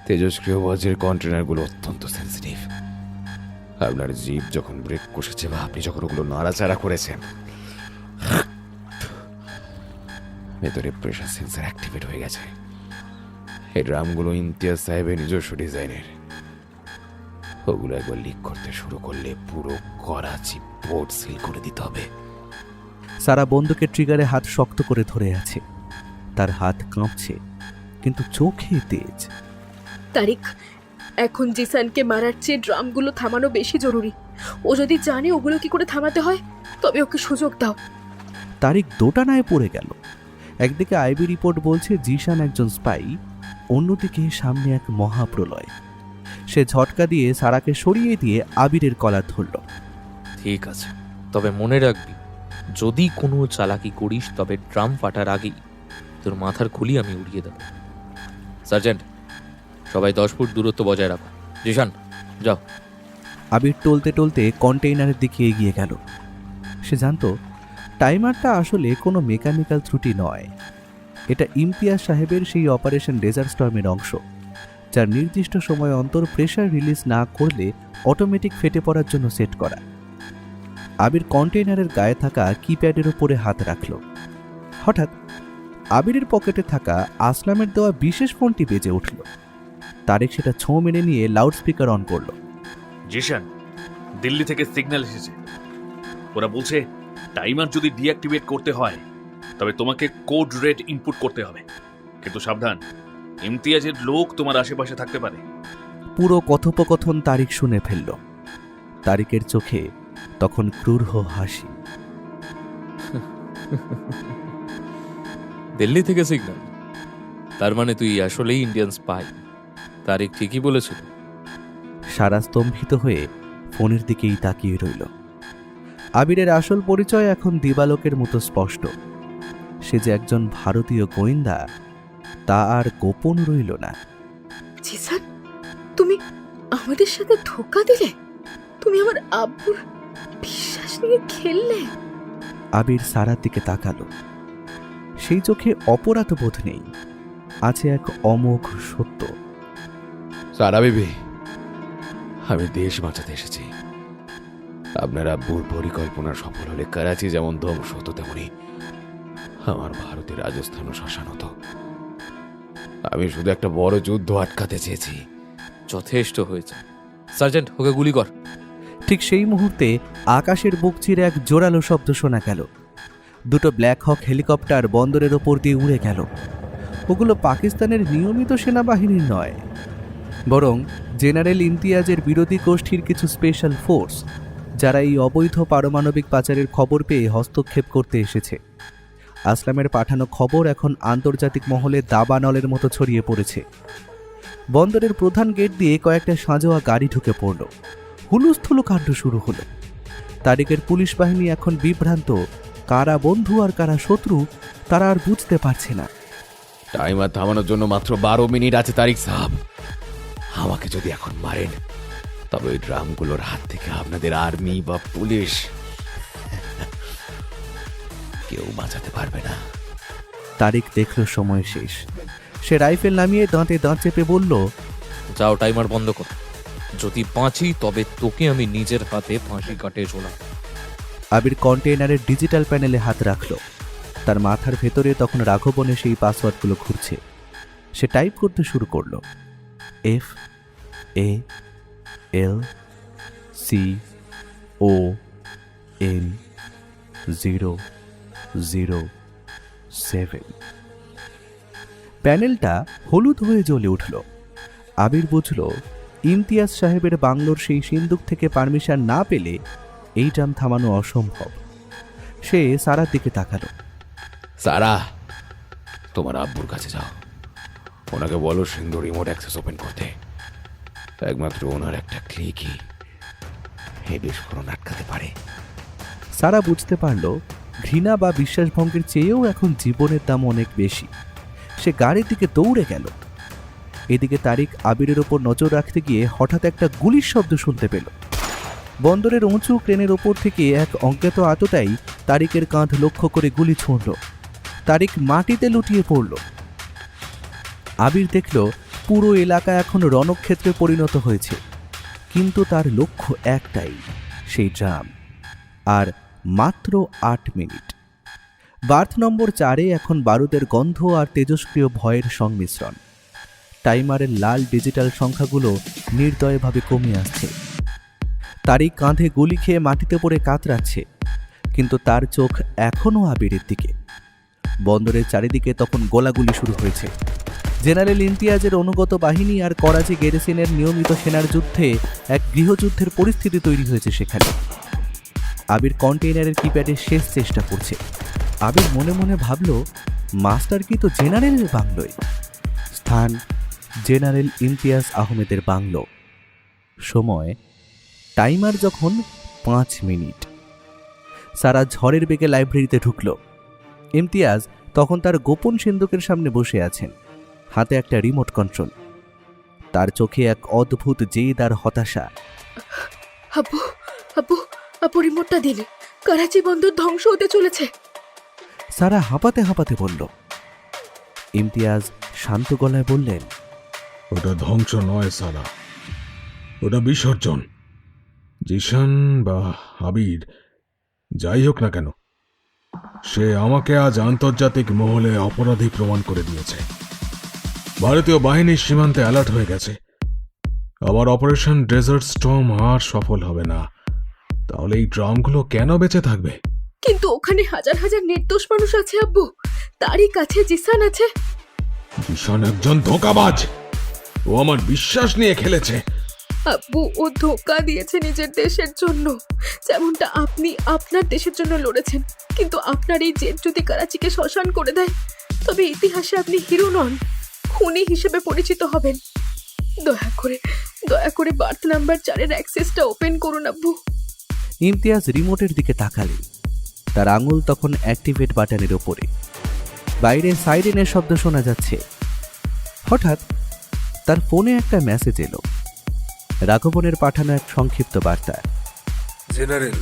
তেজস্ক্রিয় বজ্রের কন্টেনারগুলো অত্যন্ত সেন্সিটিভ। আপনার জিভ যখন ব্রেক কষেছে বা আপনি যখন ওগুলো নাড়াচাড়া করেছেন, ভেতরে প্রেশার সেন্সার অ্যাক্টিভেট হয়ে গেছে। এই ড্রামগুলো ইমতিয়াজ সাহেবের নিজস্ব ডিজাইনের। ওগুলো একবার লিক করতে শুরু করলে পুরো করাচি পোর্ট সিল করে দিতে হবে। সারা বন্দুকের ট্রিগারে হাত শক্ত করে ধরে আছে। তার হাত কাঁপছে, কিন্তু চোখে তেজ। তারিক, এখন জিসানকে মারার চেয়ে ড্রামগুলো থামানো বেশি জরুরি। ও যদি জানে ওগুলো কি করে থামাতে হয়, তবে ওকে সুযোগ দাও। তারিক দোটানায় পড়ে গেল। একদিকে আইবি রিপোর্ট বলছে জিসান একজন স্পাই, অন্যদিকে সামনে এক মহাপ্রলয়। সে ঝটকা দিয়ে সারাকে সরিয়ে দিয়ে আবিরের কলার ধরল। ঠিক আছে, তবে মনে রাখবি, যদি কোনো চালাকি করিস তবে ড্রাম ফাটার আগেই তোর মাথার খুলি আমি উড়িয়ে দেব। সার্জেন্ট, সবাই 10 ফুট দূরত্ব বজায় রাখো। জিশান, যাও। আবির টলতে টলতে কন্টেইনারের দিকে এগিয়ে গেল। সে জানত টাইমারটা আসলে কোনো মেকানিক্যাল ত্রুটি নয়। এটা ইমতিয়াজ সাহেবের সেই অপারেশন ডেজার্ট স্টর্মের অংশ, যার নির্দিষ্ট সময় অন্তর প্রেশার রিলিজ না করলে অটোমেটিক ফেটে পড়ার জন্য সেট করা। আবির কন্টেইনারের গায়ে থাকা কিপ্যাডের উপরে হাত রাখল। হঠাৎ আবিরের পকেটে থাকা আসলামের দেওয়া বিশেষ ফোনটি বেজে উঠল। তারেক সেটা ছোঁ মেনে নিয়ে লাউডস্পিকার অন করল। জিশান, দিল্লি থেকে সিগন্যাল এসেছে। ওরা বলছে টাইমার যদি ডিঅ্যাক্টিভেট করতে হয় তবে তোমাকে কোড রেড ইনপুট করতে হবে। কিন্তু সাবধান, ইমতিয়াজের লোক তোমার আশেপাশে থাকতে পারে। পুরো কথোপকথন তারিক শুনে ফেলল। তারিকের চোখে তখন ক্রূর হাসি। দিল্লি থেকে সিগন্যাল? তার মানে তুই আসলেই ইন্ডিয়ান স্পাই। তারিক ঠিকই বলেছিল। সারা স্তম্ভিত হয়ে ফোনের দিকেই তাকিয়ে রইল। আবিরের আসল পরিচয় এখন দিবালোকের মতো স্পষ্ট। সে যে একজন ভারতীয় গোয়েন্দা তা আর গোপন রইল না। জিসান, তুমি আমাদের সাথে ধোঁকা দিলে? তুমি আমার আব্বুর বিশ্বাস নিয়ে খেললে? আবির সারার দিকে তাকালো। সেই চোখে অপরাধ বোধ নেই, আছে এক অমোঘ সত্য। সারা বিবি, আমি দেশ বাঁচাতে এসেছি। আপনার আব্বুর পরিকল্পনা সফল হলে করাচি যেমন ধ্বংস হতো, তেমনি আমার ভারতে রাজস্থানও শ্মশান হতো। আমি শুধু একটা বড় যুদ্ধ আটকাতে চেয়েছি। যথেষ্ট হয়েছে। সার্জেন্ট, ওকে গুলি কর। ঠিক সেই মুহূর্তে আকাশের বুক চিরে এক জোরালো শব্দ শোনা গেল। দুটো ব্ল্যাক হক হেলিকপ্টার বন্দরের ওপর দিয়ে উড়ে গেল। ওগুলো পাকিস্তানের নিয়মিত সেনাবাহিনীর নয়, বরং জেনারেল ইমতিয়াজের বিরোধী গোষ্ঠীর কিছু স্পেশাল ফোর্স, যারা এই অবৈধ পারমাণবিক পাচারের খবর পেয়ে হস্তক্ষেপ করতে এসেছে। আসলামের পাঠানো খবর এখন আন্তর্জাতিক মহলে দাবানলের মতো ছড়িয়ে পড়েছে। বন্দরের প্রধান গেট দিয়ে কয়েকটা সাঁজোয়া গাড়ি ঢুকে পড়ল। হুলুস্থুলু কাণ্ড শুরু হলো। তারিকের পুলিশ বাহিনী এখন বিভ্রান্ত। কারা বন্ধু আর কারা শত্রু তারা আর বুঝতে পারছে না। টাইমার থামানোর জন্য মাত্র 12 মিনিট আছে তারিক সাহেব। আমাকে যদি এখন মারেন তবে ওই ড্রামগুলোর হাত থেকে আপনাদের আর্মি বা পুলিশ কেউ বাঁচাতে পারবে না। তারিক দেখল সময় শেষ। সে রাইফেল নামিয়ে দাঁতে দাঁত চেপে বলল, যাও, টাইমার বন্ধ কর। যদি বাঁচি তবে তোকে আমি নিজের হাতে ফাঁসি কাটে ঝোলাম। আবির কন্টেইনারের ডিজিটাল প্যানেলে হাত রাখল। তার মাথার ভেতরে তখন রাঘবনে সেই পাসওয়ার্ডগুলো ঘুরছে। সে টাইপ করতে শুরু করল, FALCON007। প্যানেলটা হলুদ হয়ে জ্বলে উঠল। আবির বুঝল ইমতিয়াজ সাহেবের বাংলোর সেই সিন্দুক থেকে পারমিশন না পেলে এই ড্রাম থামানো অসম্ভব। সে সারার দিকে তাকালো। সারা, তোমার আব্বুর কাছে যাও, ওনাকে বলো সিন্ধু রিমোট অ্যাক্সেস ওপেন করতে। একমাত্র ওনার একটা ক্লিকই এই বিস্ফোরণ আটকাতে পারে। সারা বুঝতে পারল ঘৃণা বা বিশ্বাসভঙ্গের চেয়েও এখন জীবনের দাম অনেক বেশি। সে গাড়ির দিকে দৌড়ে গেল। এদিকে তারিক আবিরের ওপর নজর রাখতে গিয়ে হঠাৎ একটা গুলির শব্দ শুনতে পেল। বন্দরের উঁচু ক্রেনের ওপর থেকে এক অজ্ঞাত আততায়ী তারিকের কাঁধ লক্ষ্য করে গুলি ছুঁড়ল। তারিক মাটিতে লুটিয়ে পড়ল। আবির দেখল পুরো এলাকা এখন রণক্ষেত্রে পরিণত হয়েছে, কিন্তু তার লক্ষ্য একটাই, সেই ড্রাম। আর মাত্র 8 মিনিট। বার্থ নম্বর 4-এ এখন বারুদের গন্ধ আর তেজস্ক্রিয় ভয়ের সংমিশ্রণ। টাইমারের লাল ডিজিটাল সংখ্যাগুলো নির্দয়ভাবে কমে আসছে। তারই কাঁধে গুলি খেয়ে মাটিতে পড়ে কাতরাচ্ছে, কিন্তু তার চোখ এখনও আবিরের দিকে। বন্দরের চারিদিকে তখন গোলাগুলি শুরু হয়েছে। জেনারেল ইমতিয়াজের অনুগত বাহিনী আর করাচি গ্যারিসনের নিয়মিত সেনার যুদ্ধে এক গৃহযুদ্ধের পরিস্থিতি তৈরি হয়েছে সেখানে। আবির কন্টেইনারের কিপ্যাডের শেষ চেষ্টা করছে। আবির মনে মনে ভাবল, মাস্টার কি তো জেনারেলের বাংলোয়। স্থান জেনারেল ইমতিয়াজ আহমেদের বাংলো। সময় টাইমার যখন 5 মিনিট। সারা ঝড়ের বেগে লাইব্রেরিতে ঢুকল। ইমতিয়াজ তখন তার গোপন সিন্দুকের সামনে বসে আছেন, হাতে একটা রিমোট কন্ট্রোল। তার চোখে এক অদ্ভুত জেদ আর হতাশা। আব্বু আব্বু আপু রিমোটটা দিলে, করাচি বন্দর ধ্বংস হতে চলেছে। সারা হাঁপাতে হাঁপাতে বলল। ইমতিয়াজ শান্ত গলায় বললেন, ওটা ধ্বংস নয় সারা, ওটা বিসর্জন। জিশান বা আবির যাই হোক না কেন, সে আমাকে আজ আন্তর্জাতিক মহলে অপরাধী প্রমাণ করে দিয়েছে। ভারতীয় বাহিনীর সীমান্তে অ্যালার্ট হয়ে গেছে। আমার অপারেশন ডেজার্ট স্টর্ম আর সফল হবে না। তাহলে এই ড্রামগুলো কেন বেঁচে থাকবে? কিন্তু ওখানে হাজার হাজার নির্দোষ মানুষ আছে আব্বু। তারই কাছে জিসান আছে। জিশান একজন ধোঁকাবাজ। ও আমার বিশ্বাস নিয়ে খেলেছে। আব্বু, ও ধোঁকা দিয়েছে নিজের দেশের জন্য, যেমনটা আপনি আপনার দেশের জন্য লড়েছেন। কিন্তু আপনার এই জেদ যদি করাচিকে শ্মশান করে দেয়, তবে ইতিহাসে আপনি হিরো নন, খুনি হিসেবে পরিচিত হবেন। দয়া করে বার্থ নাম্বার 4-এর অ্যাক্সেসটা ওপেন করুন আব্বু। ইমতিয়াজ রিমোটের দিকে তাকালেন। তার আঙুল তখন অ্যাক্টিভেট বাটনের ওপরে। বাইরে সাইরেনের শব্দ শোনা যাচ্ছে। হঠাৎ তার ফোনে একটা মেসেজ এলো, রাঘবনের পাঠানো এক সংক্ষিপ্ত বার্তা। জেনারেল,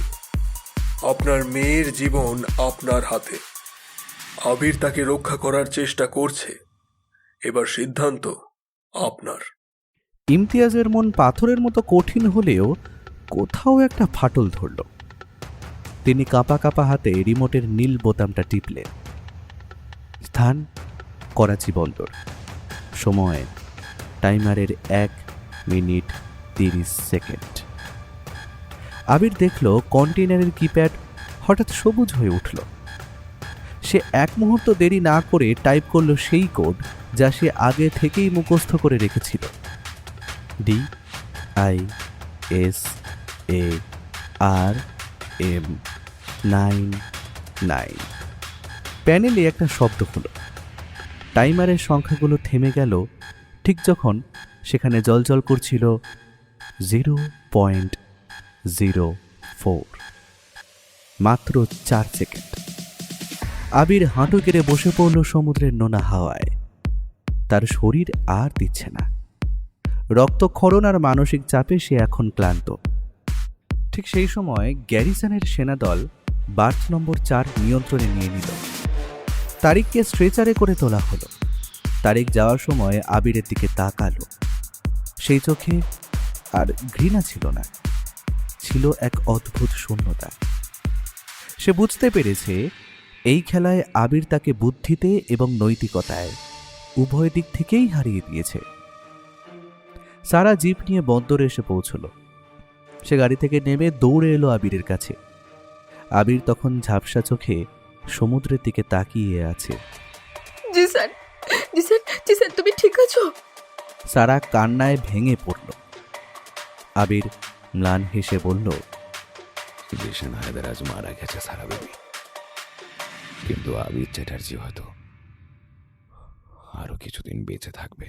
আপনার মেয়ের জীবন আপনার হাতে। আবির তাকে রক্ষা করার চেষ্টা করছে। এবার সিদ্ধান্ত আপনার। ইমতিয়াজের মন পাথরের মতো কঠিন হলেও কোথাও একটা ফাটল ধরল। তিনি কাঁপা কাঁপা হাতে রিমোটের নীল বোতামটা টিপলেন। স্থান করাচি বন্দর। সময় টাইমারের 1 মিনিট 30 সেকেন্ড। আবির দেখল কন্টেইনারের কিপ্যাড হঠাৎ সবুজ হয়ে উঠল। সে এক মুহূর্ত দেরি না করে টাইপ করল সেই কোড যা সে আগে থেকেই মুখস্থ করে রেখেছিল। DISARM99। প্যানেলে একটা শব্দ হলো। টাইমারের সংখ্যাগুলো থেমে গেল ঠিক যখন সেখানে জ্বলজ্বল করছিল 0.04। মাত্র 4 সেকেন্ড। আবির হাঁটু গেড়ে বসে পড়ল সমুদ্রের নোনা হাওয়ায়। তার শরীর আর দিচ্ছে না। রক্তক্ষরণ আর মানসিক চাপে সে এখন ক্লান্ত। ঠিক সেই সময় গ্যারিসনের সেনাদল বার্থ নম্বর 4 নিয়ন্ত্রণে নিয়ে নিল। তারিককে স্ট্রেচারে করে তোলা হলো। তারিক যাওয়ার সময় আবিরের দিকে তাকালো। সেই চোখে আর ঘৃণা ছিল না, ছিল এক অদ্ভুত শূন্যতা। সে বুঝতে পেরেছে এই খেলায় আবির তাকে বুদ্ধিতে এবং নৈতিকতায় উভয় দিক থেকেই হারিয়ে দিয়েছে। সারা জিপ নিয়ে বন্দরে এসে পৌঁছল। সে গাড়ি থেকে নেমে দৌড়ে এলো আবিরের কাছে। আবির তখন ঝাপসা চোখে সমুদ্রের দিকে তাকিয়ে আছে। জিসান, জিসান, জিসান, তুমি ঠিক আছো? সারা কান্নায় ভেঙে পড়ল। আবির ম্লান হেসে বলল, জিশান হায়দার আজ মারা গেছে সারা বেবি, কিন্তু আবির চ্যাটার্জি কিছুদিন বেঁচে থাকবে।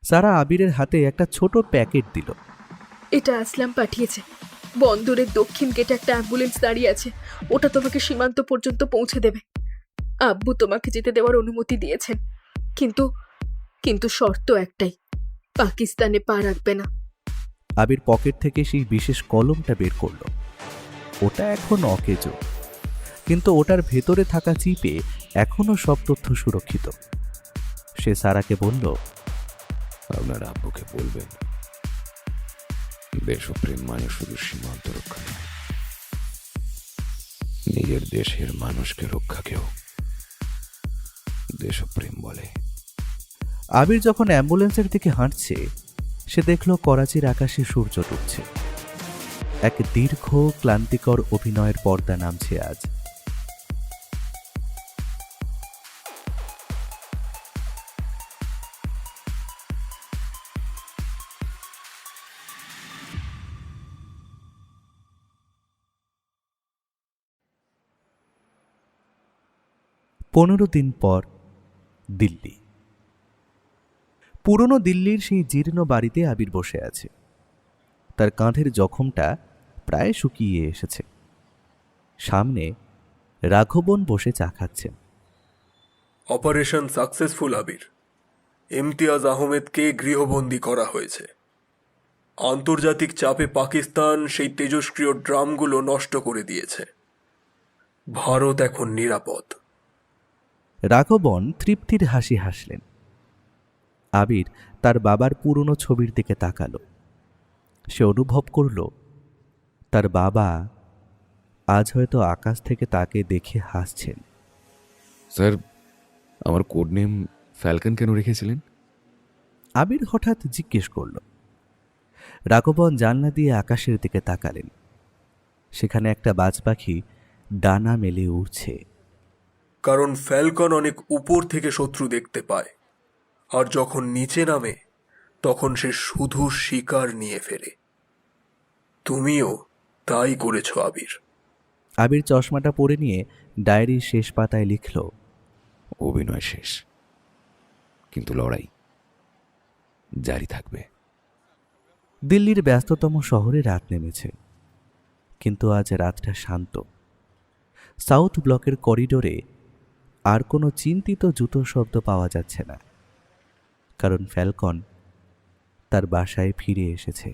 সারা আবিরের হাতে একটা ছোট প্যাকেট দিল। এটা আসলাম পাঠিয়েছে। বন্দরের দক্ষিণ গেটে একটা অ্যাম্বুলেন্স দাঁড়িয়ে আছে, ওটা তোমাকে সীমান্ত পর্যন্ত পৌঁছে দেবে। আব্বু তোমাকে যেতে দেওয়ার অনুমতি দিয়েছেন, কিন্তু কিন্তু শর্ত একটাই, পাকিস্তানে পা রাখবে না। আবির পকেট থেকে সেই বিশেষ কলমটা বের করল। ওটা এখন অকেজো, কিন্তু ওটার ভেতরে থাকা চিপে এখনো সব তথ্য সুরক্ষিত। সে সারাকে বলল, আপনার আব্বুকে বলবেন, দেশপ্রেম মানে শুধু সীমান্ত রক্ষা নয়, নিজের দেশের মানুষকে রক্ষাকেও দেশপ্রেম বলে। আবির যখন অ্যাম্বুলেন্সের দিকে হাঁটছে, সে দেখল করাচির আকাশে সূর্য ডুবছে। এক দীর্ঘ ক্লান্তিকর অভিনয়ের পর্দা নামছে আজ। পনেরো দিন পর দিল্লি। পুরনো দিল্লির সেই জীর্ণ বাড়িতে আবির বসে আছে। তার কাঁধের জখমটা প্রায় শুকিয়ে এসেছে। সামনে রাঘবন বসে চা খাচ্ছেন। অপারেশন সাকসেসফুল আবির। ইমতিয়াজ আহমেদকে গৃহবন্দী করা হয়েছে। আন্তর্জাতিক চাপে পাকিস্তান সেই তেজস্ক্রিয় ড্রামগুলো নষ্ট করে দিয়েছে। ভারত এখন নিরাপদ। রাঘবন তৃপ্তির হাসি হাসলেন। আবির তার বাবার পুরনো ছবির দিকে তাকালো। সে অনুভব করল তার বাবা আজ হয়তো আকাশ থেকে তাকে দেখে হাসছেন। স্যার, আমার কোড নেম ফ্যালকন কেন রেখেছিলেন? আবির হঠাৎ জিজ্ঞেস করল। রাঘবন জানলা দিয়ে আকাশের দিকে তাকালেন। সেখানে একটা বাজ পাখি ডানা মেলে উড়ছে। কারণ ফ্যালকন অনেক উপর থেকে শত্রু দেখতে পায়, আর যখন নিচে নামে তখন সে শুধু শিকার নিয়ে ফেরে। তুমিও তাই করেছ আবির। আবির চশমাটা পরে নিয়ে ডায়েরির শেষ পাতায় লিখল, অভিনয় শেষ, কিন্তু লড়াই জারি থাকবে। দিল্লির ব্যস্ততম শহরে রাত নেমেছে, কিন্তু আজ রাতটা শান্ত। সাউথ ব্লকের করিডোরে আর কোনো চিন্তিত জুতোর শব্দ পাওয়া যাচ্ছে না, কারণ ফ্যালকন তার বাসায় ফিরে এসেছে।